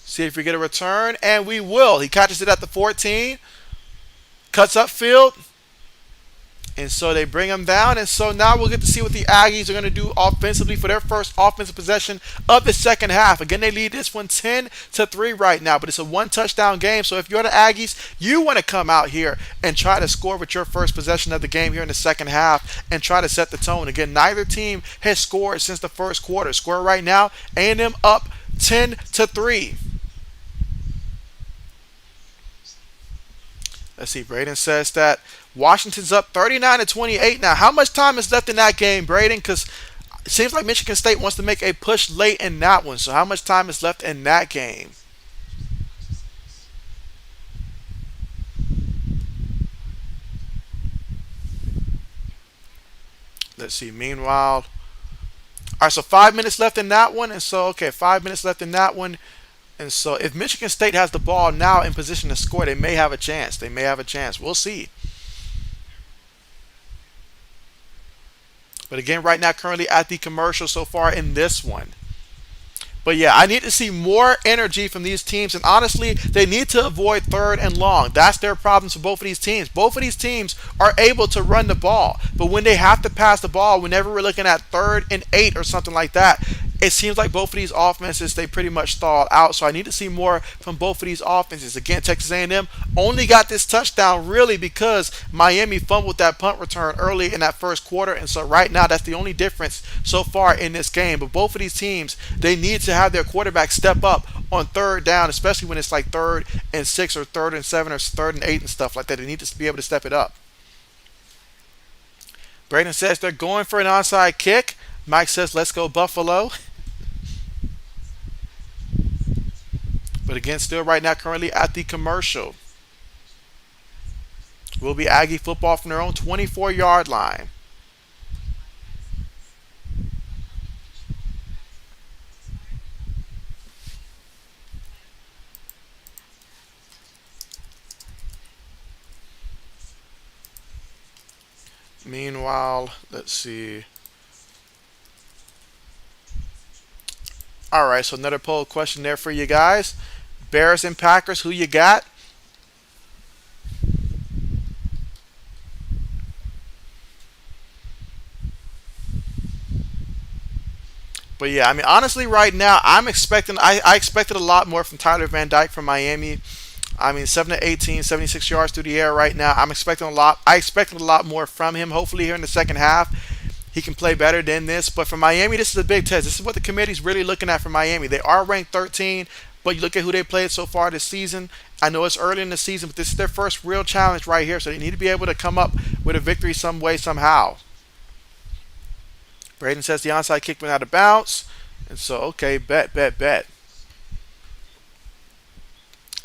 See if we get a return, and we will. He catches it at the 14. Cuts upfield. And so they bring them down. And so now we'll get to see what the Aggies are going to do offensively for their first offensive possession of the second half. Again, they lead this one 10-3 right now, but it's a one touchdown game. So if you're the Aggies, you want to come out here and try to score with your first possession of the game here in the second half and try to set the tone. Again, neither team has scored since the first quarter. Score right now, A&M up 10-3. Let's see. Braden says that Washington's up 39-28 now. How much time is left in that game, Braden? Because it seems like Michigan State wants to make a push late in that one. So how much time is left in that game? Let's see. Meanwhile, all right, so 5 minutes left in that one. And so, okay, 5 minutes left in that one. And so if Michigan State has the ball now in position to score, they may have a chance. They may have a chance. We'll see. But again, right now, currently at the commercial so far in this one. But yeah, I need to see more energy from these teams. And honestly, they need to avoid third and long. That's their problems for both of these teams. Both of these teams are able to run the ball. But when they have to pass the ball, whenever we're looking at 3rd and 8 or something like that, it seems like both of these offenses, they pretty much stalled out. So I need to see more from both of these offenses. Again, Texas A&M only got this touchdown really because Miami fumbled that punt return early in that first quarter. And so right now, that's the only difference so far in this game. But both of these teams, they need to have their quarterback step up on third down, especially when it's like 3rd and 6 or 3rd and 7 or 3rd and 8 and stuff like that. They need to be able to step it up. Braden says they're going for an onside kick. Mike says, let's go Buffalo. But again, still right now, currently at the commercial. Will be Aggie football from their own 24-yard line. Meanwhile, let's see. All right, so another poll question there for you guys. Bears and Packers, who you got? But yeah, I mean, honestly, right now, I expected a lot more from Tyler Van Dyke from Miami. I mean, 7-18, 76 yards through the air right now. I'm expecting a lot. I expected a lot more from him. Hopefully, here in the second half, he can play better than this. But for Miami, this is a big test. This is what the committee's really looking at for Miami. They are ranked 13, but you look at who they played so far this season. I know it's early in the season, but this is their first real challenge right here. So they need to be able to come up with a victory some way, somehow. Braden says the onside kick went out of bounds. And so, okay, bet.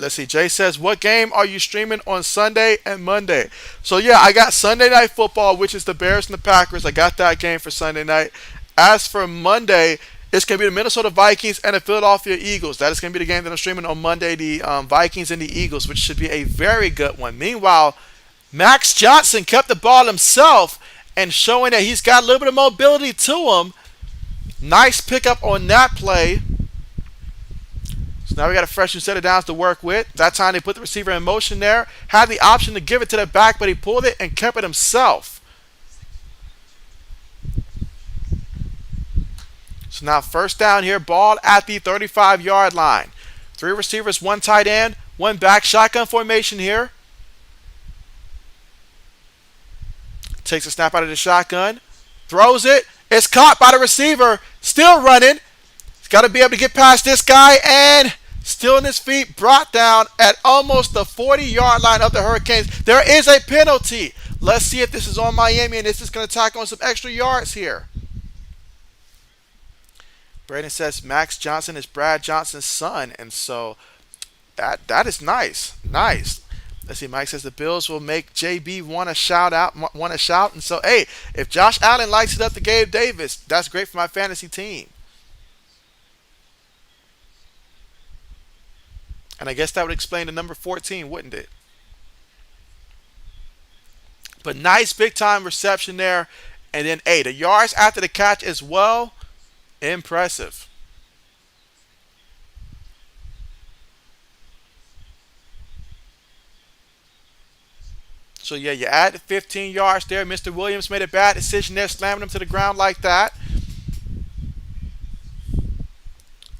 Let's see. Jay says, what game are you streaming on Sunday and Monday? So, yeah, I got Sunday Night Football, which is the Bears and the Packers. I got that game for Sunday night. As for Monday, it's going to be the Minnesota Vikings and the Philadelphia Eagles. That is going to be the game that I'm streaming on Monday, the Vikings and the Eagles, which should be a very good one. Meanwhile, Max Johnson kept the ball himself and showing that he's got a little bit of mobility to him. Nice pickup on that play. So now we got a fresh new set of downs to work with. That time they put the receiver in motion there. Had the option to give it to the back, but he pulled it and kept it himself. So now first down here, ball at the 35-yard line. 3 receivers, 1 tight end, 1 back. Shotgun formation here. Takes a snap out of the shotgun. Throws it. It's caught by the receiver. Still running. He's got to be able to get past this guy. And still in his feet. Brought down at almost the 40-yard line of the Hurricanes. There is a penalty. Let's see if this is on Miami and this is going to tack on some extra yards here. Braden says Max Johnson is Brad Johnson's son. And so that is nice. Nice. Let's see, Mike says the Bills will make JB want to shout. And so, hey, if Josh Allen likes it up to Gabe Davis, that's great for my fantasy team. And I guess that would explain the number 14, wouldn't it? But nice big-time reception there. And then, hey, the yards after the catch as well, impressive. So yeah, you added 15 yards there. Mr. Williams made a bad decision there, slamming him to the ground like that.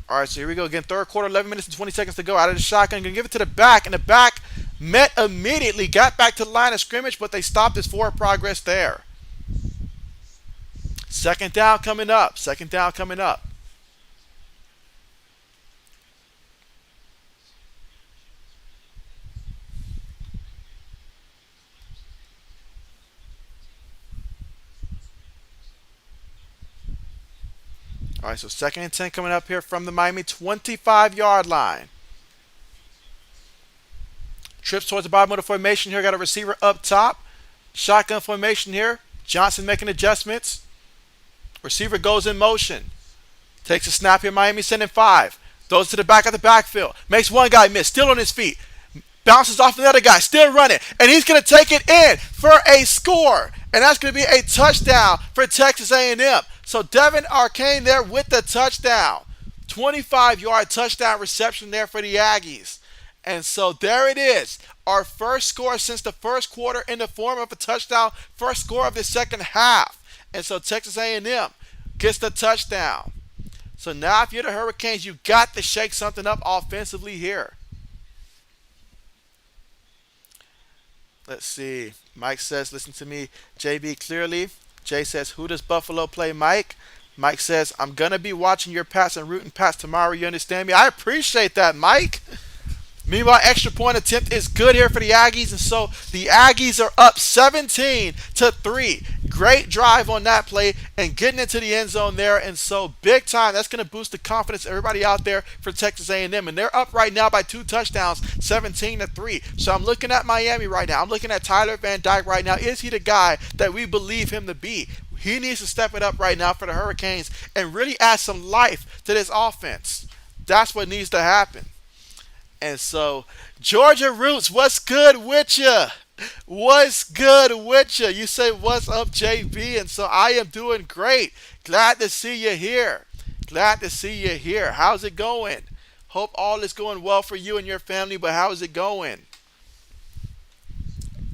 All right, so here we go again. Third quarter, 11 minutes and 20 seconds to go. Out of the shotgun, gonna give it to the back, and the back met immediately. Got back to the line of scrimmage, but they stopped his forward progress there. Second down coming up. Second down coming up. All right, so second and 10 coming up here from the Miami 25-yard line. Trips towards the bottom of the formation here. Got a receiver up top. Shotgun formation here. Johnson making adjustments. Receiver goes in motion. Takes a snap here. Miami sending 5. Throws to the back of the backfield. Makes one guy miss. Still on his feet. Bounces off another guy. Still running. And he's going to take it in for a score. And that's going to be a touchdown for Texas A&M. So Devin Arcane there with the touchdown. 25-yard touchdown reception there for the Aggies. And so there it is. Our first score since the first quarter in the form of a touchdown. First score of the second half. And so Texas A&M gets the touchdown. So now if you're the Hurricanes, you got to shake something up offensively here. Let's see. Mike says, listen to me, JB, clearly. Jay says, who does Buffalo play, Mike? Mike says, I'm going to be watching your Pats and rooting Pats tomorrow. You understand me? I appreciate that, Mike. Meanwhile, extra point attempt is good here for the Aggies, and so the Aggies are up 17-3. Great drive on that play and getting into the end zone there, and so big time. That's going to boost the confidence of everybody out there for Texas A&M, and they're up right now by 2 touchdowns, 17-3. So I'm looking at Miami right now. I'm looking at Tyler Van Dyke right now. Is he the guy that we believe him to be? He needs to step it up right now for the Hurricanes and really add some life to this offense. That's what needs to happen. And so, Georgia Roots, what's good with you? What's good with you? You say, what's up, JB? And so, I am doing great. Glad to see you here. Glad to see you here. How's it going? Hope all is going well for you and your family, but how is it going?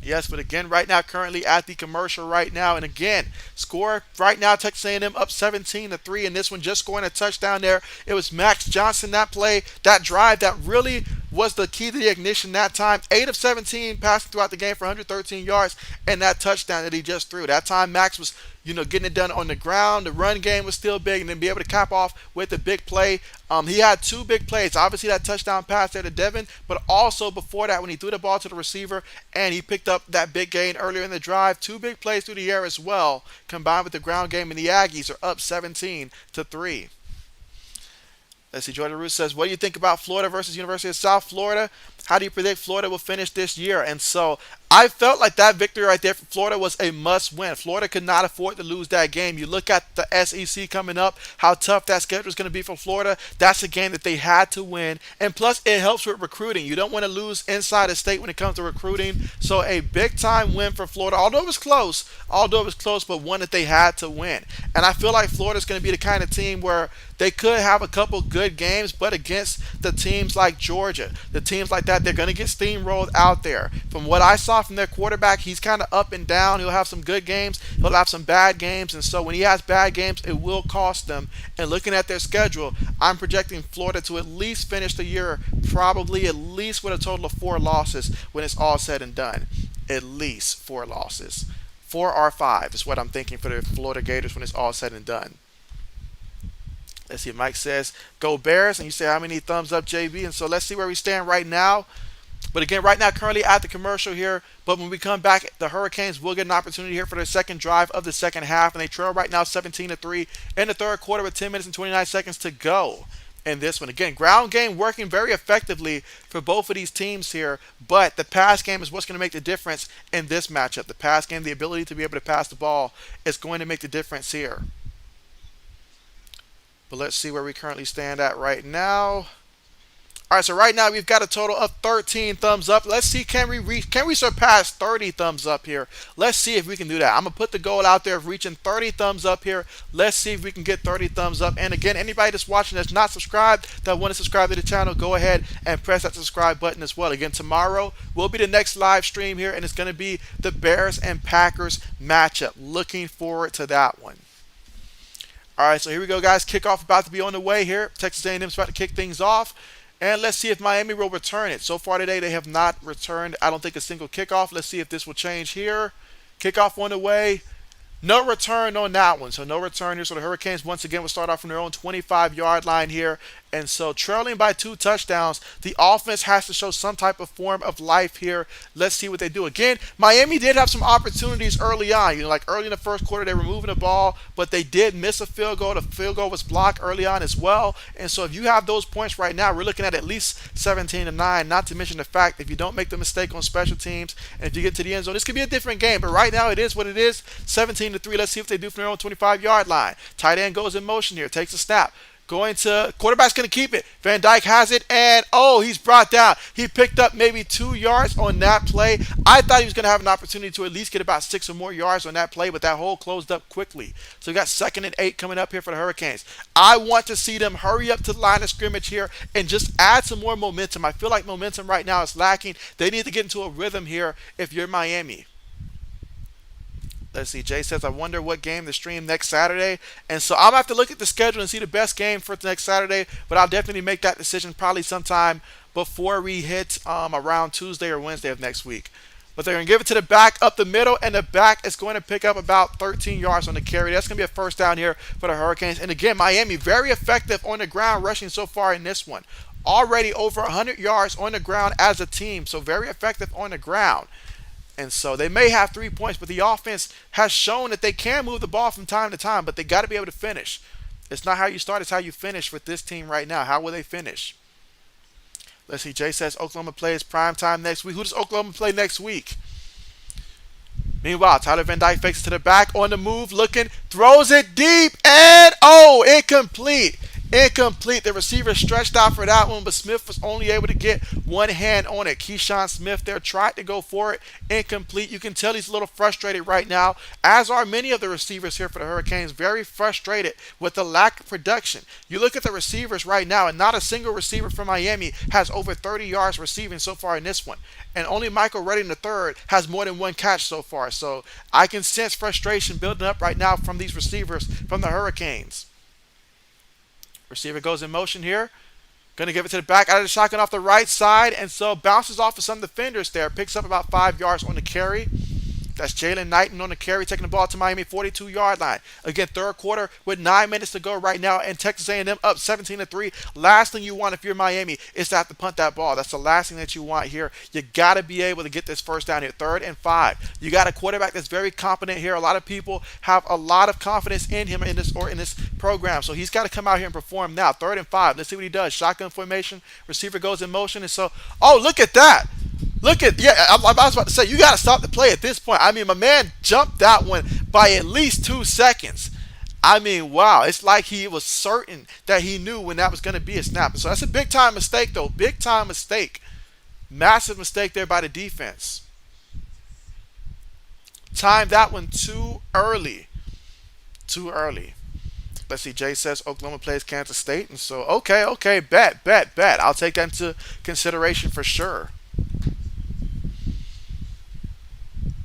Yes, but again, right now, currently at the commercial right now, and again, score right now, Texas A&M up 17-3, and this one just scoring a touchdown there. It was Max Johnson, that play, that drive, that really was the key to the ignition that time. 8 of 17 passing throughout the game for 113 yards, and that touchdown that he just threw. That time, Max was, getting it done on the ground. The run game was still big, and then be able to cap off with the big play. He had 2 big plays. Obviously, that touchdown pass there to Devin, but also before that when he threw the ball to the receiver and he picked up that big gain earlier in the drive. 2 big plays through the air as well, combined with the ground game, and the Aggies are up 17-3. Let's see, Jordan Roos says, what do you think about Florida versus University of South Florida? How do you predict Florida will finish this year? And so I felt like that victory right there for Florida was a must-win. Florida could not afford to lose that game. You look at the SEC coming up, how tough that schedule is going to be for Florida. That's a game that they had to win. And plus, it helps with recruiting. You don't want to lose inside the state when it comes to recruiting. So a big-time win for Florida, although it was close, but one that they had to win. And I feel like Florida's going to be the kind of team where they could have a couple good games, but against the teams like Georgia, the teams like that, they're going to get steamrolled out there. From what I saw from their quarterback, he's kind of up and down. He'll have some good games. He'll have some bad games. And so when he has bad games, it will cost them. And looking at their schedule, I'm projecting Florida to at least finish the year probably at least with a total of 4 losses when it's all said and done. At least 4 losses. 4 or 5 is what I'm thinking for the Florida Gators when it's all said and done. Let's see, Mike says, go Bears. And you say, how many thumbs up, JB? And so let's see where we stand right now. But again, right now, currently at the commercial here. But when we come back, the Hurricanes will get an opportunity here for their second drive of the second half. And they trail right now 17-3 in the third quarter with 10 minutes and 29 seconds to go in this one. Again, ground game working very effectively for both of these teams here. But the pass game is what's going to make the difference in this matchup. The pass game, the ability to be able to pass the ball is going to make the difference here. But let's see where we currently stand at right now. All All right, so right now we've got a total of 13 thumbs up. Let's see, can we surpass 30 thumbs up here? Let's see if we can do that. I'm gonna put the goal out there of reaching 30 thumbs up here. Let's see if we can get 30 thumbs up. And again, anybody that's watching that's not subscribed, that want to subscribe to the channel, go ahead and press that subscribe button as well. Again, tomorrow will be the next live stream here, and it's gonna be the Bears and Packers matchup. Looking forward to that one. All right, so here we go, guys. Kickoff about to be on the way here. Texas A&M's about to kick things off. And let's see if Miami will return it. So far today, they have not returned, I don't think, a single kickoff. Let's see if this will change here. Kickoff on the way. No return on that one. So no return here. So the Hurricanes once again will start off from their own 25-yard line here. And so trailing by 2 touchdowns, the offense has to show some type of form of life here. Let's see what they do. Again, Miami did have some opportunities early on. Like early in the first quarter, they were moving the ball, but they did miss a field goal. The field goal was blocked early on as well. And so if you have those points right now, we're looking at least 17-9, not to mention the fact if you don't make the mistake on special teams and if you get to the end zone, this could be a different game. But right now, it is what it is, 17-3. Let's see what they do from their own 25-yard line. Tight end goes in motion here, takes a snap. Going to quarterback's going to keep it. Van Dyke has it, and he's brought down. He picked up maybe 2 yards on that play. I thought he was going to have an opportunity to at least get about 6 or more yards on that play, but that hole closed up quickly. So we got 2nd and 8 coming up here for the Hurricanes. I want to see them hurry up to the line of scrimmage here and just add some more momentum. I feel like momentum right now is lacking. They need to get into a rhythm here if you're Miami. Let's see. Jay says, I wonder what game to stream next Saturday. And so I'm going to have to look at the schedule and see the best game for next Saturday. But I'll definitely make that decision probably sometime before we hit around Tuesday or Wednesday of next week. But they're going to give it to the back up the middle, and the back is going to pick up about 13 yards on the carry. That's going to be a first down here for the Hurricanes. And again, Miami very effective on the ground rushing so far in this one. Already over 100 yards on the ground as a team. So very effective on the ground. And so they may have 3 points, but the offense has shown that they can move the ball from time to time, but they got to be able to finish. It's not how you start, it's how you finish with this team right now. How will they finish? Let's see. Jay says Oklahoma plays prime time next week. Who does Oklahoma play next week? Meanwhile, Tyler Van Dyke fakes it to the back, on the move, looking, throws it deep, and incomplete. Incomplete. The receiver stretched out for that one, but Smith was only able to get one hand on it. Keyshawn Smith there tried to go for it. Incomplete. You can tell he's a little frustrated right now, as are many of the receivers here for the Hurricanes. Very frustrated with the lack of production. You look at the receivers right now, and not a single receiver from Miami has over 30 yards receiving so far in this one. And only Michael Redding III has more than 1 catch so far. So I can sense frustration building up right now from these receivers from the Hurricanes. Receiver goes in motion here. Going to give it to the back out of the shotgun off the right side. And so bounces off of some defenders there. Picks up about 5 yards on the carry. That's Jalen Knighton on the carry, taking the ball to Miami 42-yard line. Again, third quarter with 9 minutes to go right now, and Texas A&M up 17-3. Last thing you want if you're Miami is to have to punt that ball. That's the last thing that you want here. You got to be able to get this first down here. 3rd and 5. You got a quarterback that's very competent here. A lot of people have a lot of confidence in him in this program, so he's got to come out here and perform now. 3rd and 5. Let's see what he does. Shotgun formation. Receiver goes in motion, and so look at that. I was about to say, you got to stop the play at this point. I mean, my man jumped that one by at least 2 seconds. I mean, wow. It's like he was certain that he knew when that was going to be a snap. So that's a big-time mistake, though. Big-time mistake. Massive mistake there by the defense. Timed that one too early. Too early. Let's see. Jay says Oklahoma plays Kansas State. And so, okay. Bet. I'll take that into consideration for sure.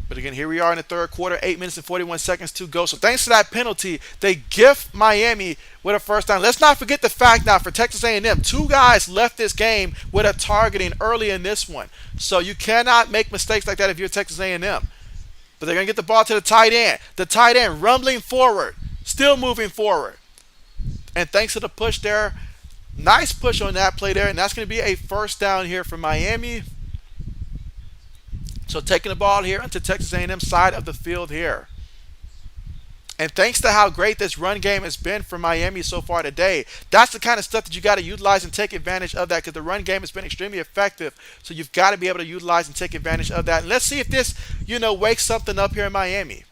But again, here we are in the third quarter, 8 minutes and 41 seconds to go. So thanks to that penalty, they gift Miami with a first down. Let's not forget the fact now for Texas A&M, 2 guys left this game with a targeting early in this one. So you cannot make mistakes like that if you're Texas A&M. But they're going to get the ball to the tight end. The tight end rumbling forward, still moving forward. And thanks to the push there, nice push on that play there. And that's going to be a first down here for Miami. So taking the ball here onto Texas A&M side of the field here. And thanks to how great this run game has been for Miami so far today, that's the kind of stuff that you got to utilize and take advantage of that, because the run game has been extremely effective. So you've got to be able to utilize and take advantage of that. And let's see if this, wakes something up here in Miami.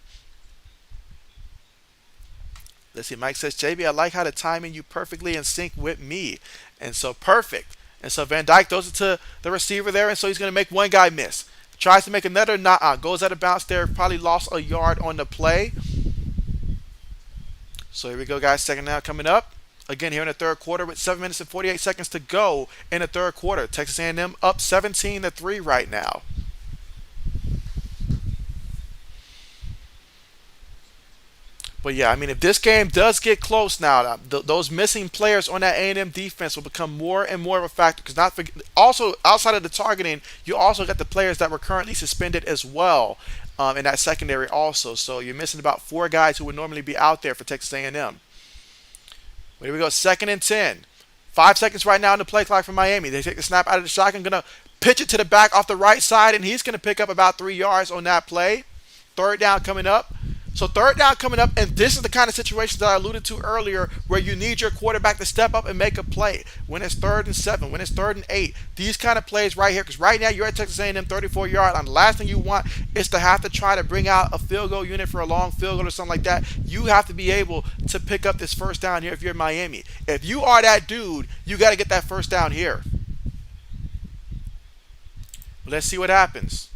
Let's see. Mike says, JB, I like how the timing you perfectly in sync with me. And so perfect. And so Van Dyke throws it to the receiver there, and so he's going to make one guy miss. Tries to make another, not goes out of bounds there. Probably lost a yard on the play. So here we go, guys. Second down coming up. Again, here in the third quarter with 7 minutes and 48 seconds to go in the third quarter. Texas A&M up 17-3 right now. But yeah, I mean, if this game does get close now, those missing players on that A&M defense will become more and more of a factor. Because also outside of the targeting, you also got the players that were currently suspended as well in that secondary also. So you're missing about 4 guys who would normally be out there for Texas A&M. Here we go, 2nd and 10. 5 seconds right now in the play clock for Miami. They take the snap out of the shotgun, going to pitch it to the back off the right side, and he's going to pick up about 3 yards on that play. Third down coming up. So third down coming up, and this is the kind of situation that I alluded to earlier where you need your quarterback to step up and make a play. When it's 3rd and 7, when it's 3rd and 8, these kind of plays right here, because right now you're at Texas A&M 34-yard line. The last thing you want is to have to try to bring out a field goal unit for a long field goal or something like that. You have to be able to pick up this first down here if you're Miami. If you are that dude, you got to get that first down here. Let's see what happens.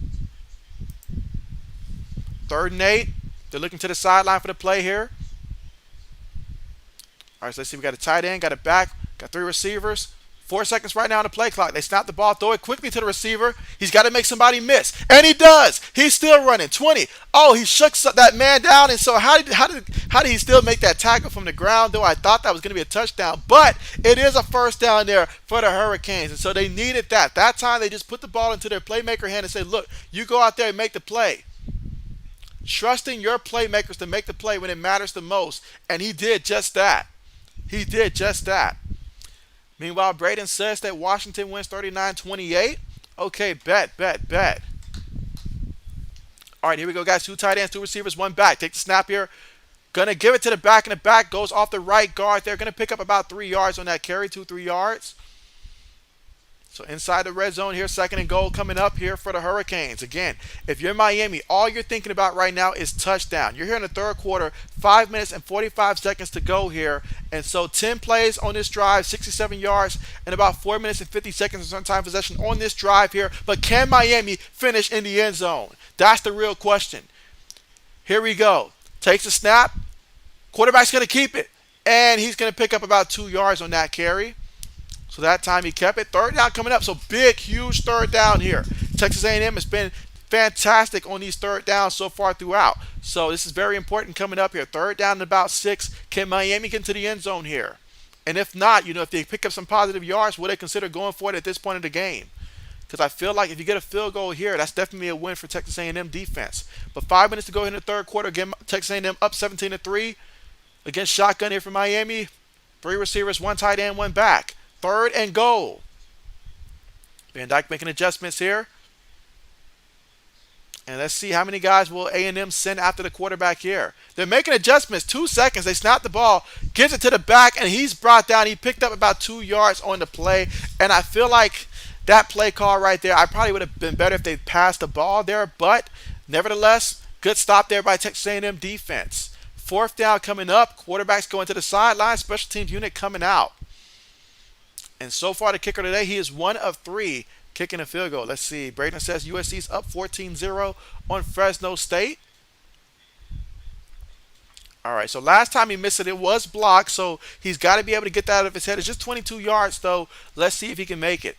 3rd and 8. They're looking to the sideline for the play here. All right, so let's see. We got a tight end, got a back, got 3 receivers. 4 seconds right now on the play clock. They snap the ball, throw it quickly to the receiver. He's got to make somebody miss. And he does. He's still running. 20. Oh, he shook that man down. And so how did he still make that tackle from the ground, though? I thought that was going to be a touchdown. But it is a first down there for the Hurricanes. And so they needed that. That time they just put the ball into their playmaker hand and said, look, you go out there and make the play. Trusting your playmakers to make the play when it matters the most. And he did just that. He did just that. Meanwhile, Braden says that Washington wins 39-28. Okay, bet. All right, here we go, guys. 2 tight ends, 2 receivers, 1 back. Take the snap here. Going to give it to the back, and the back goes off the right guard. They're going to pick up about 3 yards on that carry, 2-3 yards. So inside the red zone here, 2nd and goal coming up here for the Hurricanes. Again, if you're Miami, all you're thinking about right now is touchdown. You're here in the third quarter, 5 minutes and 45 seconds to go here. And so 10 plays on this drive, 67 yards, and about 4 minutes and 50 seconds of time possession on this drive here. But can Miami finish in the end zone? That's the real question. Here we go. Takes a snap. Quarterback's going to keep it. And he's going to pick up about 2 yards on that carry. So that time he kept it. 3rd down coming up. So big, huge 3rd down here. Texas A&M has been fantastic on these 3rd downs so far throughout. So this is very important coming up here. 3rd down and about 6. Can Miami get into the end zone here? And if not, if they pick up some positive yards, will they consider going for it at this point of the game? Because I feel like if you get a field goal here, that's definitely a win for Texas A&M defense. But 5 minutes to go in the third quarter. Again, Texas A&M up 17-3. Again, shotgun here for Miami. 3 receivers, 1 tight end, 1 back. 3rd and goal. Van Dyke making adjustments here. And let's see how many guys will A&M send after the quarterback here. They're making adjustments. 2 seconds. They snap the ball, gives it to the back, and he's brought down. He picked up about 2 yards on the play. And I feel like that play call right there, I probably would have been better if they passed the ball there. But nevertheless, good stop there by Texas A&M defense. 4th down coming up. Quarterback's going to the sideline. Special teams unit coming out. And so far, the kicker today, he is 1 of 3 kicking a field goal. Let's see. Braden says USC's up 14-0 on Fresno State. All right, so last time he missed it, it was blocked, so he's got to be able to get that out of his head. It's just 22 yards, though. Let's see if he can make it.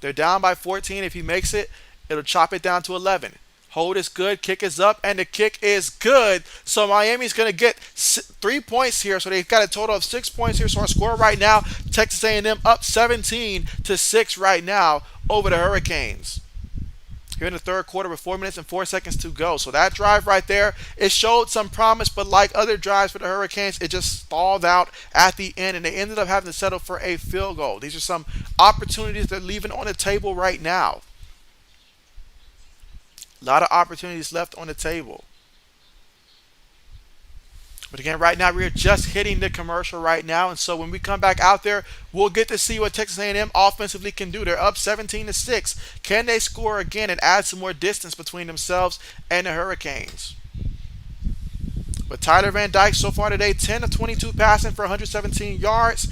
They're down by 14. If he makes it, it'll chop it down to 11. Hold is good, kick is up, and the kick is good. So Miami's going to get 3 points here. So they've got a total of 6 points here. So our score right now, Texas A&M up 17-6 right now over the Hurricanes. Here in the third quarter with 4 minutes and 4 seconds to go. So that drive right there, it showed some promise, but like other drives for the Hurricanes, it just stalled out at the end, and they ended up having to settle for a field goal. These are some opportunities they're leaving on the table right now. A lot of opportunities left on the table. But again, right now, we're just hitting the commercial right now. And so when we come back out there, we'll get to see what Texas A&M offensively can do. They're up 17-6. Can they score again and add some more distance between themselves and the Hurricanes? But Tyler Van Dyke so far today, 10 of 22 passing for 117 yards.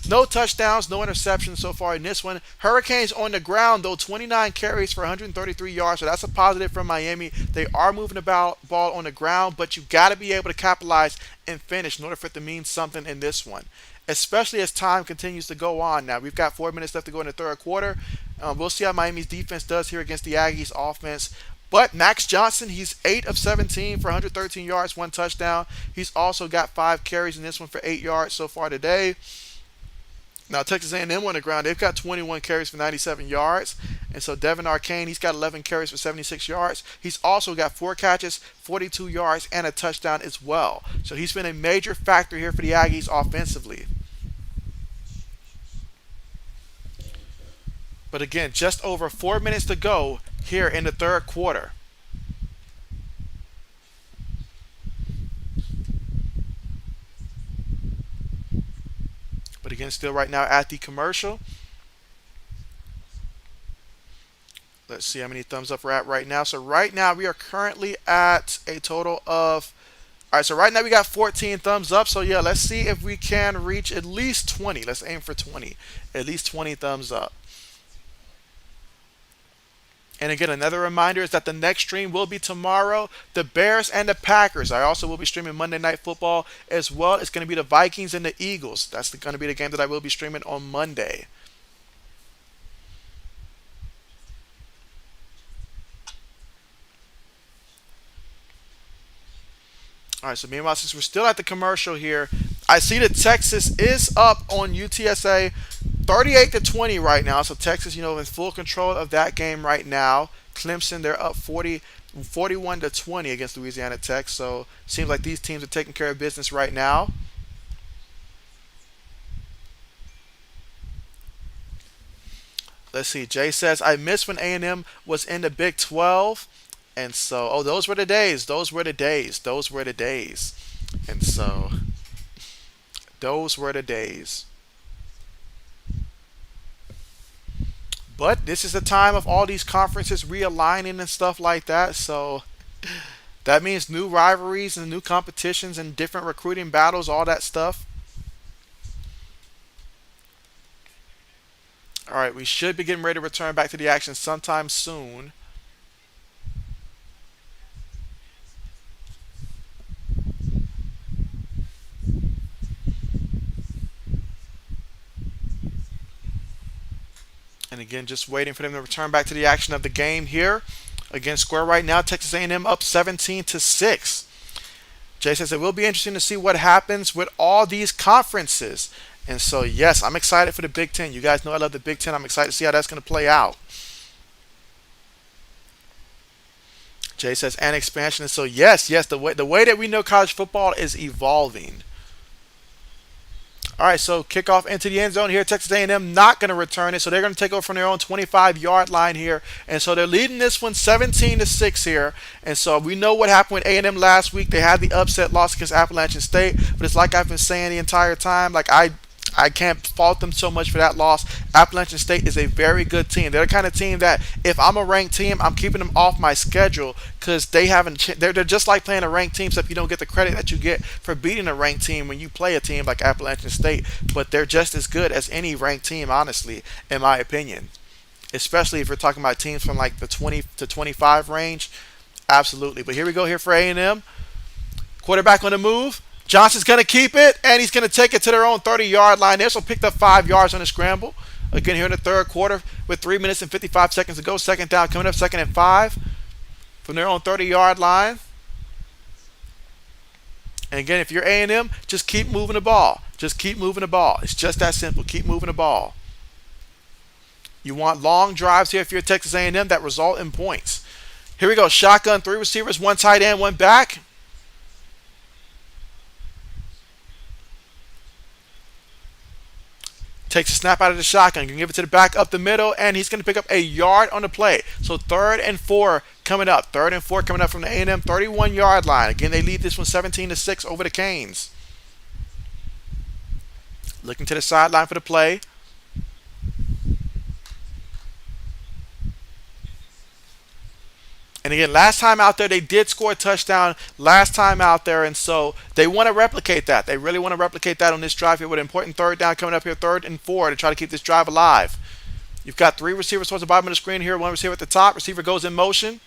No touchdowns, no interceptions so far in this one. Hurricanes on the ground, though, 29 carries for 133 yards, so that's a positive from Miami. They are moving the ball on the ground, but you got to be able to capitalize and finish in order for it to mean something in this one, especially as time continues to go on. Now, we've got 4 minutes left to go in the third quarter. We'll see how Miami's defense does here against the Aggies offense. But Max Johnson, he's 8 of 17 for 113 yards, 1 touchdown. He's also got 5 carries in this one for 8 yards so far today. Now, Texas A&M on the ground, they've got 21 carries for 97 yards. And so Devin Arcane, he's got 11 carries for 76 yards. He's also got 4 catches, 42 yards, and a touchdown as well. So he's been a major factor here for the Aggies offensively. But again, just over 4 minutes to go here in the third quarter. But again, still right now at the commercial. Let's see how many thumbs up we're at right now. So right now we are currently at a total of, all right, so right now we got 14 thumbs up. So yeah, let's see if we can reach at least 20. Let's aim for 20. At least 20 thumbs up. And again, another reminder is that the next stream will be tomorrow, the Bears and the Packers. I also will be streaming Monday Night Football as well. It's going to be the Vikings and the Eagles. That's going to be the game that I will be streaming on Monday. All right, so meanwhile, since we're still at the commercial here, I see that Texas is up on UTSA 38-20 right now. So Texas, in full control of that game right now. Clemson, they're up 41-20 against Louisiana Tech. So seems like these teams are taking care of business right now. Let's see. Jay says, I miss when A&M was in the Big 12. And so, those were the days. Those were the days. Those were the days. And so, those were the days. But this is the time of all these conferences realigning and stuff like that. So, that means new rivalries and new competitions and different recruiting battles, all that stuff. All right, we should be getting ready to return back to the action sometime soon. And again, just waiting for them to return back to the action of the game here. Again, square right now, Texas A&M up 17-6. Jay says it will be interesting to see what happens with all these conferences. And so, yes, I'm excited for the Big Ten. You guys know I love the Big Ten. I'm excited to see how that's going to play out. Jay says, and expansion. And so, yes, the way that we know college football is evolving. All right, so kickoff into the end zone here. Texas A&M not going to return it, so they're going to take over from their own 25-yard line here. And so they're leading this one 17-6 here. And so we know what happened with A&M last week. They had the upset loss against Appalachian State, but it's like I've been saying the entire time, like I can't fault them so much for that loss. Appalachian State is a very good team. They're the kind of team that if I'm a ranked team, I'm keeping them off my schedule because they're just like playing a ranked team, except you don't get the credit that you get for beating a ranked team when you play a team like Appalachian State. But they're just as good as any ranked team, honestly, in my opinion. Especially if we're talking about teams from like the 20 to 25 range. Absolutely. But here we go here for A&M. Quarterback on the move. Johnson's going to keep it, and he's going to take it to their own 30-yard line there. So picked up 5 yards on the scramble. Again, here in the third quarter with 3 minutes and 55 seconds to go. Second down coming up, 2nd and 5 from their own 30-yard line. And again, if you're A&M, just keep moving the ball. Just keep moving the ball. It's just that simple. Keep moving the ball. You want long drives here if you're Texas A&M that result in points. Here we go. Shotgun, 3 receivers, 1 tight end, 1 back. Takes a snap out of the shotgun. Can give it to the back up the middle, and he's going to pick up a yard on the play. So 3rd and 4 coming up. 3rd and 4 coming up from the A&M 31-yard line. Again, they lead this one 17-6 over the Canes. Looking to the sideline for the play. And And again, last time out there, they did score a touchdown last time out there, and so they want to replicate that. They really want to replicate that on this drive here with an important third down coming up here, 3rd and 4, to try to keep this drive alive. You've got 3 receivers towards the bottom of the screen here, 1 receiver at the top. Receiver goes in motion.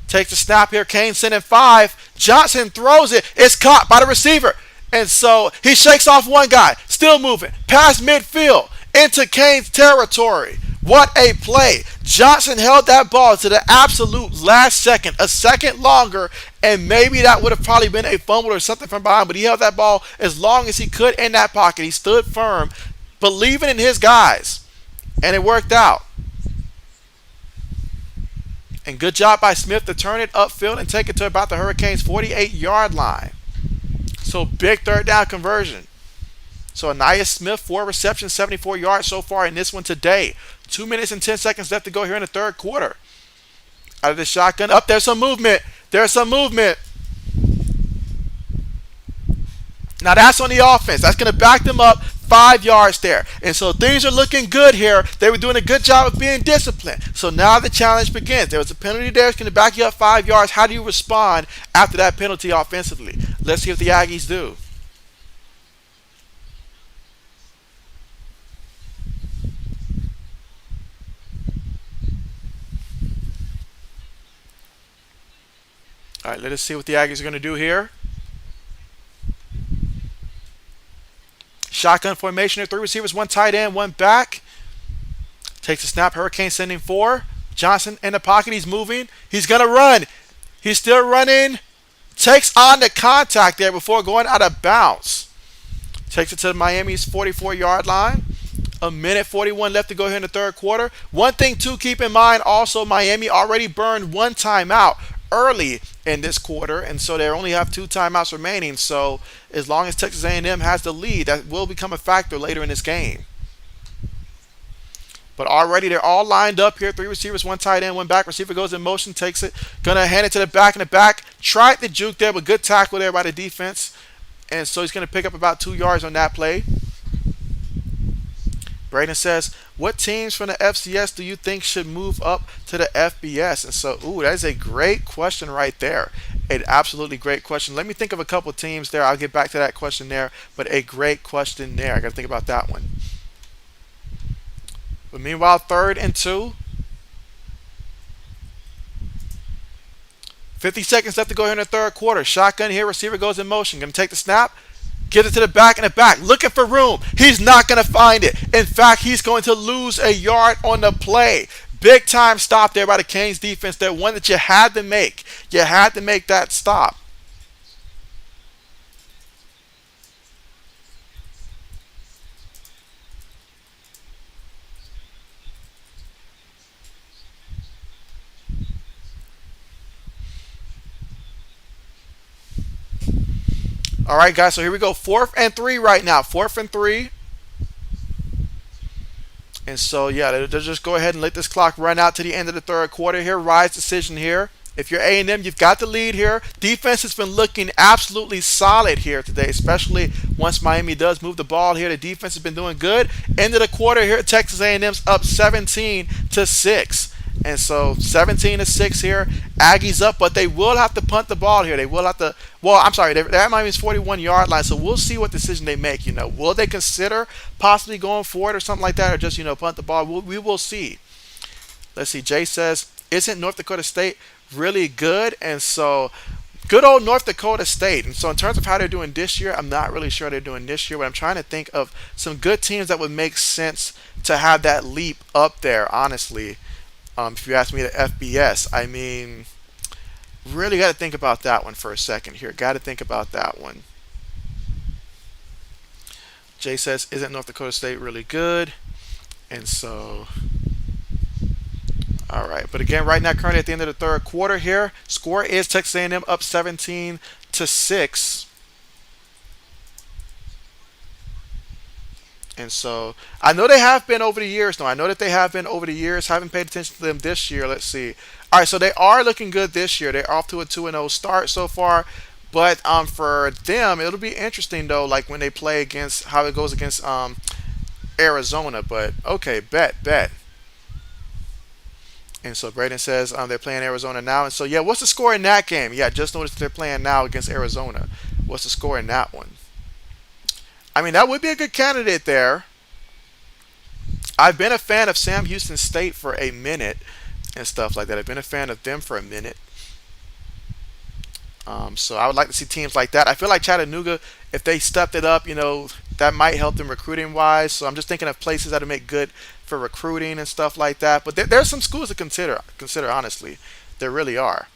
Takes the snap here. Kane sending 5. Johnson throws it. It's caught by the receiver. And so he shakes off one guy. Still moving. Past midfield. Into Kane's territory. What a play. Johnson held that ball to the absolute last second. A second longer. And maybe that would have probably been a fumble or something from behind. But he held that ball as long as he could in that pocket. He stood firm, believing in his guys. And it worked out. And good job by Smith to turn it upfield and take it to about the Hurricanes' 48-yard line. So big third down conversion. So Anaya Smith, 4 receptions, 74 yards so far in this one today. 2 minutes and 10 seconds left to go here in the third quarter. Out of the shotgun. Up, there's some movement. There's some movement. Now that's on the offense. That's going to back them up 5 yards there. And so things are looking good here. They were doing a good job of being disciplined. So now the challenge begins. There was a penalty there. It's going to back you up 5 yards. How do you respond after that penalty offensively? Let's see what the Aggies do. All right, let us see what the Aggies are going to do here. Shotgun formation here. 3 receivers, 1 tight end, 1 back. Takes a snap. Hurricane sending 4. Johnson in the pocket. He's moving. He's going to run. He's still running. Takes on the contact there before going out of bounds. Takes it to Miami's 44-yard line. 1:41 left to go here in the third quarter. One thing to keep in mind also, Miami already burned 1 timeout early in this quarter, and so they only have 2 timeouts remaining. So as long as Texas A&M has the lead, that will become a factor later in this game. But already they're all lined up here. 3 receivers, 1 tight end, 1 back. Receiver goes in motion, takes it, gonna hand it to the back, and the back tried the juke there, but good tackle there by the defense, and so he's gonna pick up about 2 yards on that play. Braden says, what teams from the FCS do you think should move up to the FBS? And so, that is a great question right there. An absolutely great question. Let me think of a couple teams there. I'll get back to that question there, but a great question there. I got to think about that one. But meanwhile, 3rd and 2. 50 seconds left to go here in the third quarter. Shotgun here. Receiver goes in motion. Going to take the snap. Gives it to the back, and the back looking for room. He's not going to find it. In fact, he's going to lose a yard on the play. Big time stop there by the Canes defense. That one that you had to make. You had to make that stop. All right, guys, so here we go. 4th and 3 right now. 4th and 3. And so, yeah, they'll just go ahead and let this clock run out to the end of the third quarter here. Rise decision here. If you're A&M, you've got the lead here. Defense has been looking absolutely solid here today, especially once Miami does move the ball here. The defense has been doing good. End of the quarter here, Texas A&M's up 17-6. And so 17-6 here. Aggies up, but they will have to punt the ball here. They will have to. Well, I'm sorry. They're at Miami's 41-yard line. So we'll see what decision they make. Will they consider possibly going for it or something like that, or just punt the ball? We will see. Let's see. Jay says, isn't North Dakota State really good? And so good old North Dakota State. And so in terms of how they're doing this year, I'm not really sure they're doing this year, but I'm trying to think of some good teams that would make sense to have that leap up there, honestly. If you ask me, the FBS, I mean, really got to think about that one for a second here. Got to think about that one. Jay says, isn't North Dakota State really good? And so, all right. But again, right now, currently at the end of the third quarter here, score is Texas A&M up 17-6. And so I know they have been over the years. No, I know that they have been over the years. Haven't paid attention to them this year. Let's see. All right, so they are looking good this year. They're off to a 2-0 start so far. But for them, it'll be interesting though, like when they play against how it goes against Arizona. But okay, bet. And so Braden says they're playing Arizona now. And so, yeah, what's the score in that game? Yeah, just noticed they're playing now against Arizona. What's the score in that one? I mean, that would be a good candidate there. I've been a fan of Sam Houston State for a minute and stuff like that. I've been a fan of them for a minute. So I would like to see teams like that. I feel like Chattanooga, if they stepped it up, that might help them recruiting wise. So I'm just thinking of places that would make good for recruiting and stuff like that. But there's some schools to consider honestly. There really are.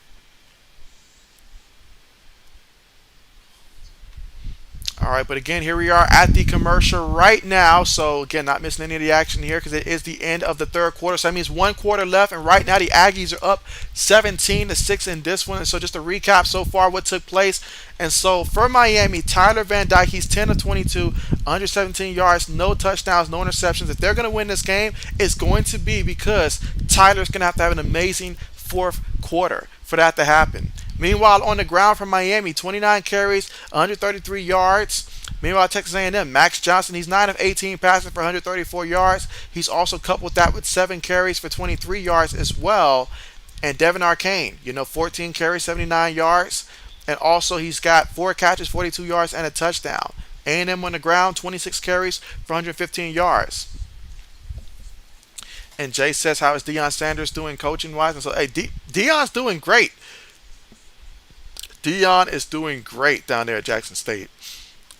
All right, but again, here we are at the commercial right now. So again, not missing any of the action here because it is the end of the third quarter. So that means one quarter left, and right now the Aggies are up 17-6 in this one. And so just to recap so far what took place. And so for Miami, Tyler Van Dyke, he's 10 of 22, 117 yards, no touchdowns, no interceptions. If they're going to win this game, it's going to be because Tyler's going to have an amazing fourth quarter for that to happen. Meanwhile, on the ground for Miami, 29 carries, 133 yards. Meanwhile, Texas A&M, Max Johnson, he's 9 of 18 passing for 134 yards. He's also coupled that with 7 carries for 23 yards as well. And Devin Arcane, 14 carries, 79 yards. And also he's got 4 catches, 42 yards, and a touchdown. A&M on the ground, 26 carries for 115 yards. And Jay says, how is Deion Sanders doing coaching-wise? And so, hey, Deion's doing great. Deion is doing great down there at Jackson State.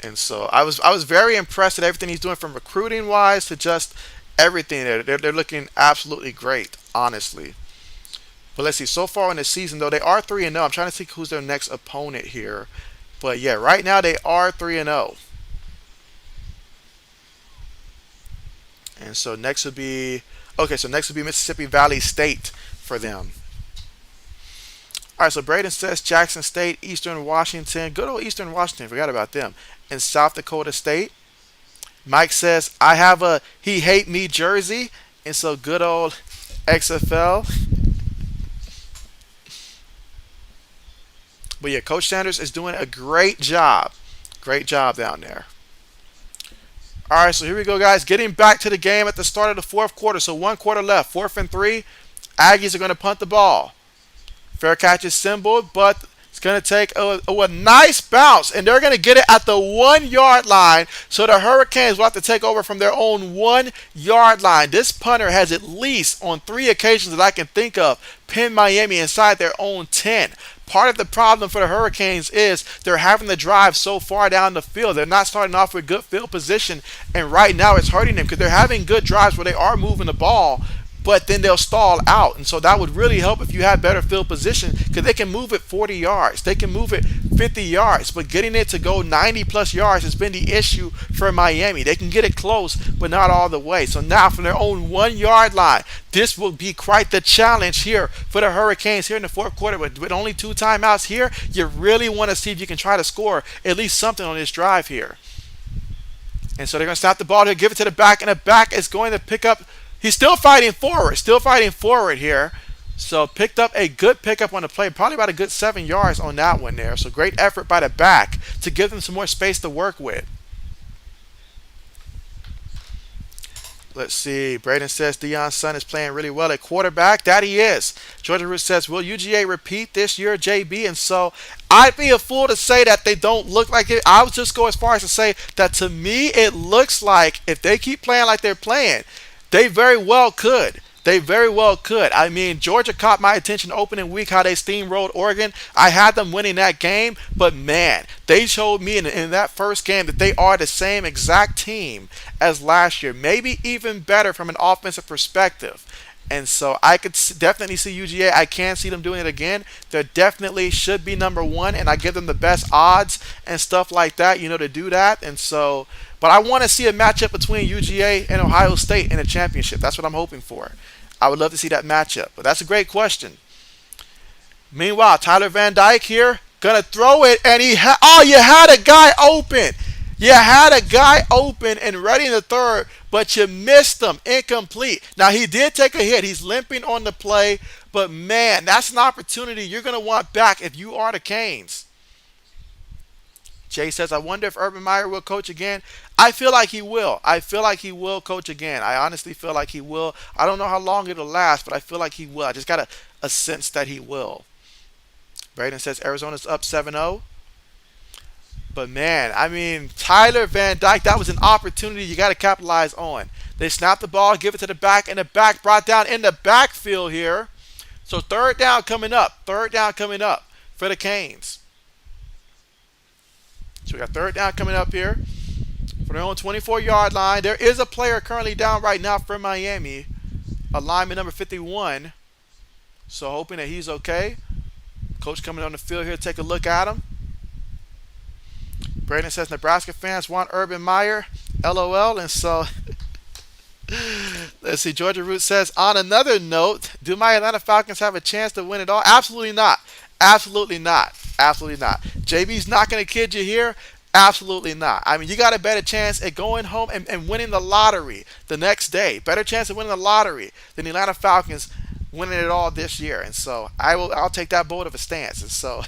And so I was very impressed at everything he's doing from recruiting wise to just everything. They're looking absolutely great, honestly. But let's see. So far in the season, though, they are 3-0. I'm trying to see who's their next opponent here. But yeah, right now they are 3-0. And so next would be Mississippi Valley State for them. All right, so Braden says Jackson State, Eastern Washington. Good old Eastern Washington. Forgot about them. And South Dakota State. Mike says, I have a he hate me jersey. And so good old XFL. But yeah, Coach Sanders is doing a great job. Great job down there. All right, so here we go, guys. Getting back to the game at the start of the fourth quarter. So 1 quarter left, 4th and 3. Aggies are going to punt the ball. Fair catch is symboled, but it's going to take a nice bounce, and they're going to get it at the 1-yard line. So the Hurricanes will have to take over from their own 1-yard line. This punter has at least on 3 occasions that I can think of pinned Miami inside their own 10. Part of the problem for the Hurricanes is they're having to drive so far down the field. They're not starting off with good field position, and right now it's hurting them because they're having good drives where they are moving the ball, but then they'll stall out. And so that would really help if you had better field position because they can move it 40 yards. They can move it 50 yards. But getting it to go 90-plus yards has been the issue for Miami. They can get it close, but not all the way. So now from their own 1-yard line, this will be quite the challenge here for the Hurricanes here in the fourth quarter. With only 2 timeouts here, you really want to see if you can try to score at least something on this drive here. And so they're going to snap the ball here, give it to the back, and the back is going to pick up. He's still fighting forward here. So picked up a good pickup on the play, probably about a good 7 yards on that one there. So great effort by the back to give them some more space to work with. Let's see. Braden says Deion's son is playing really well at quarterback. That he is. Georgia Root says, will UGA repeat this year, JB? And so I'd be a fool to say that they don't look like it. I would just go as far as to say that to me it looks like if they keep playing like they're playing, they very well could. I mean, Georgia caught my attention opening week, how they steamrolled Oregon. I had them winning that game, but man, they showed me in that first game that they are the same exact team as last year, maybe even better from an offensive perspective. And so I could definitely see UGA. I can see them doing it again. They definitely should be number 1, and I give them the best odds and stuff like that, to do that. And so, but I want to see a matchup between UGA and Ohio State in a championship. That's what I'm hoping for. I would love to see that matchup. But that's a great question. Meanwhile, Tyler Van Dyke here, gonna throw it, and you had a guy open. You had a guy open and ready in the third, but you missed him. Incomplete. Now, he did take a hit. He's limping on the play, but man, that's an opportunity you're going to want back if you are the Canes. Jay says, I wonder if Urban Meyer will coach again. I feel like he will. I feel like he will coach again. I honestly feel like he will. I don't know how long it'll last, but I feel like he will. I just got a sense that he will. Braden says Arizona's up 7-0. But man, I mean, Tyler Van Dyke, that was an opportunity you got to capitalize on. They snap the ball, give it to the back, and the back brought down in the backfield here. So third down coming up. Third down coming up for the Canes. So we got third down coming up here for their own 24-yard line. There is a player currently down right now for Miami, a lineman number 51. So hoping that he's okay. Coach coming on the field here to take a look at him. Braden says Nebraska fans want Urban Meyer. LOL. And so, let's see. Georgia Root says, on another note, do my Atlanta Falcons have a chance to win it all? Absolutely not. Absolutely not. Absolutely not. JB's not going to kid you here. Absolutely not. I mean, you got a better chance at going home and winning the lottery the next day. Better chance of winning the lottery than the Atlanta Falcons winning it all this year. And so I'll take that bold of a stance. And so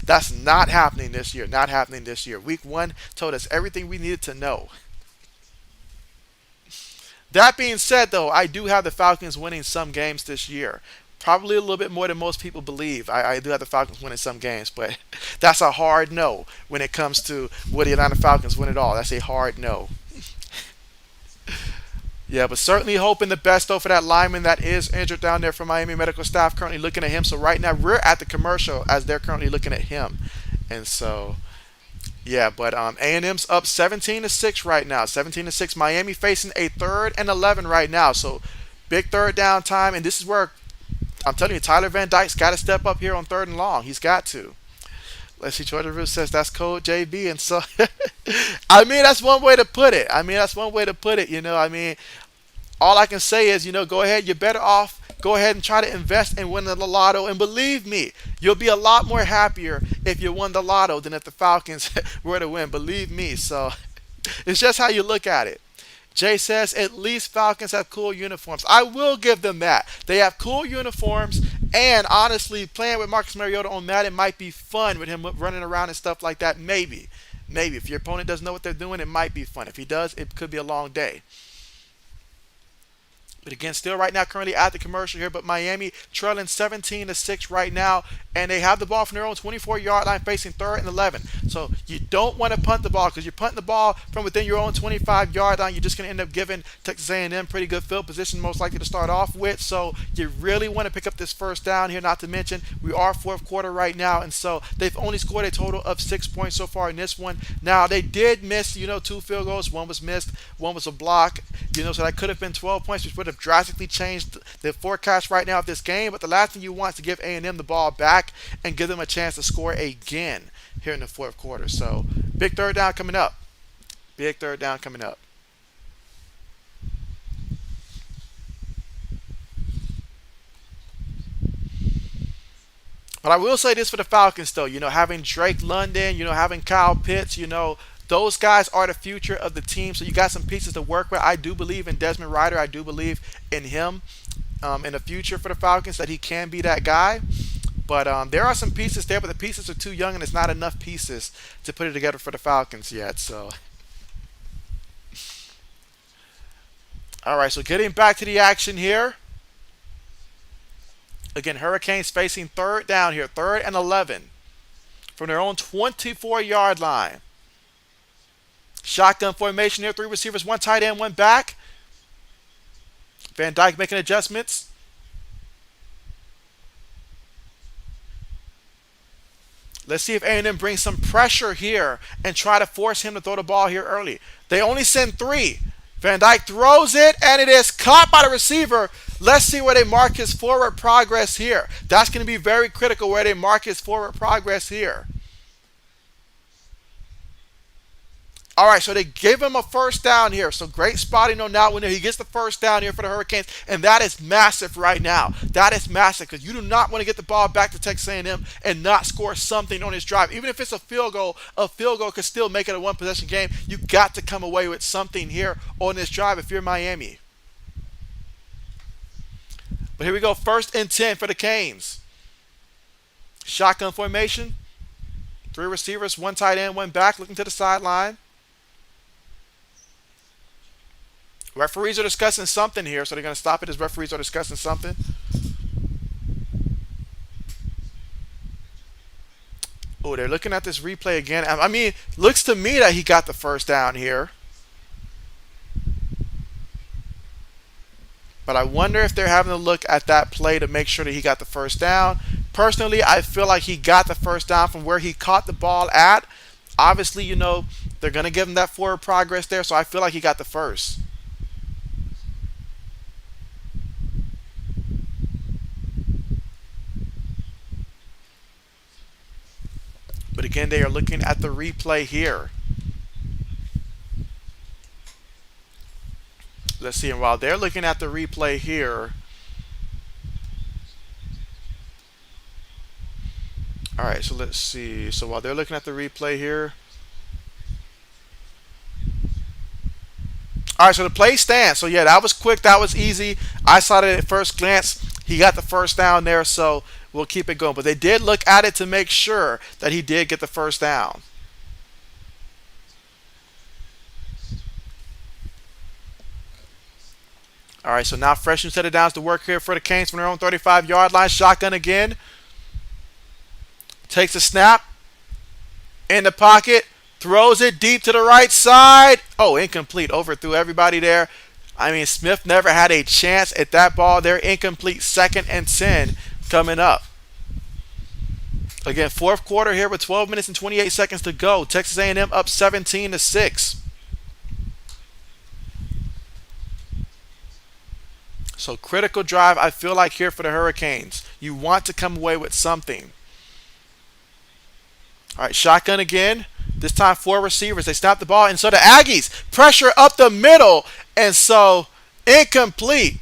that's not happening this year. Not happening this year. Week 1 told us everything we needed to know. That being said, though, I do have the Falcons winning some games this year. Probably a little bit more than most people believe. I do have the Falcons winning some games, but that's a hard no when it comes to will the Atlanta Falcons win it all. That's a hard no. Yeah, but certainly hoping the best, though, for that lineman that is injured down there for Miami medical staff currently looking at him. So right now we're at the commercial as they're currently looking at him. And so, yeah, but A&M's up 17-6 right now. 17-6. Miami facing a 3rd and 11 right now. So big third down time. And this is where I'm telling you, Tyler Van Dyke's got to step up here on 3rd and long. He's got to. Let's see. Georgia Root says that's code JB. And so, I mean, that's one way to put it. You know, I mean, all I can say is, you know, go ahead. You're better off. Go ahead and try to invest and win the lotto. And believe me, you'll be a lot more happier if you won the lotto than if the Falcons were to win. Believe me. So it's just how you look at it. Jay says at least Falcons have cool uniforms. I will give them that. They have cool uniforms, and honestly, playing with Marcus Mariota on Madden might be fun with him running around and stuff like that. Maybe. If your opponent doesn't know what they're doing, it might be fun. If he does, it could be a long day. But again, still right now, currently at the commercial here, but Miami trailing 17-6 right now, and they have the ball from their own 24-yard line facing 3rd and 11. So you don't want to punt the ball because you're punting the ball from within your own 25-yard line. You're just going to end up giving Texas A&M pretty good field position, most likely to start off with. So you really want to pick up this first down here, not to mention we are 4th quarter right now, and so they've only scored a total of 6 points so far in this one. Now, they did miss, 2 field goals. One was missed, one was a block, so that could have been 12 points, which would have drastically changed the forecast right now of this game. But the last thing you want is to give A&M the ball back and give them a chance to score again here in the 4th quarter. So big third down coming up. Big third down coming up. But I will say this for the Falcons, though. Having Drake London, having Kyle Pitts, those guys are the future of the team. So you got some pieces to work with. I do believe in Desmond Ryder. I do believe in him in the future for the Falcons, that he can be that guy. But there are some pieces there, but the pieces are too young, and it's not enough pieces to put it together for the Falcons yet. So, all right, so getting back to the action here. Again, Hurricanes facing 3rd down here, 3rd and 11 from their own 24-yard line. Shotgun formation here, 3 receivers, 1 tight end, 1 back. Van Dyke making adjustments. Let's see if A&M brings some pressure here and try to force him to throw the ball here early. They only send 3. Van Dyke throws it, and it is caught by the receiver. Let's see where they mark his forward progress here. That's going to be very critical where they mark his forward progress here. All right, so they gave him a first down here. So great spotting on that one there. He gets the first down here for the Hurricanes, and that is massive right now. That is massive because you do not want to get the ball back to Texas A&M and not score something on this drive. Even if it's a field goal could still make it a one-possession game. You got to come away with something here on this drive if you're Miami. But here we go, 1st and 10 for the Canes. Shotgun formation. Three receivers, one tight end, one back, looking to the sideline. Referees are discussing something here, so they're going to stop it as referees are discussing something. Oh, they're looking at this replay again. I mean, looks to me that he got the first down here. But I wonder if they're having to look at that play to make sure that he got the first down. Personally, I feel like he got the first down from where he caught the ball at. Obviously, they're going to give him that forward progress there, so I feel like he got the first. But again, they are looking at the replay here. Let's see. And while they're looking at the replay here, all right, so let's see. So while they're looking at the replay here, all right, so the play stands. So yeah, that was quick. That was easy. I saw it at first glance. He got the first down there, so we'll keep it going. But they did look at it to make sure that he did get the first down. All right, so now fresh new set of downs to work here for the Canes from their own 35-yard line. Shotgun again. Takes a snap. In the pocket. Throws it deep to the right side. Oh, incomplete. Overthrew everybody there. I mean, Smith never had a chance at that ball there. Incomplete. 2nd and 10 coming up. Again, fourth quarter here with 12 minutes and 28 seconds to go. Texas A&M up 17-6. So critical drive, I feel like, here for the Hurricanes. You want to come away with something. All right, shotgun again. This time 4 receivers. They snap the ball, and so the Aggies pressure up the middle, and so incomplete.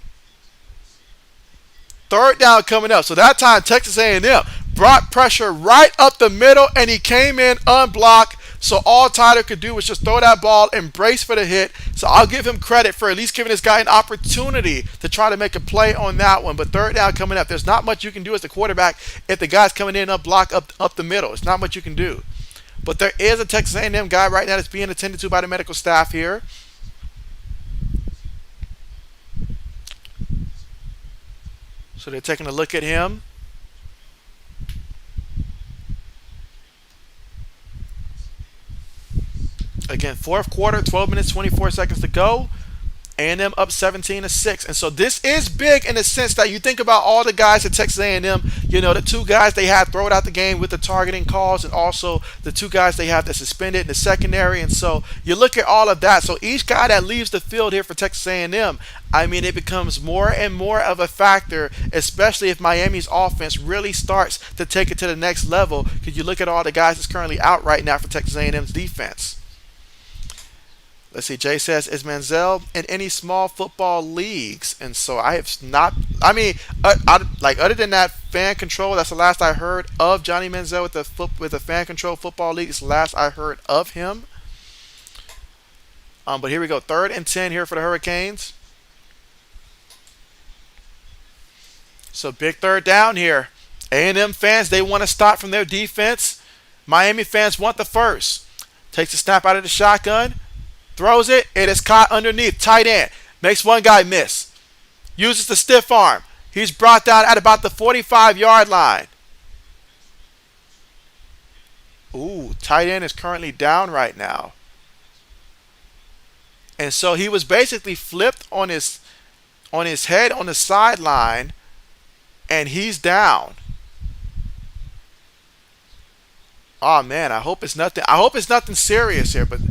3rd down coming up. So that time Texas A&M brought pressure right up the middle, and he came in unblocked. So all Tyler could do was just throw that ball and brace for the hit. So I'll give him credit for at least giving this guy an opportunity to try to make a play on that one. But 3rd down coming up. There's not much you can do as the quarterback if the guy's coming in unblocked up the middle. It's not much you can do. But there is a Texas A&M guy right now that's being attended to by the medical staff here. So they're taking a look at him. Again, fourth quarter, 12 minutes, 24 seconds to go. A&M up 17-6. And so this is big in the sense that you think about all the guys at Texas A&M, the 2 guys they had thrown out the game with the targeting calls, and also the 2 guys they have that suspended in the secondary. And so you look at all of that. So each guy that leaves the field here for Texas A&M, I mean, it becomes more and more of a factor, especially if Miami's offense really starts to take it to the next level, because you look at all the guys that's currently out right now for Texas A&M's defense. Let's see, Jay says, is Manziel in any small football leagues? And so I have not, I mean, other than that fan control, that's the last I heard of Johnny Manziel with the fan control football league. It's the last I heard of him. But here we go, 3rd and 10 here for the Hurricanes. So big 3rd down here. A&M fans, they want to stop from their defense. Miami fans want the first. Takes a snap out of the shotgun. Throws it. It is caught underneath. Tight end. Makes one guy miss. Uses the stiff arm. He's brought down at about the 45-yard line. Ooh, tight end is currently down right now. And so he was basically flipped on his head on the sideline, and he's down. Oh man, I hope it's nothing serious here, but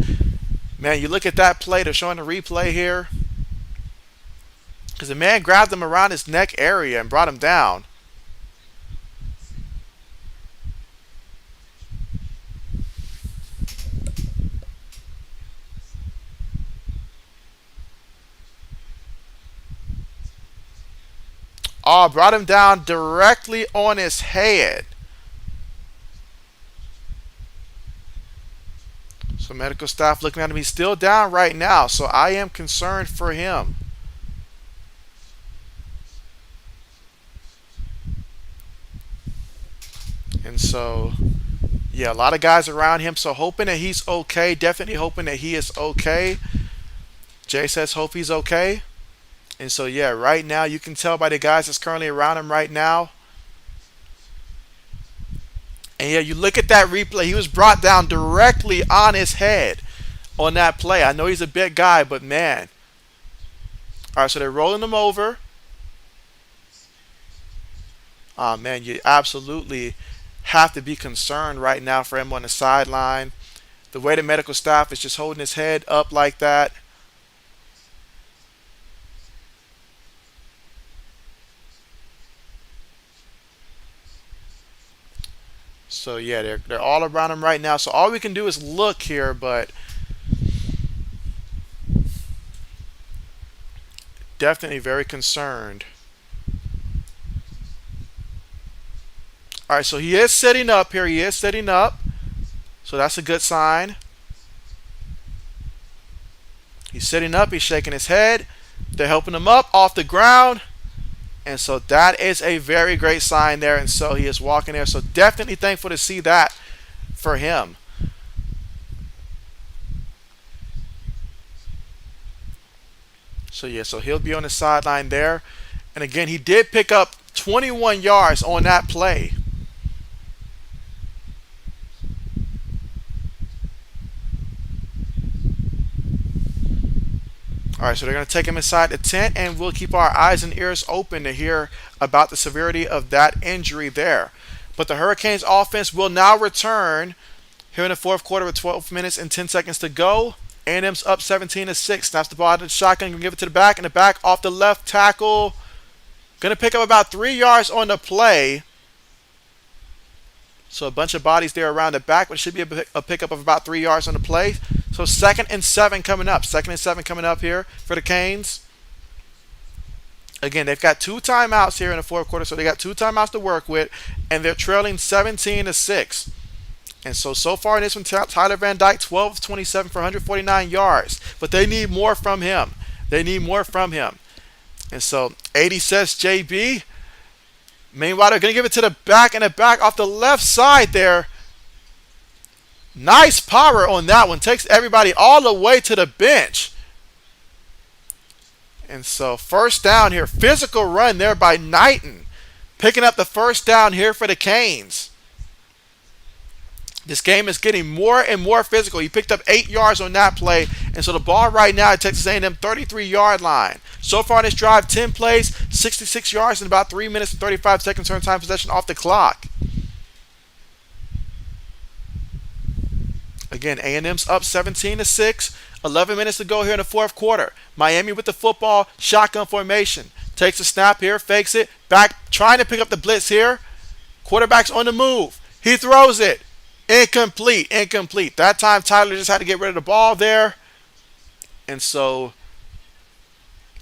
man, you look at that play. They're showing the replay here. Because the man grabbed him around his neck area and brought him down. Oh, brought him down directly on his head. So medical staff looking at him. He's still down right now, so I am concerned for him. And so, Yeah, a lot of guys around him, so hoping that he's okay. Definitely hoping that he is okay. Jay says hope he's okay. And so yeah, right now you can tell by the guys that's currently around him right now. And yeah, you look at that replay. He was brought down directly on his head on that play. I know he's a big guy, but man. All right, so they're rolling him over. Oh man, you absolutely have to be concerned right now for him on the sideline. The way the medical staff is just holding his head up like that. So yeah, they're all around him right now. So all we can do is look here, but definitely very concerned. All right, so he is sitting up here. He is sitting up. So that's a good sign. He's sitting up. He's shaking his head. They're helping him up off the ground. And so that is a very great sign there. And so he is walking there. So definitely thankful to see that for him. So yeah, so he'll be on the sideline there. And again, he did pick up 21 yards on that play. All right, so they're going to take him inside the tent, and we'll keep our eyes and ears open to hear about the severity of that injury there. But the Hurricanes offense will now return here in the fourth quarter with 12 minutes and 10 seconds to go. A&M's up 17-6. Snaps the ball out of the shotgun, going to give it to the back, and the back off the left tackle. Going to pick up about 3 yards on the play. So a bunch of bodies there around the back, but it should be a pickup of about 3 yards on the play. So 2nd and 7 coming up. 2nd and 7 coming up here for the Canes. Again, they've got 2 timeouts here in the fourth quarter, so they got 2 timeouts to work with, and they're trailing 17-6. And so far in this one, Tyler Van Dyke, 12 of 27 for 149 yards. But they need more from him. They need more from him. And so 80 says JB. Meanwhile, they're going to give it to the back, and the back off the left side there. Nice power on that one. Takes everybody all the way to the bench. And so first down here. Physical run there by Knighton. Picking up the first down here for the Canes. This game is getting more and more physical. He picked up 8 yards on that play. And so the ball right now at Texas A&M 33-yard line. So far in this drive, 10 plays, 66 yards in about 3 minutes and 35 seconds turn time possession off the clock. Again, A&M's up 17-6. 11 minutes to go here in the fourth quarter. Miami with the football, shotgun formation. Takes a snap here, fakes it. Back, trying to pick up the blitz here. Quarterback's on the move. He throws it. Incomplete. That time Tyler just had to get rid of the ball there. And so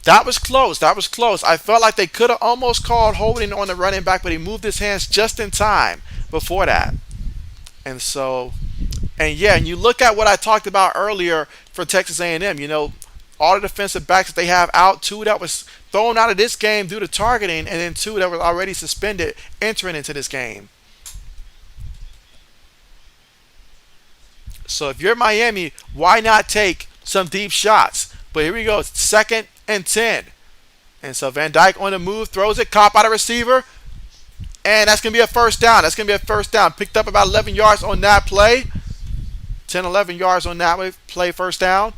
that was close. I felt like they could have almost called holding on the running back, but he moved his hands just in time before that. And so, and you look at what I talked about earlier for Texas A&M. You know, all the defensive backs that they have out, 2 that was thrown out of this game due to targeting, and then 2 that were already suspended entering into this game. So if you're Miami, why not take some deep shots? But here we go, 2nd and 10. And so Van Dyke on the move, throws it, caught by the receiver. And that's going to be a first down. Picked up about 11 yards on that play. 10, 11 yards on that play, first down.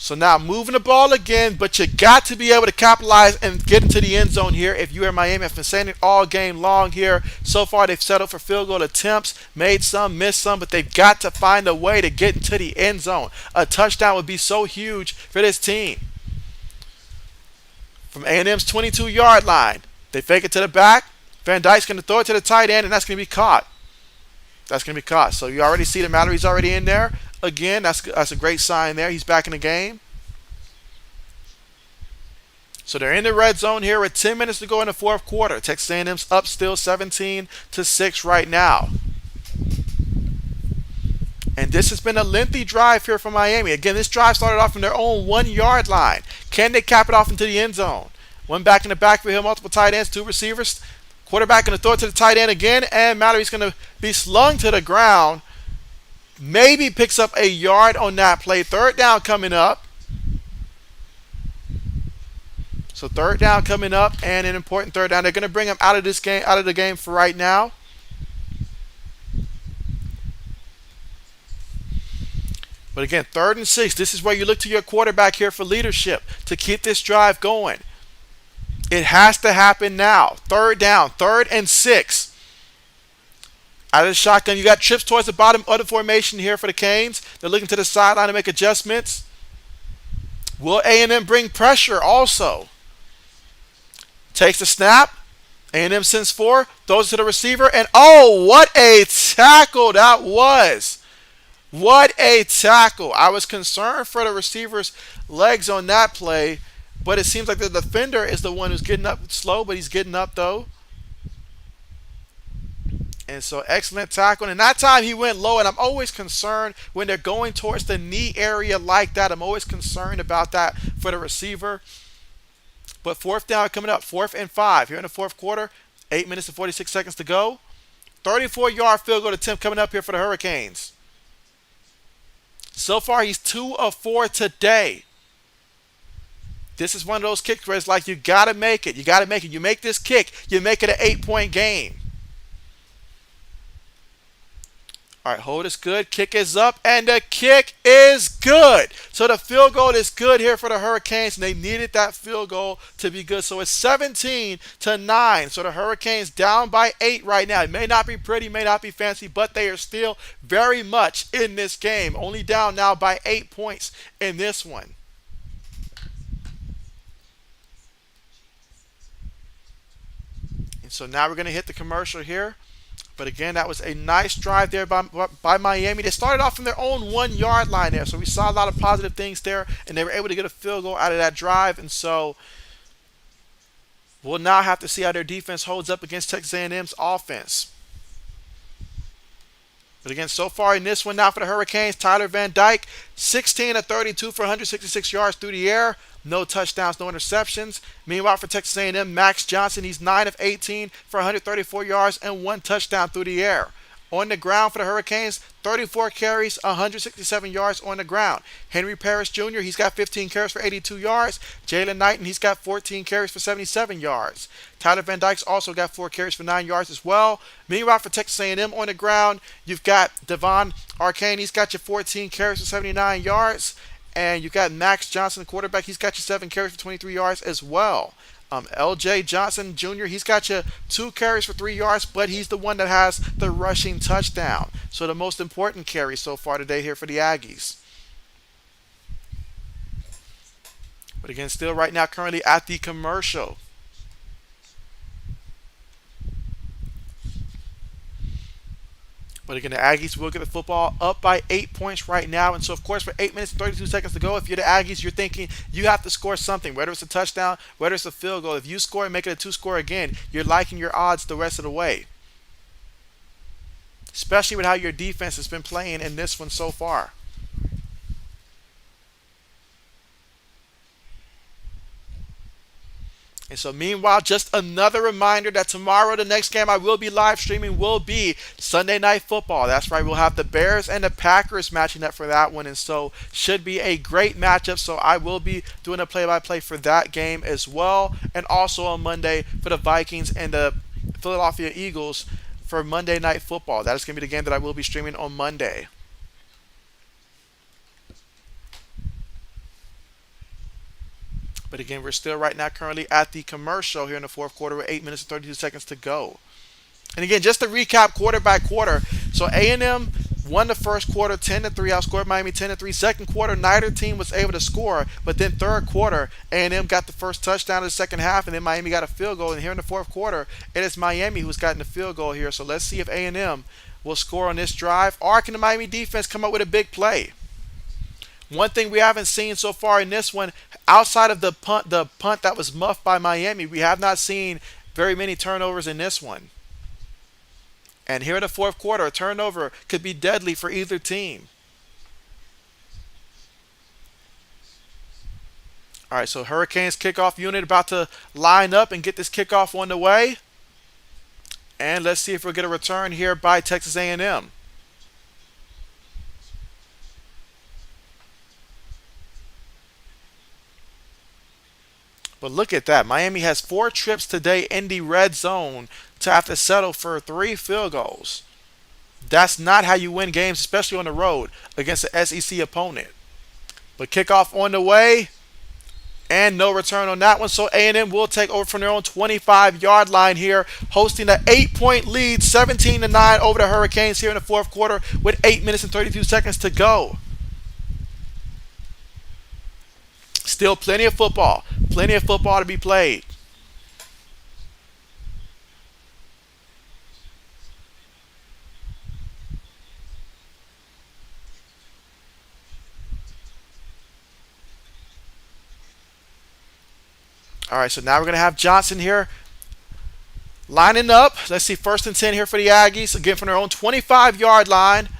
So now moving the ball again, but you got to be able to capitalize and get into the end zone here. If you are Miami, I've been saying it all game long here. So far, they've settled for field goal attempts, made some, missed some, but they've got to find a way to get into the end zone. A touchdown would be so huge for this team. From A&M's 22-yard line, they fake it to the back. Van Dyke's going to throw it to the tight end, and that's going to be caught. So you already see the Mallory's already in there. Again, that's a great sign there. He's back in the game. So they're in the red zone here with 10 minutes to go in the fourth quarter. Texas A&M's up still 17-6 right now. And this has been a lengthy drive here for Miami. Again, this drive started off from their own 1-yard line. Can they cap it off into the end zone? One back in the backfield, multiple tight ends, 2 receivers. Quarterback going to throw it to the tight end again, and Mallory's going to be slung to the ground. Maybe picks up a yard on that play. Third down coming up. So third down coming up, and an important third down. They're going to bring him out of this game, out of the game for right now. But again, 3rd and 6. This is where you look to your quarterback here for leadership to keep this drive going. It has to happen now. Third down, 3rd and 6. Out of the shotgun, you got trips towards the bottom of the formation here for the Canes. They're looking to the sideline to make adjustments. Will A&M bring pressure also? Takes the snap. A&M sends 4, throws it to the receiver, and oh, what a tackle that was. What a tackle. I was concerned for the receiver's legs on that play, but it seems like the defender is the one who's getting up slow, but he's getting up though. And so excellent tackle. And that time he went low, and I'm always concerned when they're going towards the knee area like that. I'm always concerned about that for the receiver. But 4th down coming up, 4th and 5 here in the 4th quarter. 8 minutes and 46 seconds to go. 34-yard field goal attempt coming up here for the Hurricanes. So far, he's 2 of 4 today. This is one of those kicks where it's like you got to make it. You got to make it. You make this kick, you make it an 8-point game. All right, hold is good. Kick is up, and the kick is good. So the field goal is good here for the Hurricanes, and they needed that field goal to be good. So it's 17-9. So the Hurricanes down by 8 right now. It may not be pretty, may not be fancy, but they are still very much in this game. Only down now by 8 points in this one. And so now we're going to hit the commercial here. But again, that was a nice drive there by Miami. They started off from their own 1-yard line there. So we saw a lot of positive things there, and they were able to get a field goal out of that drive. And so we'll now have to see how their defense holds up against Texas A&M's offense. But again, so far in this one now for the Hurricanes, Tyler Van Dyke, 16 of 32 for 166 yards through the air. No touchdowns, no interceptions. Meanwhile, for Texas A&M, Max Johnson, he's 9 of 18 for 134 yards and 1 touchdown through the air. On the ground for the Hurricanes, 34 carries, 167 yards on the ground. Henry Parrish Jr., he's got 15 carries for 82 yards. Jalen Knighton, he's got 14 carries for 77 yards. Tyler Van Dyke's also got 4 carries for 9 yards as well. Meanwhile, for Texas A&M on the ground, you've got Devon Arcane, he's got your 14 carries for 79 yards. And you got Max Johnson, the quarterback. He's got you 7 carries for 23 yards as well. L.J. Johnson Jr., he's got you 2 carries for 3 yards, but he's the one that has the rushing touchdown. So the most important carry so far today here for the Aggies. But again, still right now currently at the commercial. But again, the Aggies will get the football up by 8 points right now. And so, of course, for 8 minutes and 32 seconds to go, if you're the Aggies, you're thinking you have to score something, whether it's a touchdown, whether it's a field goal. If you score and make it a 2-score again, you're liking your odds the rest of the way. Especially with how your defense has been playing in this one so far. And so meanwhile, just another reminder that tomorrow, the next game I will be live streaming will be Sunday Night Football. That's right, we'll have the Bears and the Packers matching up for that one. And so should be a great matchup. So I will be doing a play-by-play for that game as well. And also on Monday for the Vikings and the Philadelphia Eagles for Monday Night Football. That is going to be the game that I will be streaming on Monday. But again, we're still right now currently at the commercial here in the 4th quarter with 8 minutes and 32 seconds to go. And again, just to recap quarter by quarter. So A&M won the first quarter 10-3, outscored Miami 10-3. Second quarter, neither team was able to score. But then third quarter, A&M got the first touchdown in the second half, and then Miami got a field goal. And here in the 4th quarter, it is Miami who's gotten the field goal here. So let's see if A&M will score on this drive, or can the Miami defense come up with a big play? One thing we haven't seen so far in this one, outside of the punt that was muffed by Miami, we have not seen very many turnovers in this one. And here in the 4th quarter, a turnover could be deadly for either team. All right, so Hurricanes kickoff unit about to line up and get this kickoff on the way. And let's see if we'll get a return here by Texas A&M. But look at that. Miami has 4 trips today in the red zone to have to settle for 3 field goals. That's not how you win games, especially on the road against an SEC opponent. But kickoff on the way, and no return on that one. So A&M will take over from their own 25-yard line here, hosting an 8-point lead, 17-9 over the Hurricanes here in the fourth quarter with 8 minutes and 32 seconds to go. Still plenty of football to be played. All right, so now we're going to have Johnson here lining up. Let's see, 1st and 10 here for the Aggies. Again, from their own 25-yard line.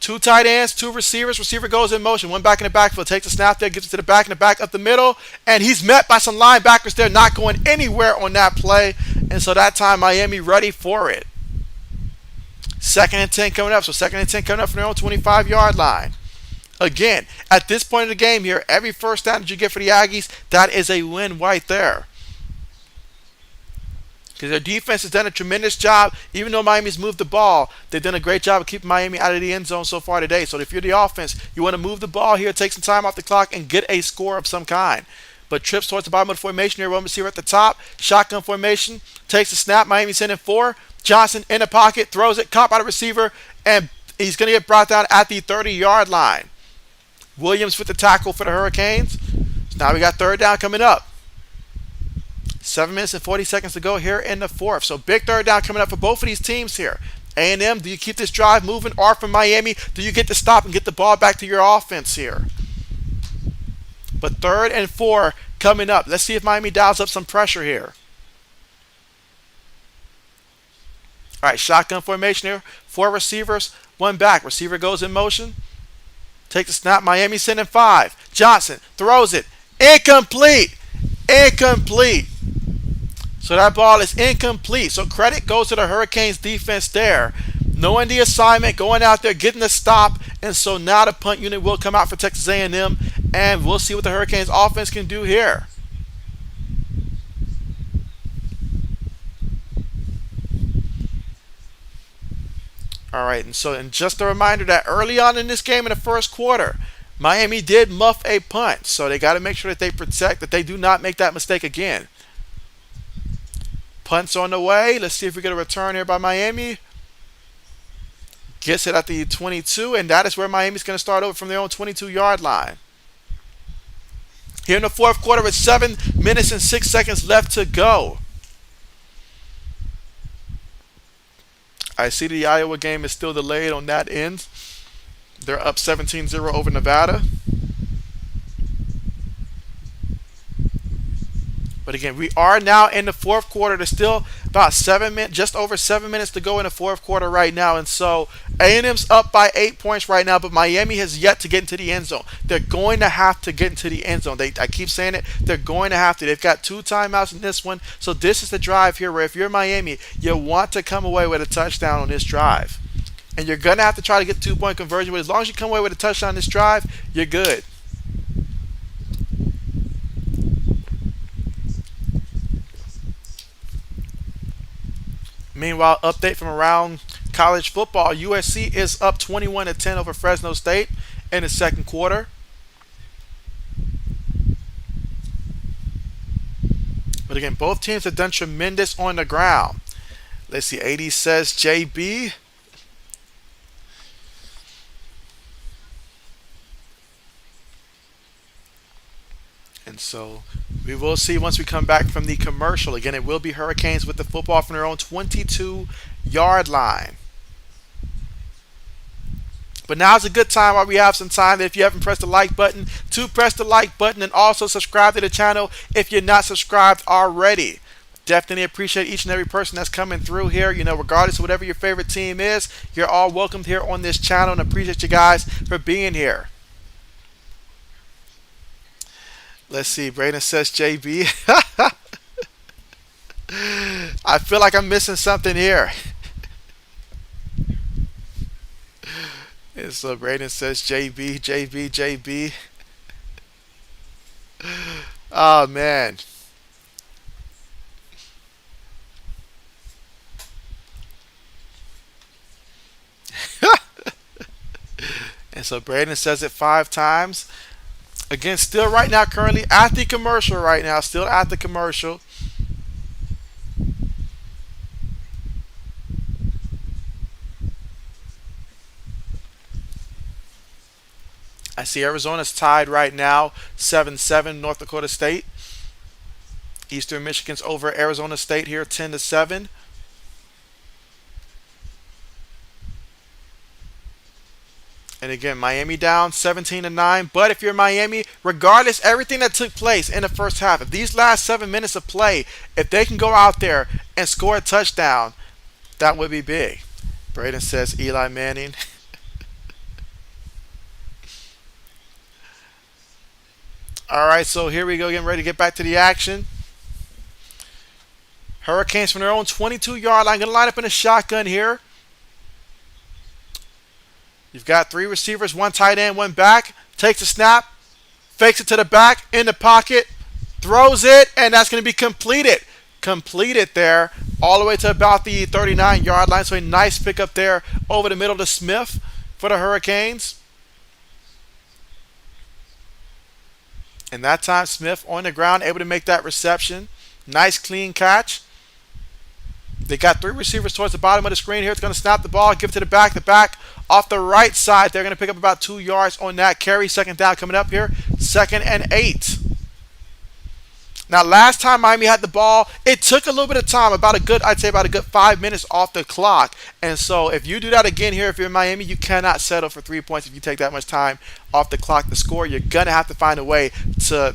2 tight ends, 2 receivers. Receiver goes in motion. One back in the backfield. Takes a snap there, gives it to the back in the back up the middle. And he's met by some linebackers there, not going anywhere on that play. And so that time, Miami ready for it. 2nd and 10 coming up. So 2nd and 10 coming up from their own 25-yard line. Again, at this point of the game here, every first down that you get for the Aggies, that is a win right there. Because their defense has done a tremendous job. Even though Miami's moved the ball, they've done a great job of keeping Miami out of the end zone so far today. So if you're the offense, you want to move the ball here, take some time off the clock, and get a score of some kind. But trips towards the bottom of the formation here, one receiver at the top, shotgun formation, takes a snap, Miami sending 4. Johnson in the pocket, throws it, caught by the receiver, and he's going to get brought down at the 30-yard line. Williams with the tackle for the Hurricanes. So now we got 3rd down coming up. 7 minutes and 40 seconds to go here in the fourth. So big 3rd down coming up for both of these teams here. A&M, do you keep this drive moving? Or from Miami, do you get to stop and get the ball back to your offense here? But 3rd and 4 coming up. Let's see if Miami dials up some pressure here. All right, shotgun formation here. 4 receivers, 1 back. Receiver goes in motion. Take the snap. Miami sending 5. Johnson throws it. Incomplete. So that ball is incomplete. So credit goes to the Hurricanes defense there. Knowing the assignment, going out there, getting the stop. And so now the punt unit will come out for Texas A&M. And we'll see what the Hurricanes offense can do here. All right, and just a reminder that early on in this game in the first quarter, Miami did muff a punt. So they got to make sure that they protect, that they do not make that mistake again. Punt's on the way. Let's see if we get a return here by Miami. Gets it at the 22, and that is where Miami's going to start over from their own 22-yard line. Here in the fourth quarter with 7 minutes and 6 seconds left to go. I see the Iowa game is still delayed on that end. They're up 17-0 over Nevada. But again, we are now in the fourth quarter. There's still about just over 7 minutes to go in the fourth quarter right now. And so A&M's up by 8 points right now, but Miami has yet to get into the end zone. They're going to have to get into the end zone. I keep saying it. They're going to have to. They've got 2 timeouts in this one. So this is the drive here where if you're Miami, you want to come away with a touchdown on this drive. And you're going to have to try to get 2-point conversion. But as long as you come away with a touchdown on this drive, you're good. Meanwhile, update from around college football. USC is up 21-10 over Fresno State in the second quarter. But again, both teams have done tremendous on the ground. Let's see, 80 says JB. And so we will see once we come back from the commercial. Again, it will be Hurricanes with the football from their own 22-yard line. But now's a good time while we have some time. If you haven't pressed the like button, to press the like button and also subscribe to the channel if you're not subscribed already. Definitely appreciate each and every person that's coming through here. You know, regardless of whatever your favorite team is, you're all welcomed here on this channel, and appreciate you guys for being here. Let's see. Brayden says JB. I feel like I'm missing something here. And so Braden says JB, JB, JB. Oh man. And so Braden says it 5 times. Again, still right now, currently at the commercial right now. Still at the commercial. I see Arizona's tied right now, 7-7, North Dakota State. Eastern Michigan's over Arizona State here, 10-7. And again, Miami down 17-9. But if you're Miami, regardless everything that took place in the first half, if these last 7 minutes of play, if they can go out there and score a touchdown, that would be big. Braden says Eli Manning. All right, so here we go, getting ready to get back to the action. Hurricanes from their own 22-yard line, going to line up in a shotgun here. You've got 3 receivers, 1 tight end, 1 back. Takes a snap, fakes it to the back, in the pocket, throws it, and that's going to be completed. Completed there, all the way to about the 39-yard line. So a nice pickup there over the middle to Smith for the Hurricanes. And that time Smith on the ground, able to make that reception. Nice clean catch. They got 3 receivers towards the bottom of the screen here. It's going to snap the ball, give it to the back. The back off the right side. They're going to pick up about 2 yards on that carry. Second down coming up here. 2nd and 8. Now, last time Miami had the ball, it took a little bit of time, I'd say about a good 5 minutes off the clock. And so if you do that again here, if you're in Miami, you cannot settle for 3 points if you take that much time off the clock to score. You're going to have to find a way to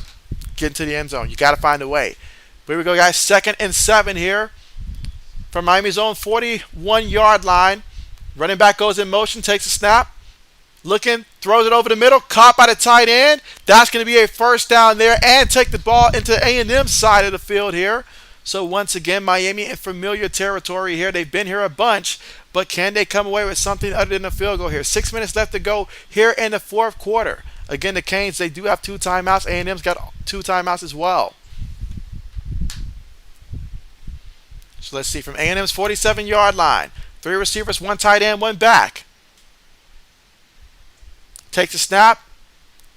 get into the end zone. You got to find a way. But here we go, guys. 2nd and 7 here from Miami's own 41-yard line. Running back goes in motion, takes a snap. Looking, throws it over the middle, caught by the tight end. That's going to be a first down there and take the ball into A&M's side of the field here. So once again, Miami in familiar territory here. They've been here a bunch, but can they come away with something other than a field goal here? 6 minutes left to go here in the 4th quarter. Again, the Canes, they do have 2 timeouts. A&M's got 2 timeouts as well. So let's see, from A&M's 47-yard line. 3 receivers, 1 tight end, 1 back. Takes a snap,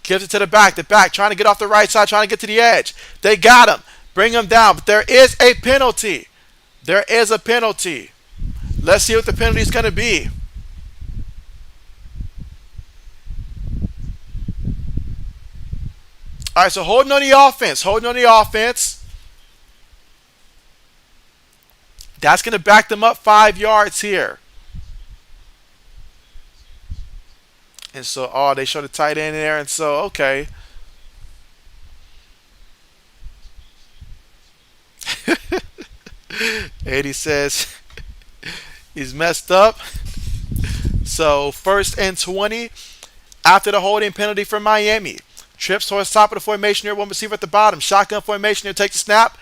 gives it to the back. The back trying to get off the right side, trying to get to the edge. They got him. Bring him down. But there is a penalty. There is a penalty. Let's see what the penalty is going to be. All right, so holding on the offense. Holding on the offense. That's going to back them up 5 yards here. And so, they show the tight end there, and so, okay. Eddie says he's messed up. So, 1st and 20 after the holding penalty for Miami. Trips towards the top of the formation here, 1 receiver at the bottom. Shotgun formation here, takes the snap.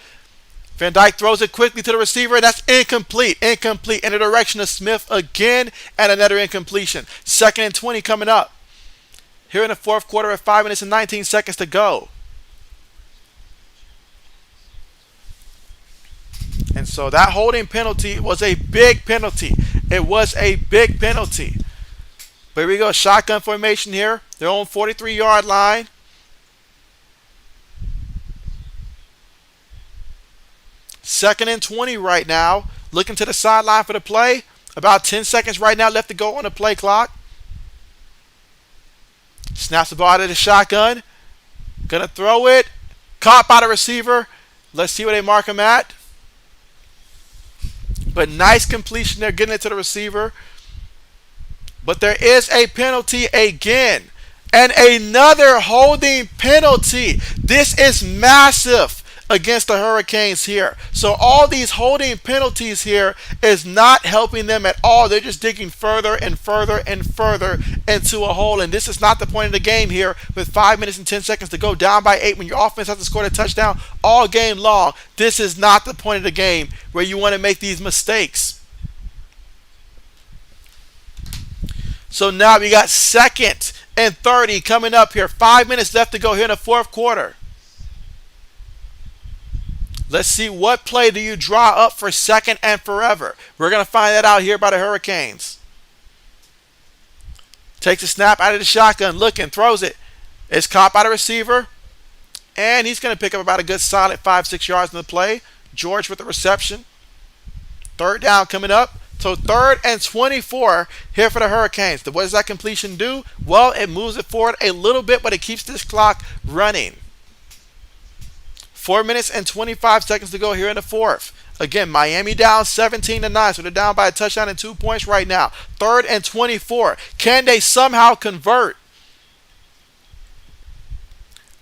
Van Dyke throws it quickly to the receiver, and that's incomplete. Incomplete in the direction of Smith again, and another incompletion. 2nd and 20 coming up. Here in the 4th quarter at 5 minutes and 19 seconds to go. And so that holding penalty was a big penalty. It was a big penalty. But here we go, shotgun formation here. Their own 43-yard line. Second and 20 right now. Looking to the sideline for the play. About 10 seconds right now left to go on the play clock. Snaps the ball out of the shotgun. Gonna throw it. Caught by the receiver. Let's see where they mark him at. But nice completion there, getting it to the receiver. But there is a penalty again. And another holding penalty. This is massive. against the Hurricanes here. So all these holding penalties here is not helping them at all. They're just digging further and further and further into a hole. And this is not the point of the game here with 5 minutes and 10 seconds to go, down by 8 when your offense has to score a touchdown all game long. This is not the point of the game where you want to make these mistakes. So now we got 2nd and 30 coming up here. 5 minutes left to go here in the fourth quarter. Let's see, what play do you draw up for 2nd and forever? We're going to find that out here by the Hurricanes. Takes a snap out of the shotgun, looking, throws it. It's caught by the receiver. And he's going to pick up about a good solid 5-6 yards in the play. George with the reception. 3rd down coming up. So 3rd and 24 here for the Hurricanes. What does that completion do? Well, it moves it forward a little bit, but it keeps this clock running. 4 minutes and 25 seconds to go here in the fourth. Again, Miami down 17-9, so they're down by a touchdown and 2 points right now. 3rd and 24. Can they somehow convert?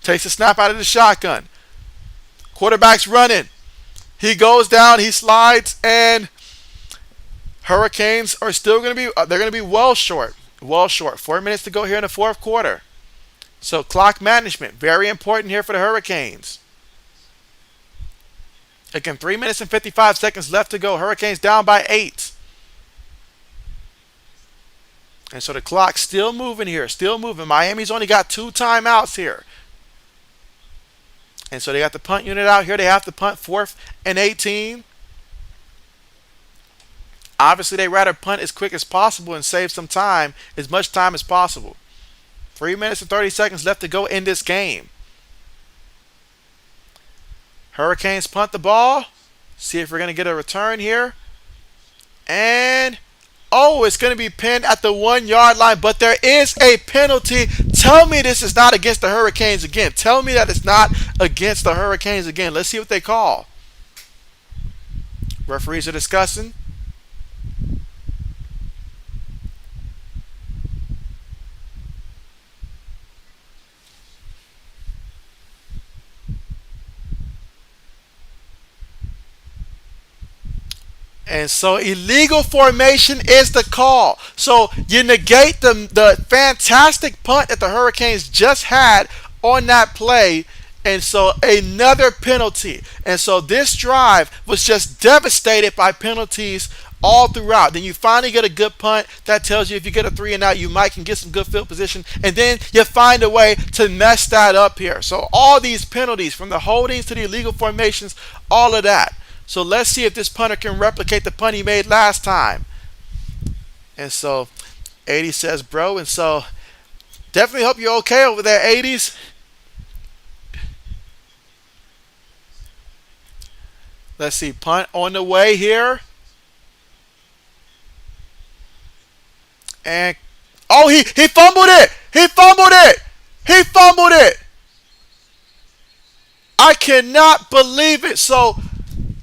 Takes a snap out of the shotgun. Quarterback's running. He goes down, he slides, and Hurricanes are still going to be, they're going to be well short. Well short. 4 minutes to go here in the fourth quarter. So clock management, very important here for the Hurricanes. Again, 3 minutes and 55 seconds left to go. Hurricanes down by 8. And so the clock's still moving here, still moving. Miami's only got 2 timeouts here. And so they got the punt unit out here. They have to punt 4th and 18. Obviously, they rather punt as quick as possible and save some time, as much time as possible. 3 minutes and 30 seconds left to go in this game. Hurricanes punt the ball. See if we're going to get a return here. And, oh, it's going to be pinned at the 1 yard line, but there is a penalty. Tell me this is not against the Hurricanes again. Tell me that it's not against the Hurricanes again. Let's see what they call. Referees are discussing. And so illegal formation is the call. So you negate the fantastic punt that the Hurricanes just had on that play. And so another penalty. And so this drive was just devastated by penalties all throughout. Then you finally get a good punt. That tells you if you get a 3 and out, you might can get some good field position. And then you find a way to mess that up here. So all these penalties, from the holdings to the illegal formations, all of that. So let's see if this punter can replicate the punt he made last time. And so 80 says, bro. And so definitely hope you're okay over there, 80s. Let's see, punt on the way here. And, oh, he fumbled it. He fumbled it. He fumbled it. I cannot believe it. So,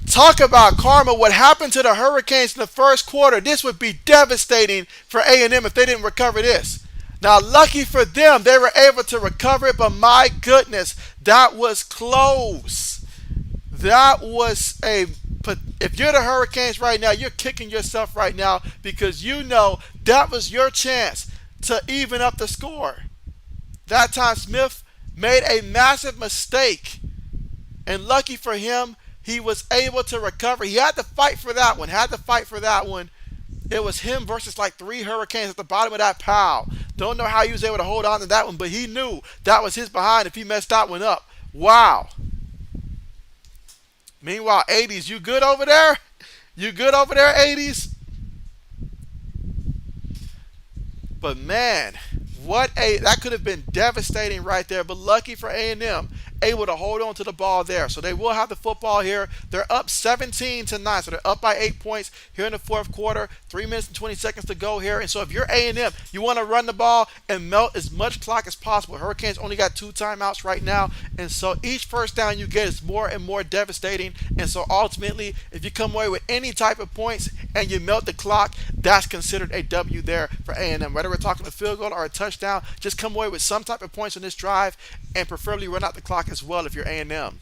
talk about karma. What happened to the Hurricanes in the first quarter? This would be devastating for A&M if they didn't recover this. Now, lucky for them, they were able to recover it, but my goodness, that was close. That was if you're the Hurricanes right now, you're kicking yourself right now because you know that was your chance to even up the score. That time, Smith made a massive mistake, and lucky for him, he was able to recover. He had to fight for that one. It was him versus like 3 Hurricanes at the bottom of that pile. Don't know how he was able to hold on to that one, but he knew that was his behind if he messed that one up. Wow. Meanwhile, 80s, you good over there? You good over there, 80s? But man, that could have been devastating right there. But lucky for A&M, able to hold on to the ball there. So they will have the football here. They're up 17-9. So they're up by 8 points here in the fourth quarter. 3 minutes and 20 seconds to go here. And so if you're A&M, you want to run the ball and melt as much clock as possible. Hurricanes only got 2 timeouts right now. And so each first down you get is more and more devastating. And so ultimately, if you come away with any type of points and you melt the clock, that's considered a W there for A&M. Whether we're talking a field goal or a touchdown, just come away with some type of points on this drive and preferably run out the clock as well if you're A&M.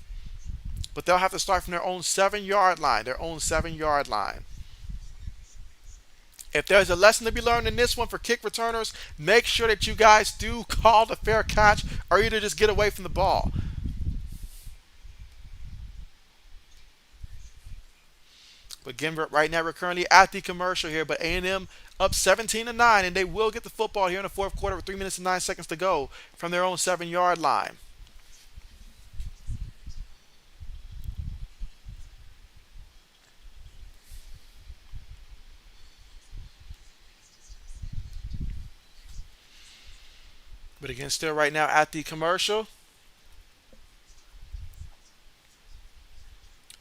but they'll have to start from their own 7 yard line. Their own 7 yard line. If there's a lesson to be learned in this one for kick returners, make sure that you guys do call the fair catch or either just get away from the ball. But again, right now we're currently at the commercial here, but A&M up 17-9, and they will get the football here in the fourth quarter with 3 minutes and 9 seconds to go from their own 7 yard line. But again, still right now at the commercial.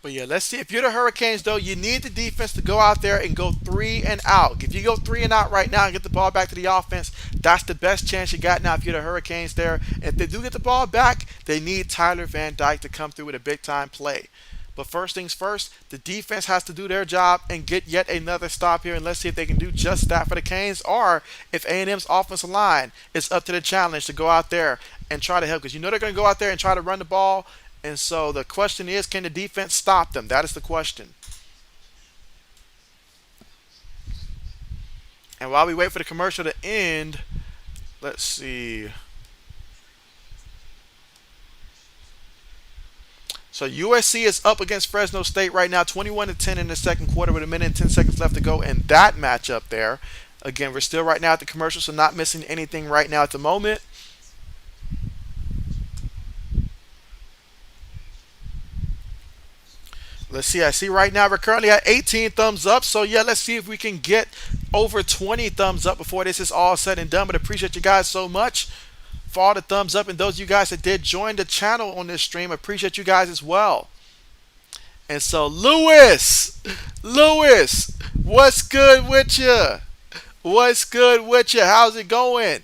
But yeah, let's see. If you're the Hurricanes, though, you need the defense to go out there and go 3 and out. If you go 3 and out right now and get the ball back to the offense, that's the best chance you got now if you're the Hurricanes there. And if they do get the ball back, they need Tyler Van Dyke to come through with a big-time play. But first things first, the defense has to do their job and get yet another stop here. And let's see if they can do just that for the Canes, or if A&M's offensive line is up to the challenge to go out there and try to help. Because you know they're going to go out there and try to run the ball. And so the question is, can the defense stop them? That is the question. And while we wait for the commercial to end, let's see. So USC is up against Fresno State right now, 21-10 in the second quarter with 1 minute and 10 seconds left to go in that matchup there. Again, we're still right now at the commercial, so not missing anything right now at the moment. Let's see. I see right now we're currently at 18 thumbs up. So, yeah, let's see if we can get over 20 thumbs up before this is all said and done. But appreciate you guys so much for all the thumbs up. And those of you guys that did join the channel on this stream, appreciate you guys as well. And so, Lewis, what's good with you? What's good with you? How's it going?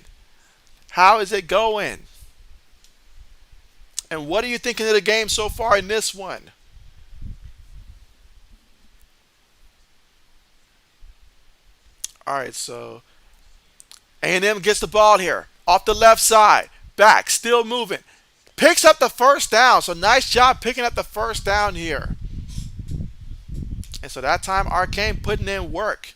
How is it going? And what are you thinking of the game so far in this one? All right, so A&M gets the ball here off the left side, back, still moving, picks up the first down. So nice job picking up the first down here. And so that time Arcane putting in work.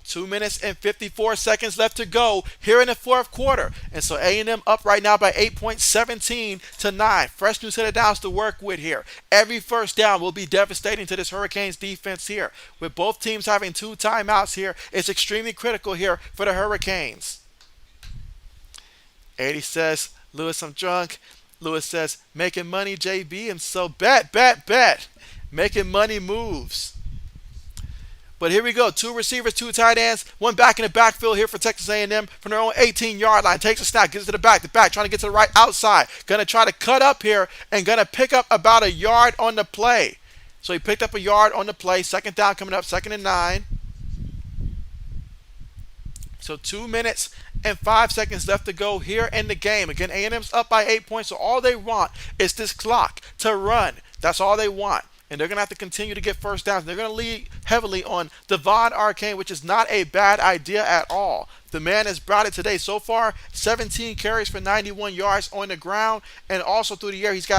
2 minutes and 54 seconds left to go here in the fourth quarter. And so A&M up right now by 8.17-9. Fresh new set of downs to work with here. Every first down will be devastating to this Hurricanes defense here. With both teams having 2 timeouts here, it's extremely critical here for the Hurricanes. 80 says, Lewis, I'm drunk. Lewis says, making money, JB. And so bet. Making money moves. But here we go. 2 receivers, 2 tight ends, 1 back in the backfield here for Texas A&M from their own 18-yard line. Takes a snap, gives it to the back, trying to get to the right outside. Going to try to cut up here and going to pick up about a yard on the play. So he picked up a yard on the play. Second down coming up, 2nd and 9. So 2 minutes and 5 seconds left to go here in the game. Again, A&M's up by 8 points, so all they want is this clock to run. That's all they want. And they're going to have to continue to get first downs. They're going to lean heavily on Devon Arcane, which is not a bad idea at all. The man has brought it today. So far, 17 carries for 91 yards on the ground. And also through the air, he's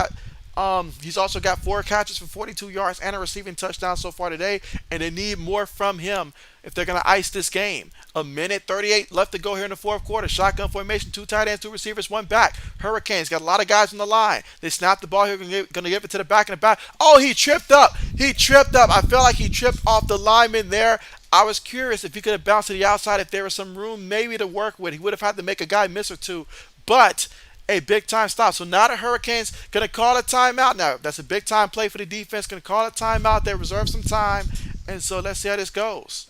also got 4 catches for 42 yards and a receiving touchdown so far today. And they need more from him if they're going to ice this game. 1:38 left to go here in the fourth quarter. Shotgun formation, 2 tight ends, 2 receivers, 1 back. Hurricanes got a lot of guys on the line. They snap the ball here, going to give it to the back and the back. Oh, he tripped up. I felt like he tripped off the lineman there. I was curious if he could have bounced to the outside, if there was some room maybe to work with. He would have had to make a guy miss or two. But a big-time stop. So now the Hurricanes going to call a timeout. Now, that's a big-time play for the defense. Going to call a timeout. They reserve some time. And so let's see how this goes.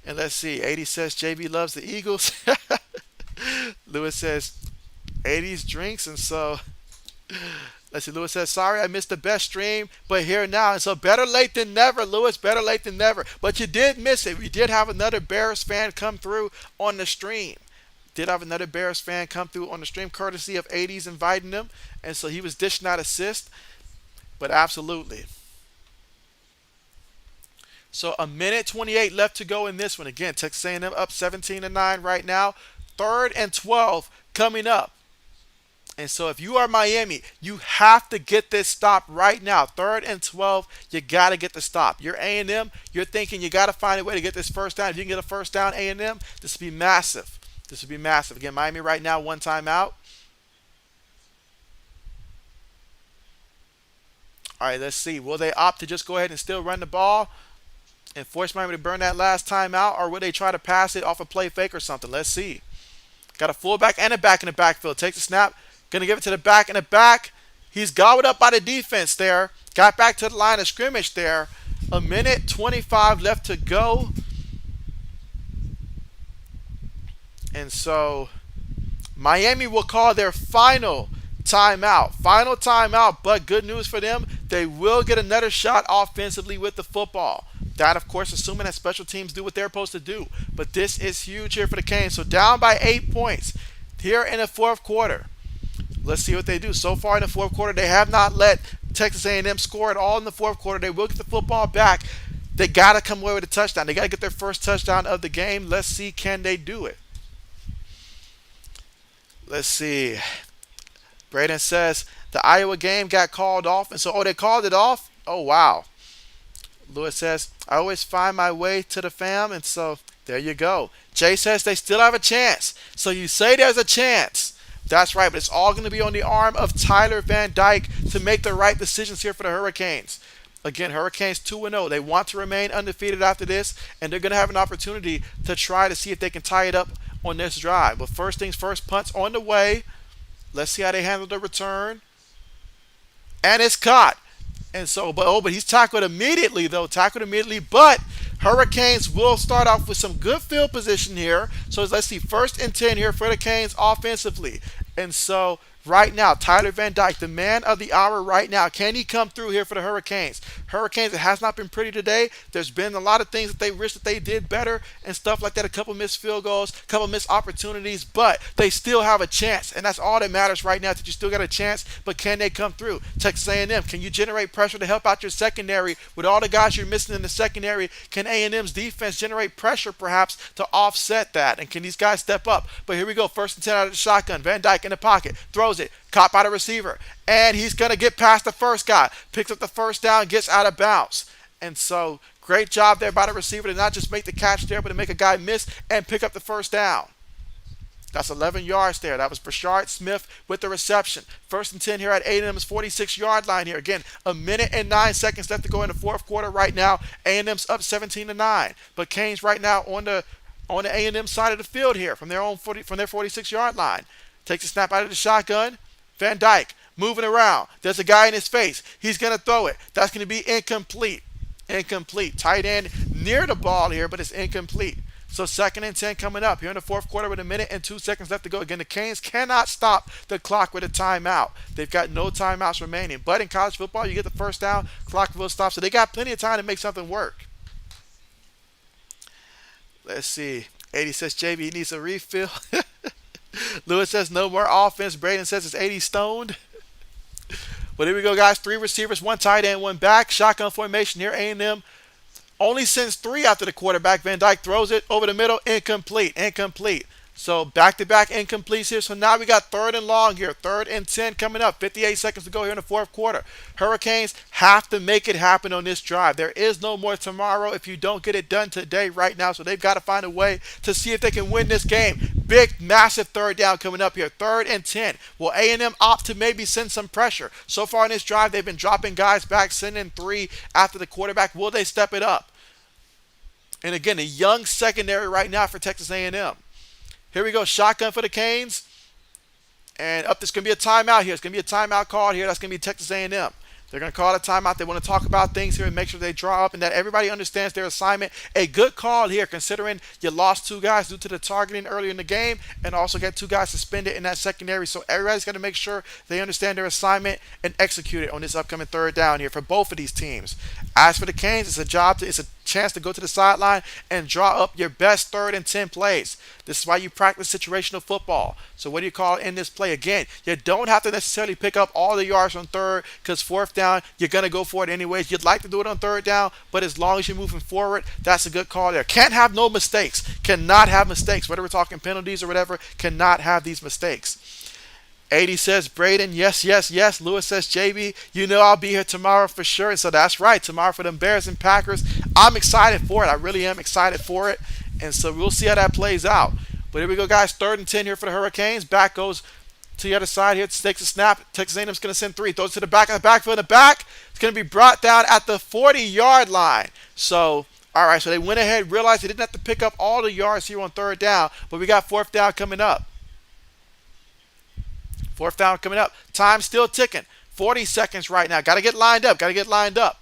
And let's see. 80 says JB loves the Eagles. Lewis says 80s drinks. And so let's see. Lewis says, sorry, I missed the best stream, but here now. And so better late than never, Lewis. Better late than never. But you did miss it. We did have another Bears fan come through on the stream. Courtesy of 80s inviting him. And so he was dishing out assist. But absolutely. So 1:28 left to go in this one. Again, Texas A&M up 17-9 right now. 3rd and 12 coming up. And so if you are Miami, you have to get this stop right now. 3rd and 12, you got to get the stop. You're A&M, you're thinking you got to find a way to get this first down. If you can get a first down, A&M, this would be massive. This would be massive. Again, Miami right now, one timeout. All right, let's see. Will they opt to just go ahead and still run the ball and force Miami to burn that last timeout, or will they try to pass it off a play fake or something? Let's see. Got a fullback and a back in the backfield. Takes the snap. Going to give it to the back in the back. He's gobbled up by the defense there. Got back to the line of scrimmage there. A minute 25 left to go. And so Miami will call their final timeout. Final timeout, but good news for them. They will get another shot offensively with the football. That, of course, assuming that special teams do what they're supposed to do. But this is huge here for the Canes. So down by 8 points here in the fourth quarter. Let's see what they do. So far in the fourth quarter, they have not let Texas A&M score at all in the fourth quarter. They will get the football back. They got to come away with a touchdown. They got to get their first touchdown of the game. Let's see, can they do it? Let's see. Braden says the Iowa game got called off. And so, they called it off? Oh, wow. Lewis says, I always find my way to the fam. And so, there you go. Jay says they still have a chance. So, you say there's a chance. That's right, but it's all going to be on the arm of Tyler Van Dyke to make the right decisions here for the Hurricanes. Again, Hurricanes 2-0. They want to remain undefeated after this, and they're going to have an opportunity to try to see if they can tie it up on this drive. But first things first, punts on the way. Let's see how they handle the return. And it's caught. And so, but he's tackled immediately, though. But Hurricanes will start off with some good field position here. So let's see, 1st and 10 here for the Canes offensively. And so right now, Tyler Van Dyke, the man of the hour right now. Can he come through here for the Hurricanes? Hurricanes, it has not been pretty today. There's been a lot of things that they wish that they did better and stuff like that. A couple missed field goals, a couple missed opportunities, but they still have a chance. And that's all that matters right now, that you still got a chance, but can they come through? Texas A&M, can you generate pressure to help out your secondary? With all the guys you're missing in the secondary, can A&M's defense generate pressure perhaps to offset that? And can these guys step up? But here we go, 1st and 10 out of the shotgun. Van Dyke in the pocket, throws it, caught by the receiver, and he's going to get past the first guy, picks up the first down, gets out of bounds. And so great job there by the receiver to not just make the catch there, but to make a guy miss and pick up the first down. That's 11 yards there. That was Brashard Smith with the reception. 1st and 10 here at A&M's 46-yard line here. Again, a minute and 9 seconds left to go in the fourth quarter right now. A&M's up 17-9. But Canes right now on the A&M side of the field here from their 46-yard line. Takes a snap out of the shotgun. Van Dyke moving around. There's a guy in his face. He's going to throw it. That's going to be incomplete. Tight end near the ball here, but it's incomplete. So 2nd and 10 coming up here in the fourth quarter with a minute and 2 seconds left to go. Again, the Canes cannot stop the clock with a timeout. They've got no timeouts remaining. But in college football, you get the first down, clock will stop. So they got plenty of time to make something work. Let's see. 80 says JB needs a refill. Lewis says no more offense. Braden says it's 80 stoned. But here we go, guys. 3 receivers, 1 tight end, 1 back. Shotgun formation here. A&M only sends 3 after the quarterback. Van Dyke throws it over the middle. Incomplete. So back-to-back incompletes here. So now we got 3rd and long here. 3rd and 10 coming up. 58 seconds to go here in the fourth quarter. Hurricanes have to make it happen on this drive. There is no more tomorrow if you don't get it done today right now. So they've got to find a way to see if they can win this game. Big, massive 3rd down coming up here. 3rd and 10. Will A&M opt to maybe send some pressure? So far in this drive, they've been dropping guys back, sending 3 after the quarterback. Will they step it up? And again, a young secondary right now for Texas A&M. Here we go, shotgun for the Canes. And up, there's going to be a timeout here. It's going to be a timeout called here. That's going to be Texas A&M. They're going to call a timeout. They want to talk about things here and make sure they draw up and that everybody understands their assignment. A good call here considering you lost 2 guys due to the targeting earlier in the game and also got 2 guys suspended in that secondary. So everybody's got to make sure they understand their assignment and execute it on this upcoming 3rd down here for both of these teams. As for the Canes, it's a chance to go to the sideline and draw up your best 3rd and 10 plays. This is why you practice situational football. So what do you call it in this play? Again, you don't have to necessarily pick up all the yards on 3rd because 4th down, you're going to go for it anyways. You'd like to do it on 3rd down, but as long as you're moving forward, that's a good call there. Can't have no mistakes. Cannot have mistakes. Whether we're talking penalties or whatever, cannot have these mistakes. 80 says Braden, yes, yes, yes. Lewis says JB, you know I'll be here tomorrow for sure. And so that's right, tomorrow for them Bears and Packers. I'm excited for it. I really am excited for it. And so we'll see how that plays out. But here we go, guys. 3rd and 10 here for the Hurricanes. Back goes to the other side here. Takes a snap. Texas A&M's going to send 3. Throws it to the back of the backfield. In the back. It's going to be brought down at the 40-yard line. So, all right. So they went ahead, realized they didn't have to pick up all the yards here on 3rd down. But we got 4th down coming up. 4th down coming up. Time still ticking. 40 seconds right now. Got to get lined up. Got to get lined up.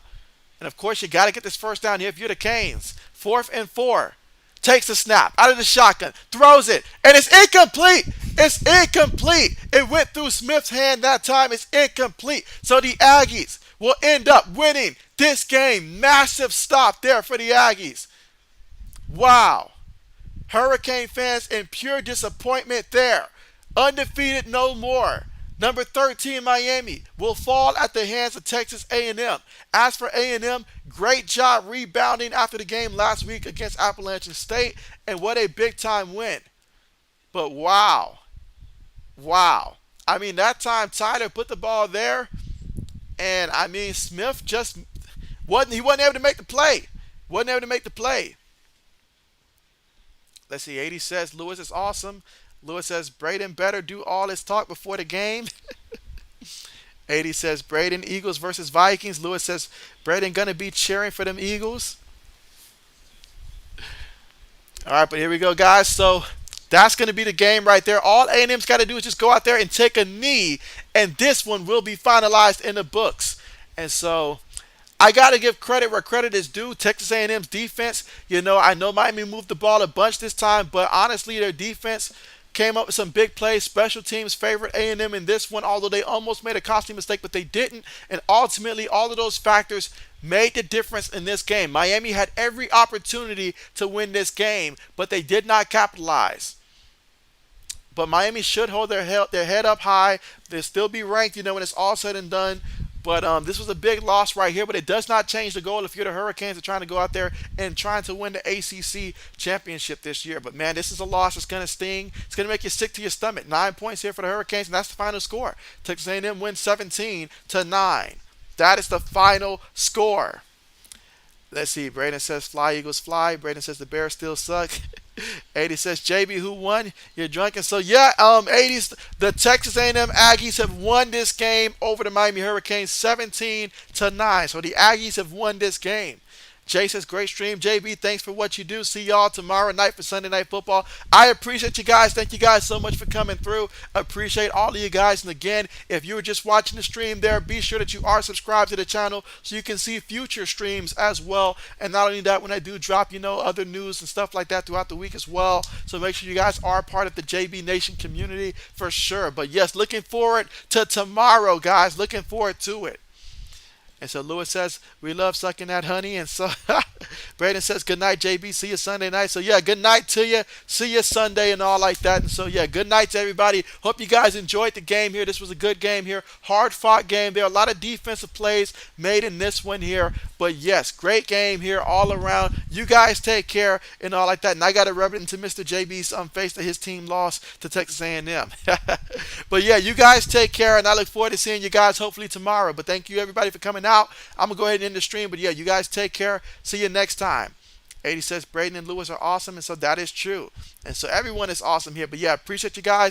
And, of course, you got to get this 1st down here if you're the Canes. 4th and 4. Takes the snap out of the shotgun. Throws it. And it's incomplete. It's incomplete. It went through Smith's hand that time. It's incomplete. So the Aggies will end up winning this game. Massive stop there for the Aggies. Wow. Hurricane fans in pure disappointment there. Undefeated no more. Number 13, Miami, will fall at the hands of Texas A&M. As for A&M, great job rebounding after the game last week against Appalachian State, and what a big-time win. But wow. Wow. I mean, that time Tyler put the ball there, and I mean, Smith just wasn't able to make the play. Wasn't able to make the play. Let's see, 80 says Lewis is awesome. Lewis says Braden better do all his talk before the game. 80 says Braden, Eagles versus Vikings. Lewis says Braden gonna be cheering for them Eagles. All right, but here we go, guys. So that's going to be the game right there. All A&M's got to do is just go out there and take a knee, and this one will be finalized in the books. And so I got to give credit where credit is due. Texas A&M's defense, I know Miami moved the ball a bunch this time, but honestly, their defense came up with some big plays. Special teams favored A&M in this one, although they almost made a costly mistake, but they didn't. And ultimately, all of those factors made the difference in this game. Miami had every opportunity to win this game, but they did not capitalize. But Miami should hold their head up high. They'll still be ranked, when it's all said and done. But this was a big loss right here, but it does not change the goal if you're the Hurricanes are trying to go out there and trying to win the ACC championship this year. But, man, this is a loss that's going to sting. It's going to make you sick to your stomach. 9 points here for the Hurricanes, and that's the final score. Texas A&M wins 17-9. That is the final score. Let's see. Braden says, fly, Eagles, fly. Braden says the Bears still suck. 80 says, JB, who won? You're drunken. So, yeah, 80s, the Texas A&M Aggies have won this game over the Miami Hurricanes 17-9. So the Aggies have won this game. Jay says, great stream. JB, thanks for what you do. See y'all tomorrow night for Sunday Night Football. I appreciate you guys. Thank you guys so much for coming through. Appreciate all of you guys. And again, if you were just watching the stream there, be sure that you are subscribed to the channel so you can see future streams as well. And not only that, when I do drop, other news and stuff like that throughout the week as well. So make sure you guys are part of the JB Nation community for sure. But yes, looking forward to tomorrow, guys. Looking forward to it. And so Lewis says, we love sucking that honey. And so Braden says, good night, JB. See you Sunday night. So, yeah, good night to you. See you Sunday and all like that. And so, yeah, good night to everybody. Hope you guys enjoyed the game here. This was a good game here. Hard-fought game. There are a lot of defensive plays made in this one here. But, yes, great game here all around. You guys take care and all like that. And I got to rub it into Mr. JB's face that his team lost to Texas A&M. But, yeah, you guys take care, and I look forward to seeing you guys hopefully tomorrow. But thank you, everybody, for coming out. I'm going to go ahead and end the stream. But, yeah, you guys take care. See you next time. 80 says Braden and Lewis are awesome, and so that is true. And so everyone is awesome here. But, yeah, appreciate you guys.